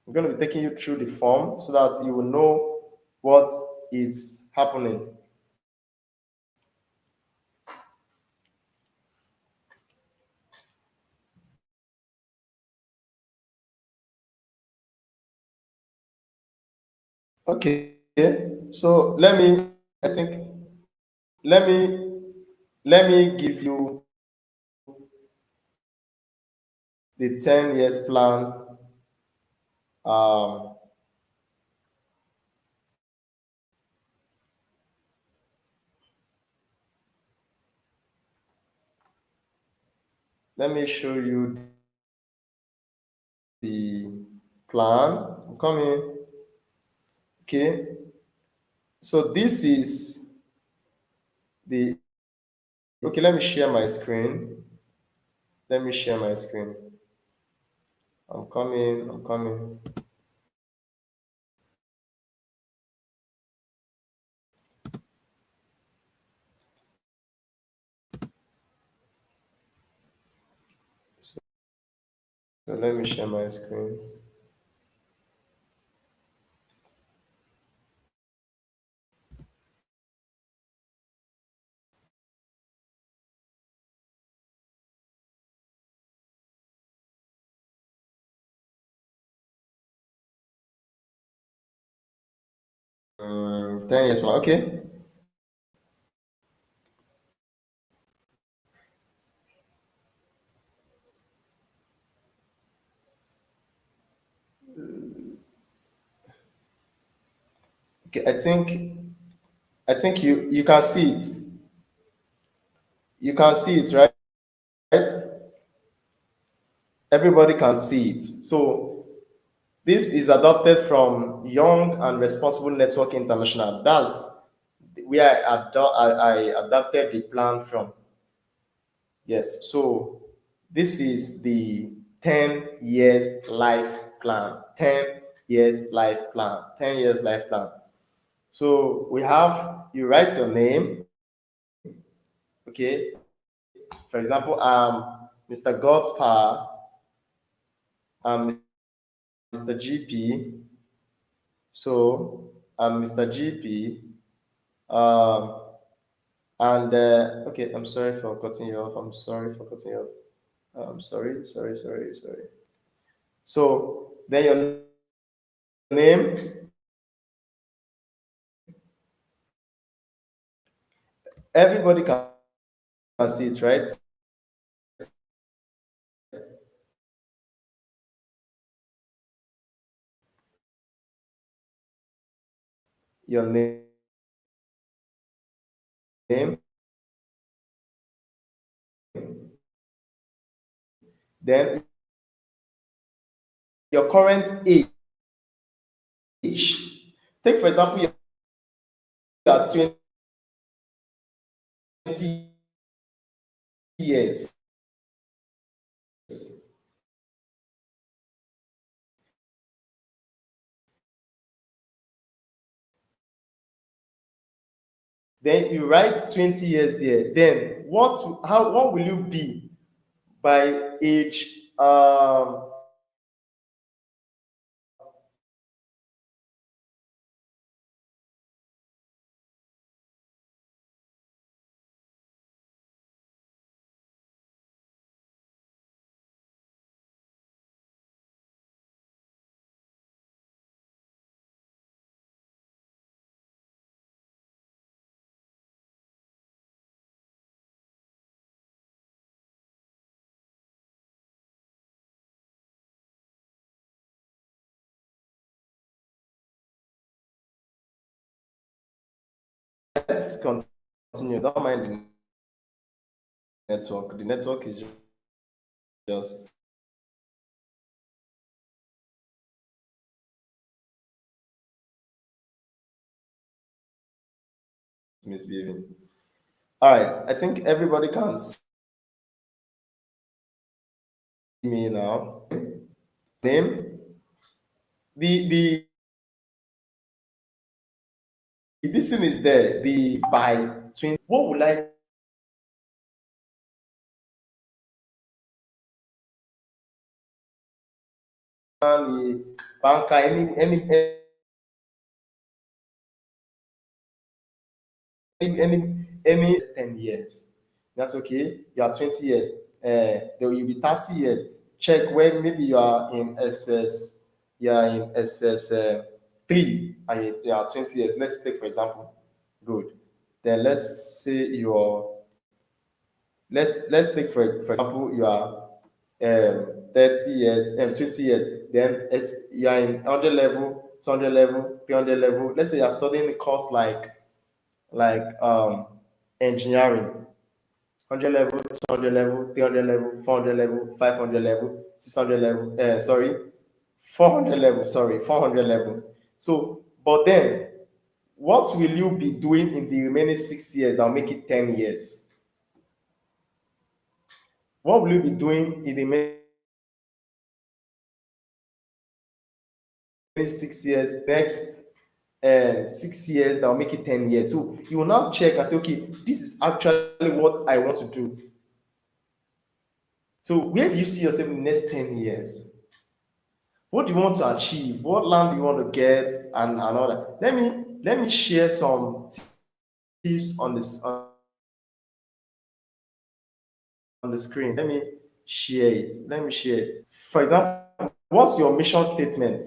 Speaker 1: I'm going to be taking you through the form so that you will know what is happening. Okay. So I think let me let me give you the 10 years plan. Um, let me show you the plan. I'm coming. Okay, so this is the okay. Let me share my screen. Let me share my screen. I'm coming. I'm coming. So let me share my screen. Mm, 10 years plan. Okay. Okay. I think you can see it. You can see it, right? Everybody can see it. So this is adopted from Young and Responsible Network International. That's where I adapted the plan from. Yes. So this is the 10 years life plan. 10 years life plan. 10 years life plan. So we have you write your name. Okay. For example, Mr. God's Power, Mr. GP. So Mr. GP. Um, and okay, I'm sorry for cutting you off. I'm sorry for cutting you off. Sorry. So then your name, everybody can see it, right? Your name, then your current age. Take for example, you are 20 years. Then you write 20 years there. Then what will you be by age let's continue. Don't mind the network. The network is just misbehaving. All right. I think everybody can see me now. Name. The this thing is there. The by 20. What would I banker any 10 years. That's okay. You are 20 years. Then you'll be 30 years. Check when maybe you are in SS, you are in SS 3 and you are 20 years. Let's take for example. Good. Then let's say you're let's take for example you are 30 years and 20 years. Then as you are in 100 level, 200 level, 300 level. Let's say you are studying a course like engineering, 100 level, 200 level, 300 level, 400 level, 500 level, 600 level, sorry, 400 level, sorry, 400 level. So But then, what will you be doing in the remaining 6 years that'll make it 10 years? What will you be doing in the remaining 6 years, next 6 years that'll make it 10 years? So you will now check and say, okay, this is actually what I want to do. So where do you see yourself in the next 10 years? What do you want to achieve? What land do you want to get, and all that? Let me share some tips on the screen. Let me share it. For example, what's your mission statement?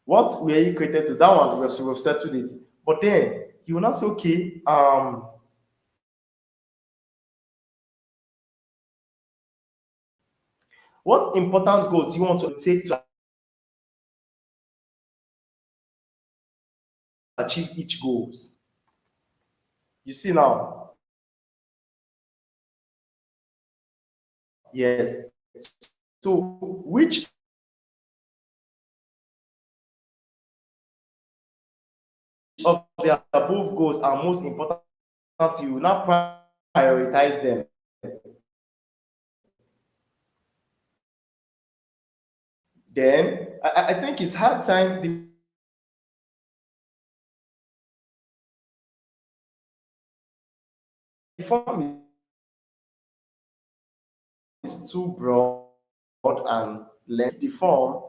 Speaker 1: What were you created to? That one we've settled it. But then you will now say, okay, what important goals do you want to take to achieve each goals? You see now, yes. So which of the above goals are most important to you? Now prioritize them. Then I think it's hard time. The form is too broad and lengthy. The form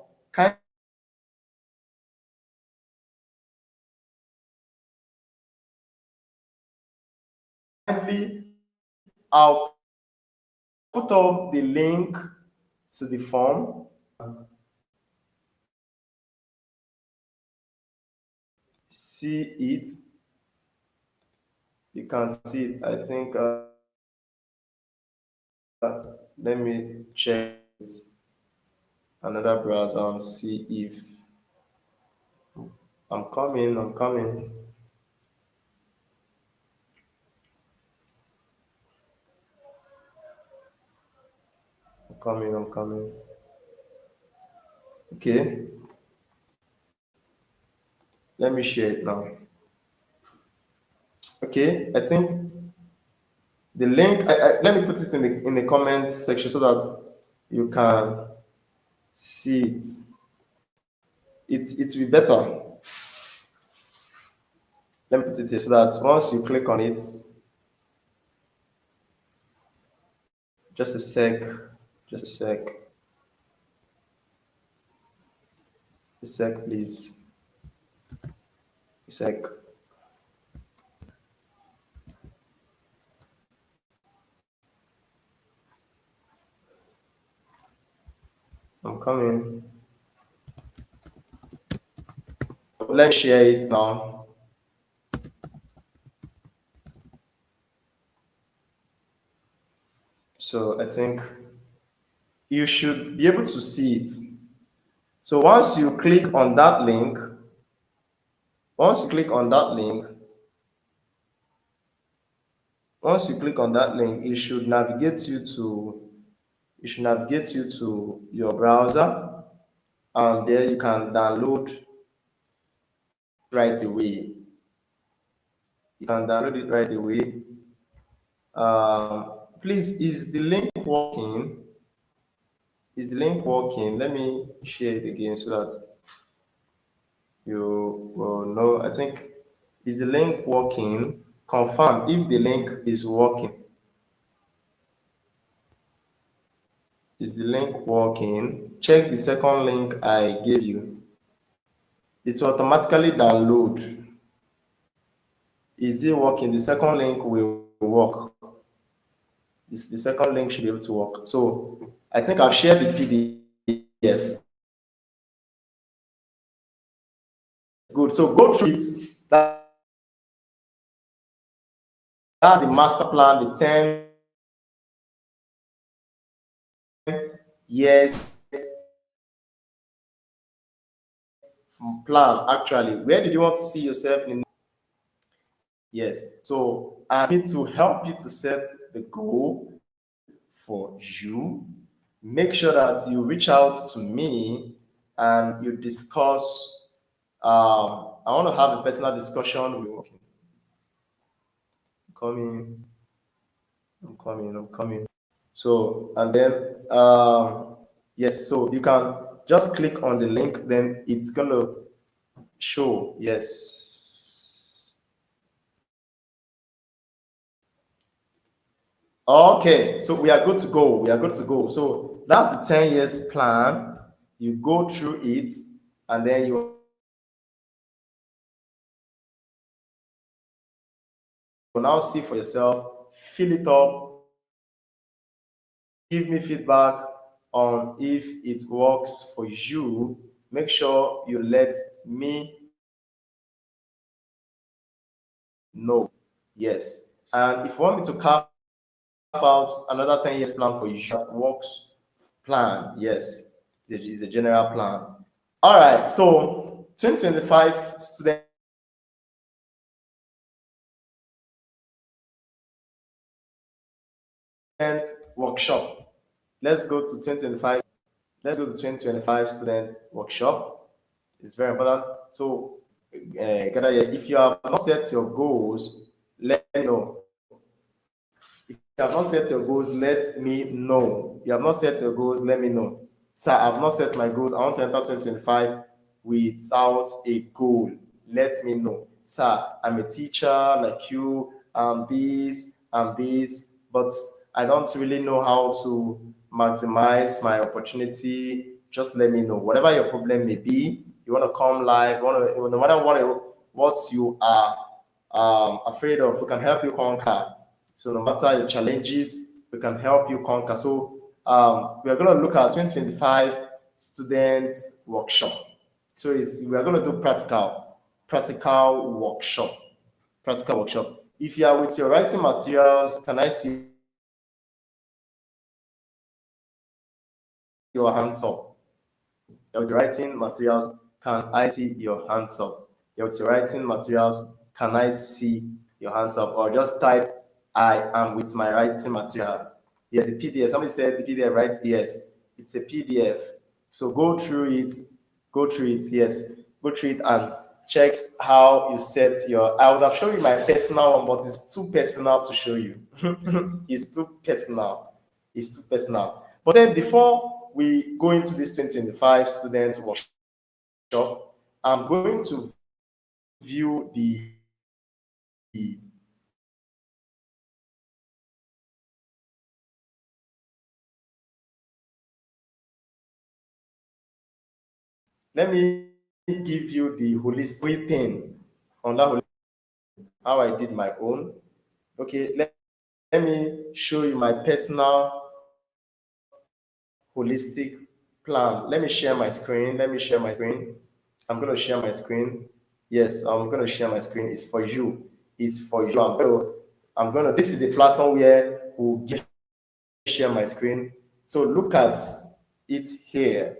Speaker 1: kindly I'll put up the link to the form. See it. You can see it. I think. Let me check another browser and see if I'm coming. I'm coming. I'm coming. I'm coming. Okay. Let me share it now. Okay. I think the link. Let me put it in the comment section so that you can see it. It will be better. Let me put it here so that once you click on it, just a sec, just a sec, please, a sec. I'm coming. Let's share it now. So I think you should be able to see it. So once you click on that link, once you click on that link, it should navigate you to your browser, and there you can download right away. You can download it right away. Please, is the link working? Let me share it again so that you will know. I think, is the link working? Confirm if the link is working. Is the link working? Check the second link I gave you. It will automatically download. Is it working? The second link will work. The second link should be able to work. So I think I've shared the PDF. Good. So go through it. That's the master plan, the 10 years plan. Actually, where did you want to see yourself in? Yes. So I need to help you to set the goal for you. Make sure that you reach out to me and you discuss I want to have a personal discussion with okay, coming, I'm coming. So and then yes, so you can just click on the link, then it's gonna show. Yes. Okay, so we are good to go. We are good to go. So that's the 10 years plan. You go through it, and then you will now see for yourself, fill it up, give me feedback on if it works for you. Make sure you let me know. Yes. And if you want me to carve out another 10 years plan for you that works, plan, yes, it is a general plan. All right, so 2025 student workshop. Let's go to 2025. Let's go to 2025 student workshop. It's very important. So, if you have not set your goals, let me know. If you have not set your goals, let me know. You have not set your goals, let me know. Sir, I have not set my goals. I want to enter 2025 without a goal. Let me know. Sir, I'm a teacher like you, I'm this, but I don't really know how to maximize my opportunity. Just let me know. Whatever your problem may be, you want to come live, you want to, no matter what you are afraid of, we can help you conquer. So no matter your challenges, we can help you conquer. So we are going to look at 2025 student workshop. So we are going to do practical workshop, practical workshop. If you are with your writing materials, can I see your hands up? You're with your writing materials, can I see your hands up? You're with your writing materials, can I see your hands up? Or just type, I am with my writing material. Yes, the PDF. Somebody said the PDF, right? Yes, it's a PDF. So go through it, yes. Go through it and check how you set your. I would have shown you my personal one, but it's too personal to show you. It's too personal. It's too personal. But then before we go into this 2025 students workshop, I'm going to view let me give you the holistic thing on that how I did my own. Okay, let me show you my personal holistic plan. Let me share my screen. Let me share my screen. I'm going to share my screen. Yes, I'm going to share my screen. It's for you. It's for you. This is a platform where we'll share my screen. So look at it here.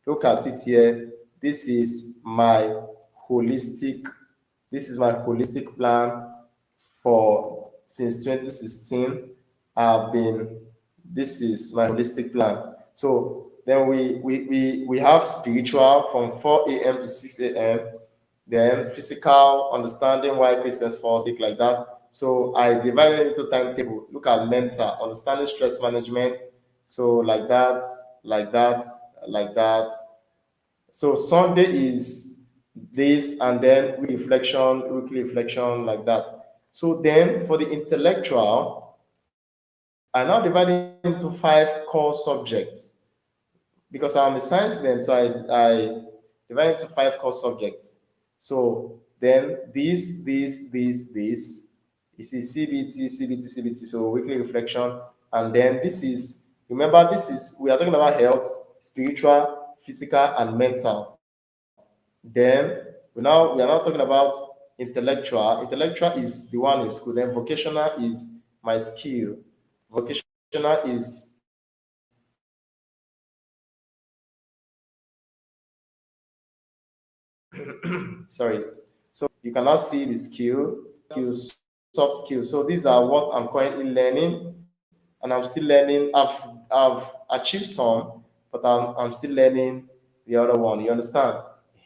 Speaker 1: Look at it here. This is my holistic, this is my holistic plan for since 2016. I've been this is my holistic plan. So then we have spiritual from 4 a.m. to 6 a.m. Then physical, understanding why Christians fall sick like that. So I divided it into timetable. Look at mental, understanding stress management. So like that, like that, like that. So Sunday is this, and then weekly reflection, like that. So then for the intellectual, I now divide it into five core subjects because I'm a science student, so I divide into five core subjects. So then this, you see CBT, so weekly reflection, and then this is, remember, this is, we are talking about health, spiritual, physical, and mental. Then we are now talking about intellectual. Intellectual is the one in school. Then vocational is my skill. Vocational is sorry. So you can now see the skills, soft skills. So these are what I'm currently learning, and I'm still learning. I've achieved some, but I'm still learning the other one. You understand?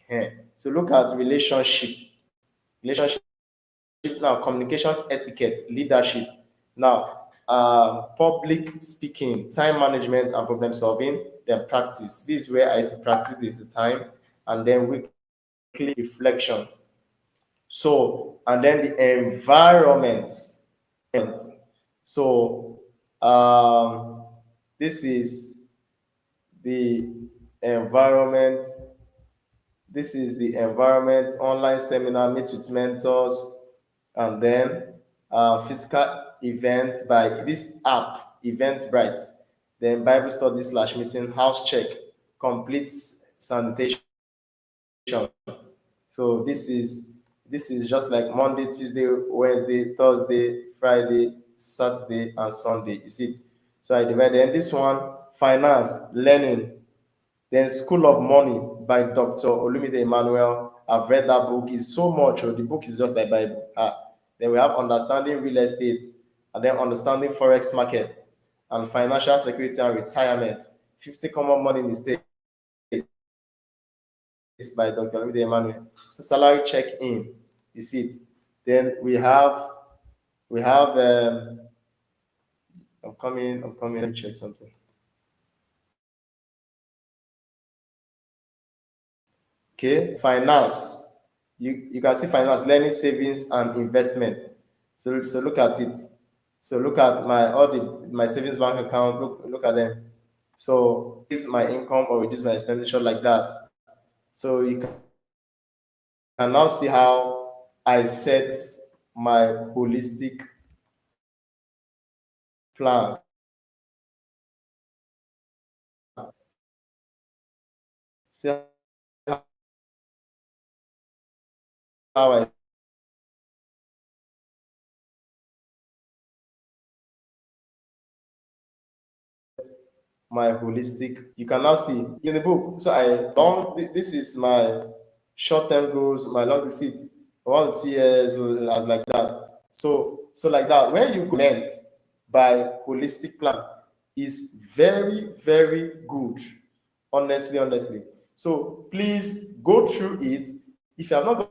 Speaker 1: Yeah. So look at relationship now, communication etiquette, leadership. Now, public speaking, time management, and problem solving. Then practice. This is where I used to practice this time, and then weekly reflection. So, and then the environment. So, this is the environment. This is the environment, online seminar, meet with mentors, and then physical events by this app, Eventbrite. Then Bible study slash meeting, house check, complete sanitation. So this is just like Monday, Tuesday, Wednesday, Thursday, Friday, Saturday, and Sunday. You see it? So I divide. Then this one, finance, learning, then School of Money by Dr. Olumide Emmanuel. I've read that book. It's so much. The book is just like Bible. Then we have Understanding Real Estate, and then Understanding Forex Market, and Financial Security and Retirement. 50 Common Money Mistakes by Dr. Olumide Emmanuel. Salary check-in. You see it. Then we have I'm coming, let me check something. Okay, finance. You can see finance, learning, savings, and investment. So look at it. So look at my savings bank account. Look at them. So this is my income or reduce my expenditure like that. So you can now see how I set my holistic plan. See how I my holistic. You can now see in the book. So I long this is my short-term goals, my long visit, 1 to 2 years as like that. So like that. When you comment by holistic plan is very, very good. Honestly. So please go through it. If you have not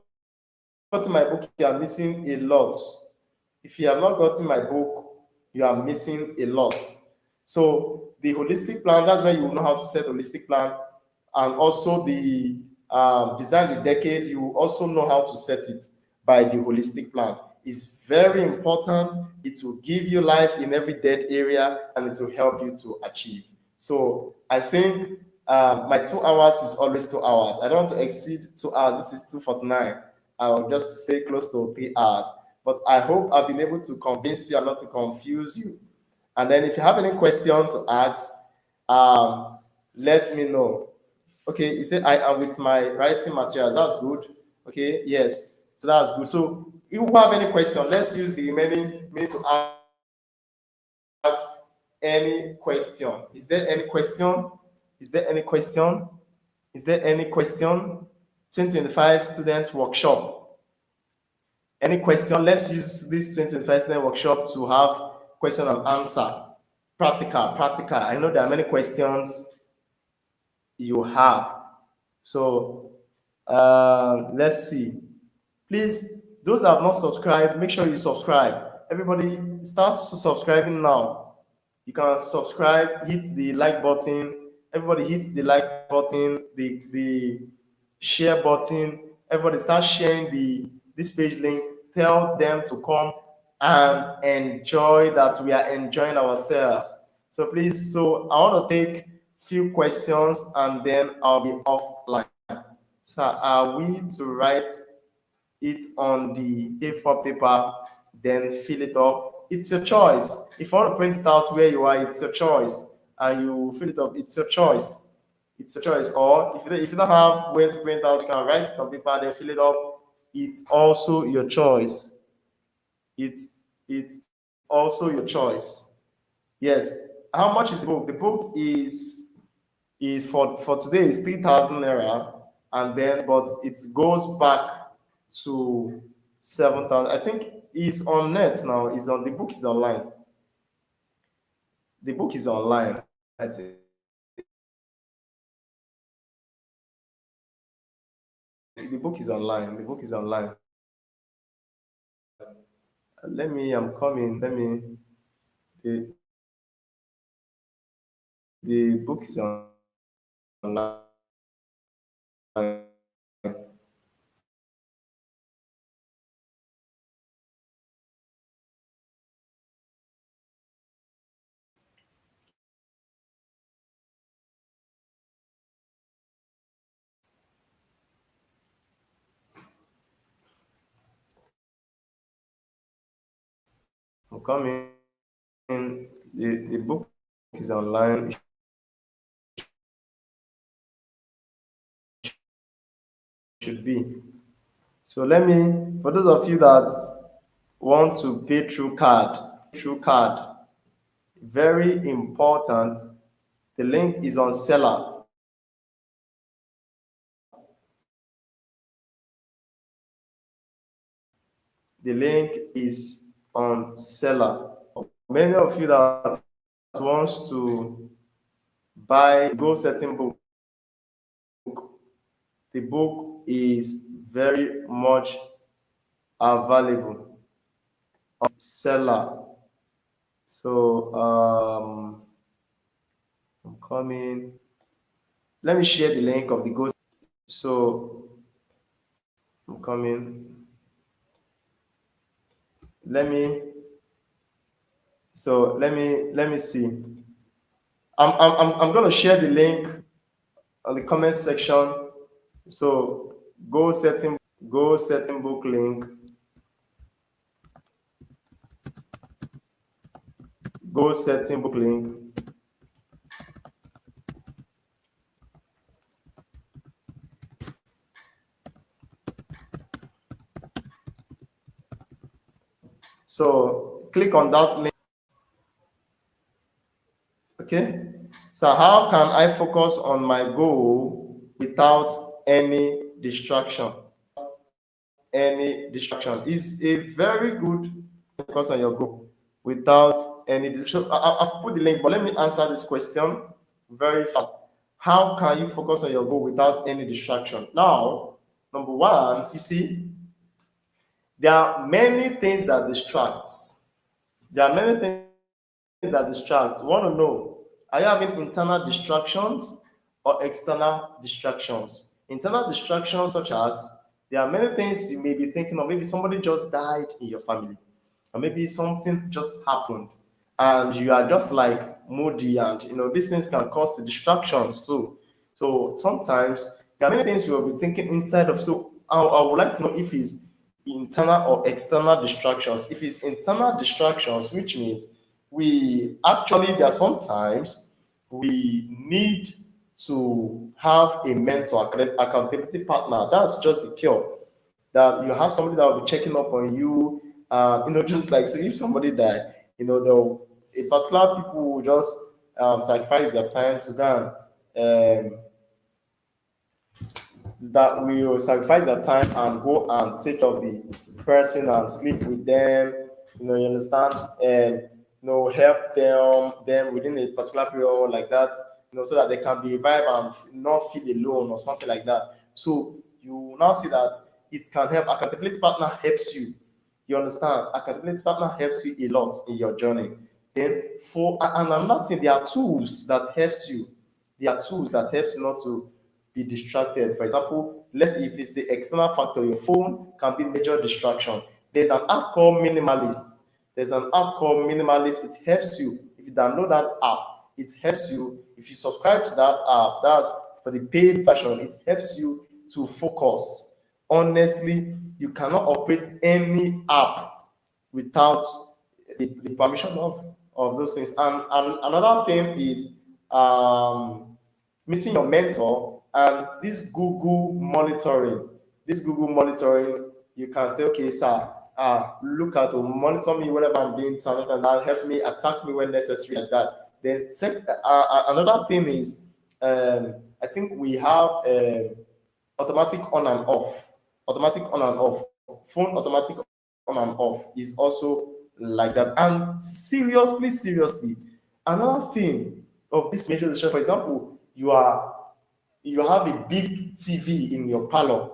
Speaker 1: gotten my book, you are missing a lot. If you have not gotten my book, you are missing a lot. So the holistic plan, that's where you will know how to set holistic plan, and also the design the decade, you will also know how to set it by the holistic plan. It's very important. It will give you life in every dead area, and it will help you to achieve. So I think my 2 hours is always 2 hours. I don't want to exceed 2 hours. This is 2:49. I'll just say close to 3 hours. But I hope I've been able to convince you and not to confuse you. And then if you have any question to ask, let me know. Okay, you said I am with my writing materials. That's good. Okay, yes. So that's good. So if you have any question, let's use the remaining minute to ask any question. Is there any question? Is there any question? Is there any question? 2025 students workshop. Any question? Let's use this 2025 student workshop to have question and answer. Practical. I know there are many questions you have. So let's see. Please, those that have not subscribed, make sure you subscribe. Everybody, start subscribing now. You can subscribe, hit the like button. Everybody hit the like button, the share button. Everybody start sharing this page link. Tell them to come and enjoy that we are enjoying ourselves. So please, so I want to take few questions and then I'll be offline. So are we to write it on the A4 paper, then fill it up? It's your choice. If you want to print it out where you are, it's your choice. And you fill it up, it's your choice. It's your choice. Or if you don't have where to print out, you can write it on paper, then fill it up. It's also your choice. It's also your choice. Yes. How much is the book? The book is for today is 3,000 naira, and then but it goes back to 7,000. I think it's on net now. It's on the book is online. The book is online. I think. The book is online. The book is online. Let me. I'm coming. Let me. The the book is online. I'm coming. The book is online. It should be. So let me. For those of you that want to pay through card, very important. The link is on seller. The link is on seller. Many of you that wants to buy goal setting book, the book is very much available on seller. So I'm coming. Let me share the link of the goal. So I'm coming. Let me. So let me see. I'm gonna share the link on the comment section. So goal setting book link, goal setting book link. So click on that link. Okay. So how can I focus on my goal without any distraction? Any distraction is a very good focus on your goal without any. So I've put the link, but let me answer this question very fast. How can you focus on your goal without any distraction? Now, number one, you see, there are many things that distracts. There are many things that distract. You want to know, are you having internal distractions or external distractions? Internal distractions, such as there are many things you may be thinking of. Maybe somebody just died in your family, or maybe something just happened, and you are just like moody, and these things can cause distractions too. So sometimes there are many things you will be thinking inside of. So I would like to know if it's internal or external distractions. If it's internal distractions, which means we actually, there are sometimes we need to have a mentor, accountability partner. That's just the cure. That you have somebody that will be checking up on you. Just like, say, if somebody die, they'll a particular people will just sacrifice their time to go and that will sacrifice their time and go and take care of the person and sleep with them. You understand, and help them within a particular period like that. So that they can be revived and not feel alone or something like that. So you now see that it can help. Accountability partner helps you. You understand? Accountability partner helps you a lot in your journey. Then for and another thing, there are tools that helps you. There are tools that helps you not to be distracted. For example, let's if it's the external factor, your phone can be major distraction. There's an app called Minimalist. There's an app called Minimalist. It helps you. If you download that app, it helps you. If you subscribe to that app, that's for the paid version, it helps you to focus. Honestly, you cannot operate any app without the permission of those things. And another thing is meeting your mentor and this Google monitoring. This Google monitoring, you can say, okay, sir, look at to monitor me whenever I'm doing something and that help me attack me when necessary like that. Then another thing is I think we have automatic on and off. Automatic on and off. Phone automatic on and off is also like that. And seriously, another thing of this major decision, for example, you have a big TV in your parlor.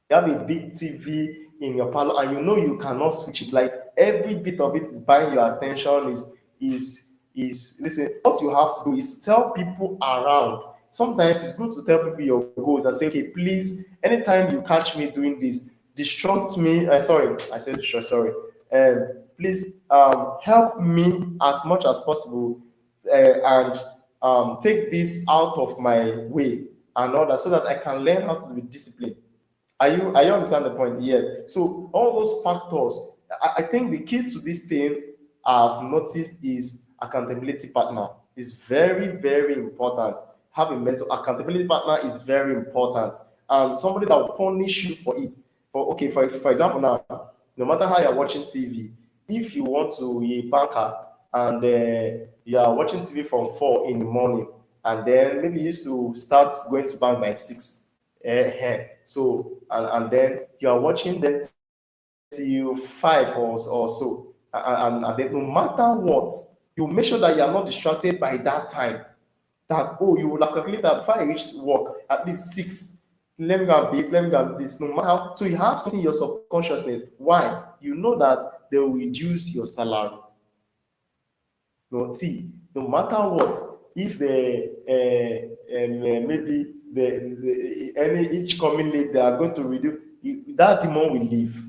Speaker 1: You have a big TV in your parlor, and you know you cannot switch it. Like every bit of it is buying your attention. Is listen. What you have to do is to tell people around. Sometimes it's good to tell people your goals and say, okay, please, anytime you catch me doing this, distract me. Sorry, I said distract. Sorry. Please help me as much as possible, and take this out of my way and all that, so that I can learn how to be disciplined. Are you understand the point? Yes. So all those factors, I think the key to this thing I've noticed is accountability partner. Is very, very important. Have a mentor. Accountability partner is very important. And somebody that will punish you for it. For example now, no matter how you're watching TV, if you want to be a banker and you are watching TV from 4 in the morning, and then maybe you used to start going to bank by 6. So and then you are watching that till 5 or so, and then no matter what, you make sure that you are not distracted by that time. That, oh, you will have calculated that before I reach work at least 6. Let me go and bake, let me go and this. No matter how, so you have something in your subconsciousness. Why? You know that they will reduce your salary. No, see, no matter what, if the maybe the any each coming late they are going to reduce, that demon will leave.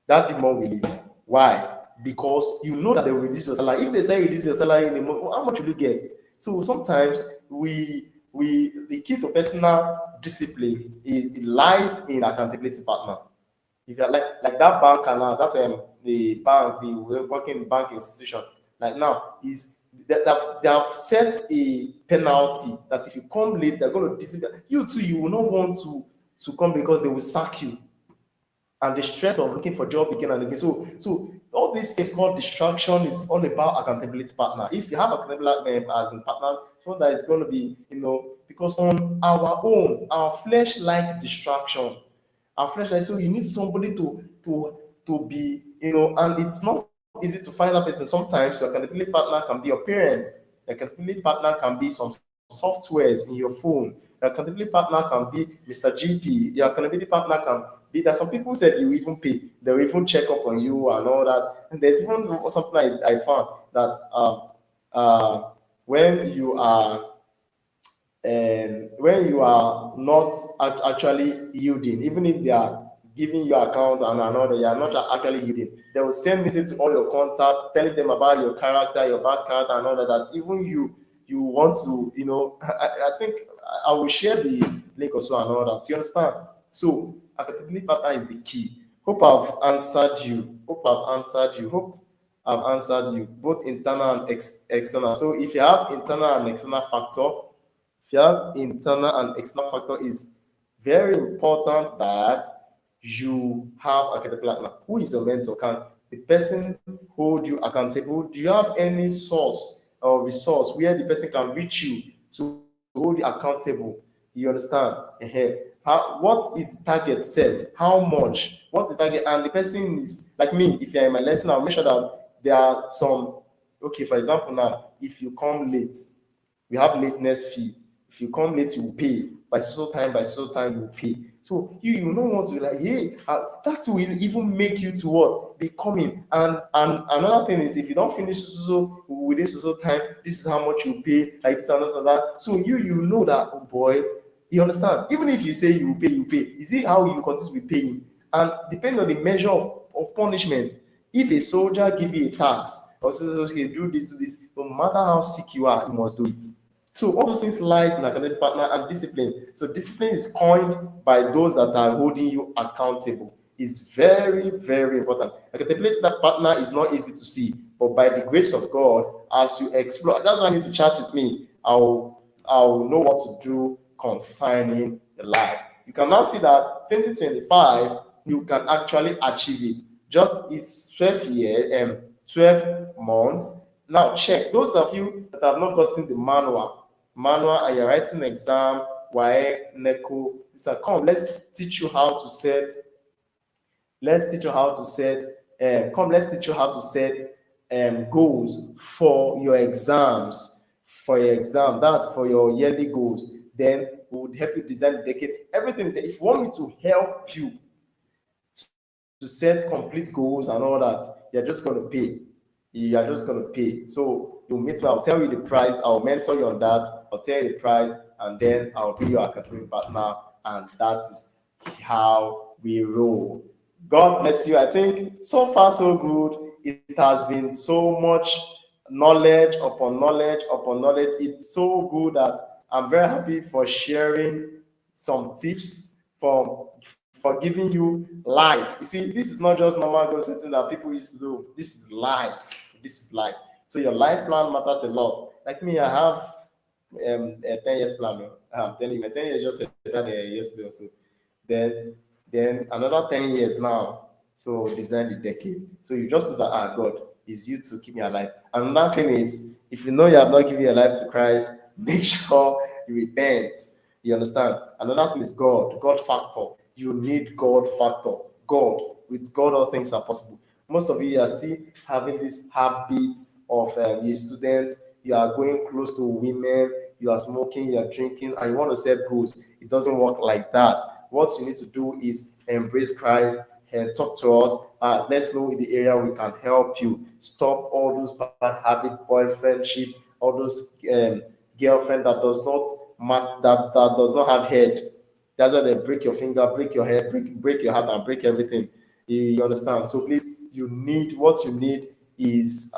Speaker 1: That demon will leave. Why? Because you know that they will reduce your salary. If they say reduce your salary in the month, how much will you get? So sometimes we the key to personal discipline it lies in accountability partner. If you're like that banker now, that's the bank, the working bank institution. Like now, is that they have set a penalty that if you come late, they're going to discipline you too. You will not want to come because they will sack you, and the stress of looking for job again and again. So all this is called distraction. Is all about accountability partner. If you have accountability as a partner, so that is going to be, because on our own, our flesh like distraction. Our flesh like, so you need somebody to be, and it's not easy to find that person. Sometimes your accountability partner can be your parents. Your accountability partner can be some softwares in your phone. Your accountability partner can be Mr. GP. Your accountability partner can be that some people said you even pay. They'll even check up on you and all that. And there's even something I found that when you are not actually yielding, even if they are giving you account and another, you are not actually yielding, they will send message to all your contact, telling them about your character, your bad character, and all that even you want to, I think I will share the link also and all that. You understand? So accountability partner is the key. Hope I've answered you. Hope I've answered you, both internal and external. So if you have internal and external factor, is very important that you have a accountability partner. Who is your mentor? Can the person hold you accountable? Do you have any source or resource where the person can reach you to hold you accountable? You understand? What is the target set? How much? What's the target? And the person is like me. If you're in my lesson, I'll make sure that there are some. Okay, for example, now if you come late, we have lateness fee. If you come late, you will pay. By so time, you will pay. So you don't want to be like, hey, that will even make you to what? Be coming. And another thing is, if you don't finish so within so time, this is how much you pay, like this and that. So you know that, oh boy, you understand? Even if you say you pay. Is it how you continue to be paying? And depending on the measure of punishment, if a soldier give you a tax or says, okay, do this, no matter how sick you are, you must do it. So all those things lies in accountability partner and discipline. So discipline is coined by those that are holding you accountable. It's very, very important. Accountability partner is not easy to see, but by the grace of God, as you explore, that's why you need to chat with me. I'll know what to do concerning the life. You can now see that 2025, you can actually achieve it. It's 12 months. Now check those of you that have not gotten the manual and you're writing exam, NECO. Come, let's teach you how to set. Come, let's teach you how to set goals for your exams. That's for your yearly goals. then we would help you design the decade. Everything is there. If you want me to help you to set complete goals and all that, you're just going to pay. You are just going to pay. So you meet me, I'll tell you the price, I'll mentor you on that, I'll tell you the price, and then I'll be your academic partner, and that is how we roll. God bless you. I think so far so good. It has been so much knowledge upon knowledge upon knowledge. It's so good that I'm very happy for sharing some tips for giving you life. You see, this is not just normal goal setting that people used to do. This is life. This is life. So your life plan matters a lot. Like me, I have a 10 years plan. I'm telling you, my 10 years just started yesterday or so. Then another 10 years now. So design the decade. So you just know that God is you to keep me alive. And another thing is, if you know you have not given your life to Christ, make sure you repent. You understand? Another thing is God factor. You need God factor. God. With God, all things are possible. Most of you are still having this habit of you students, you are going close to women, you are smoking, you are drinking, and you want to set goals. It doesn't work like that. What you need to do is embrace Christ and talk to us. Let's know in the area we can help you. Stop all those bad habit, boyfriendship, all those girlfriend that does not that does not have head. That's why they break your finger, break your head, break your heart, and break everything. You understand? So please, what you need is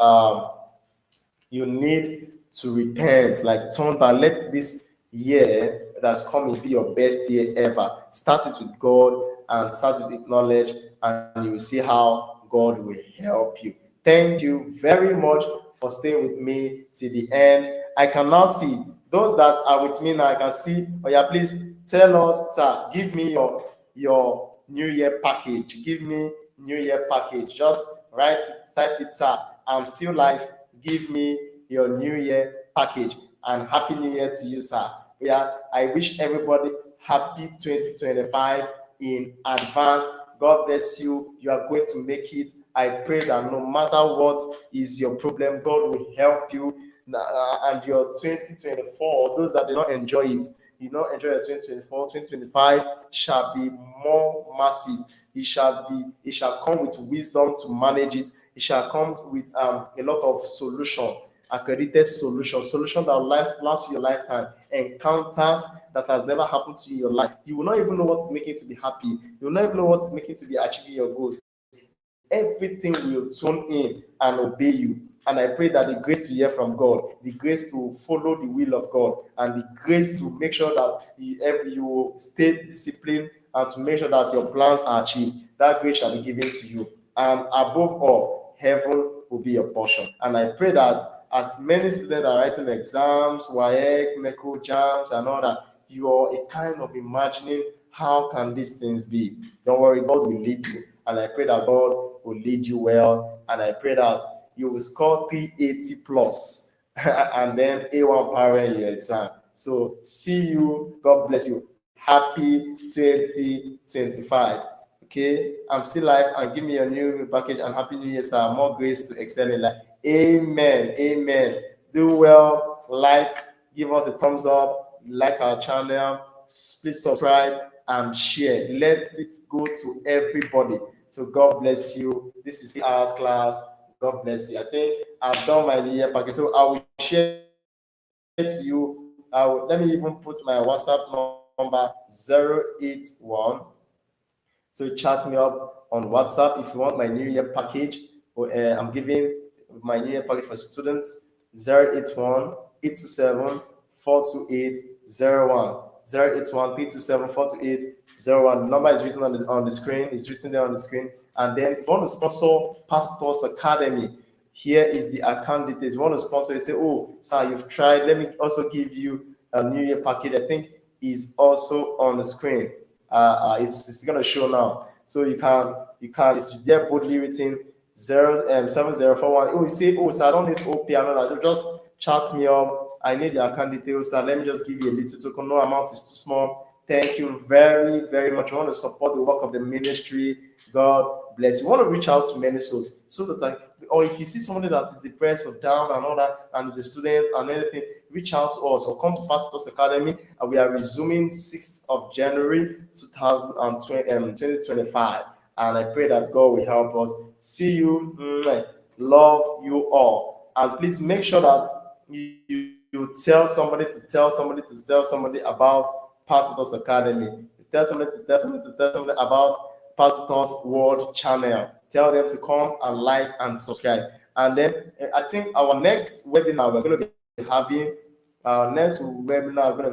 Speaker 1: you need to repent, like turn back. Let this year that's coming be your best year ever. Start it with God and start with knowledge, and you will see how God will help you. Thank you very much for staying with me till the end. I can now see those that are with me now. I can see. Oh yeah, please tell us, sir. Give me your New Year package. Give me New Year package. Just write it, type it, sir. I'm still live. Give me your New Year package, and Happy New Year to you, sir. Yeah, I wish everybody happy 2025 in advance. God bless you. You are going to make it. I pray that no matter what is your problem, God will help you. And your 2024, those that did not enjoy it, you not enjoy your 2024, 2025 shall be more massive. It shall come with wisdom to manage it. It shall come with a lot of solution, accredited solution that will last your lifetime, encounters that has never happened to you in your life. You will not even know what is making you to be happy. You will not even know what is making you to be achieving your goals. Everything will tune in and obey you. And I pray that the grace to hear from God, the grace to follow the will of God, and the grace to make sure that you stay disciplined and to make sure that your plans are achieved, that grace shall be given to you. And above all, heaven will be your portion. And I pray that as many students are writing exams, WAEC, MECO, JAMs, and all that, you are a kind of imagining how can these things be. Don't worry, God will lead you. And I pray that God will lead you well. And I pray that you will score 380 plus and then A1 power in your exam. So see you. God bless you. Happy 2025. Okay, I'm still live, and give me a new package and Happy New Year, sir. More grace to excel in life. Amen. Amen. Do well, give us a thumbs up, like our channel, please subscribe and share. Let it go to everybody. So God bless you. This is 3 hours class. God bless you. I think I've done my New Year package, so I will share to you. Let me even put my WhatsApp number 081. So chat me up on WhatsApp if you want my New Year package. I'm giving my New Year package for students 081 827 428 01. 081 327 428 01. The number is written on the screen. It's written there on the screen. And then if you want to sponsor Pastors Academy, here is the account details. If you want to sponsor, you say, oh, sir, you've tried. Let me also give you a New Year package. I think is also on the screen. It's gonna show now. So you can it's there boldly written 7041. Oh, you say, oh, sir, I don't need OP, I know that. Just chat me up. I need your account details, sir. Let me just give you a little token. No amount is too small. Thank you very, very much. You want to support the work of the ministry. God bless you. You want to reach out to many souls. So that or if you see somebody that is depressed or down and all that, and is a student and anything, reach out to us or come to Pastors Academy. And we are resuming 6th of January 2025. And I pray that God will help us. See you. Love you all. And please make sure that you tell somebody to tell somebody to tell somebody about Pastors Academy. Tell somebody to tell somebody to tell somebody about Pastors World Channel. Tell them to come and like and subscribe. And then I think our next webinar we're going to be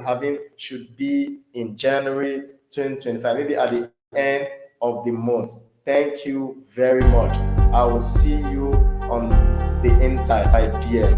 Speaker 1: having, should be in January 2025, maybe at the end of the month. Thank you very much. I will see you on the inside, my dear.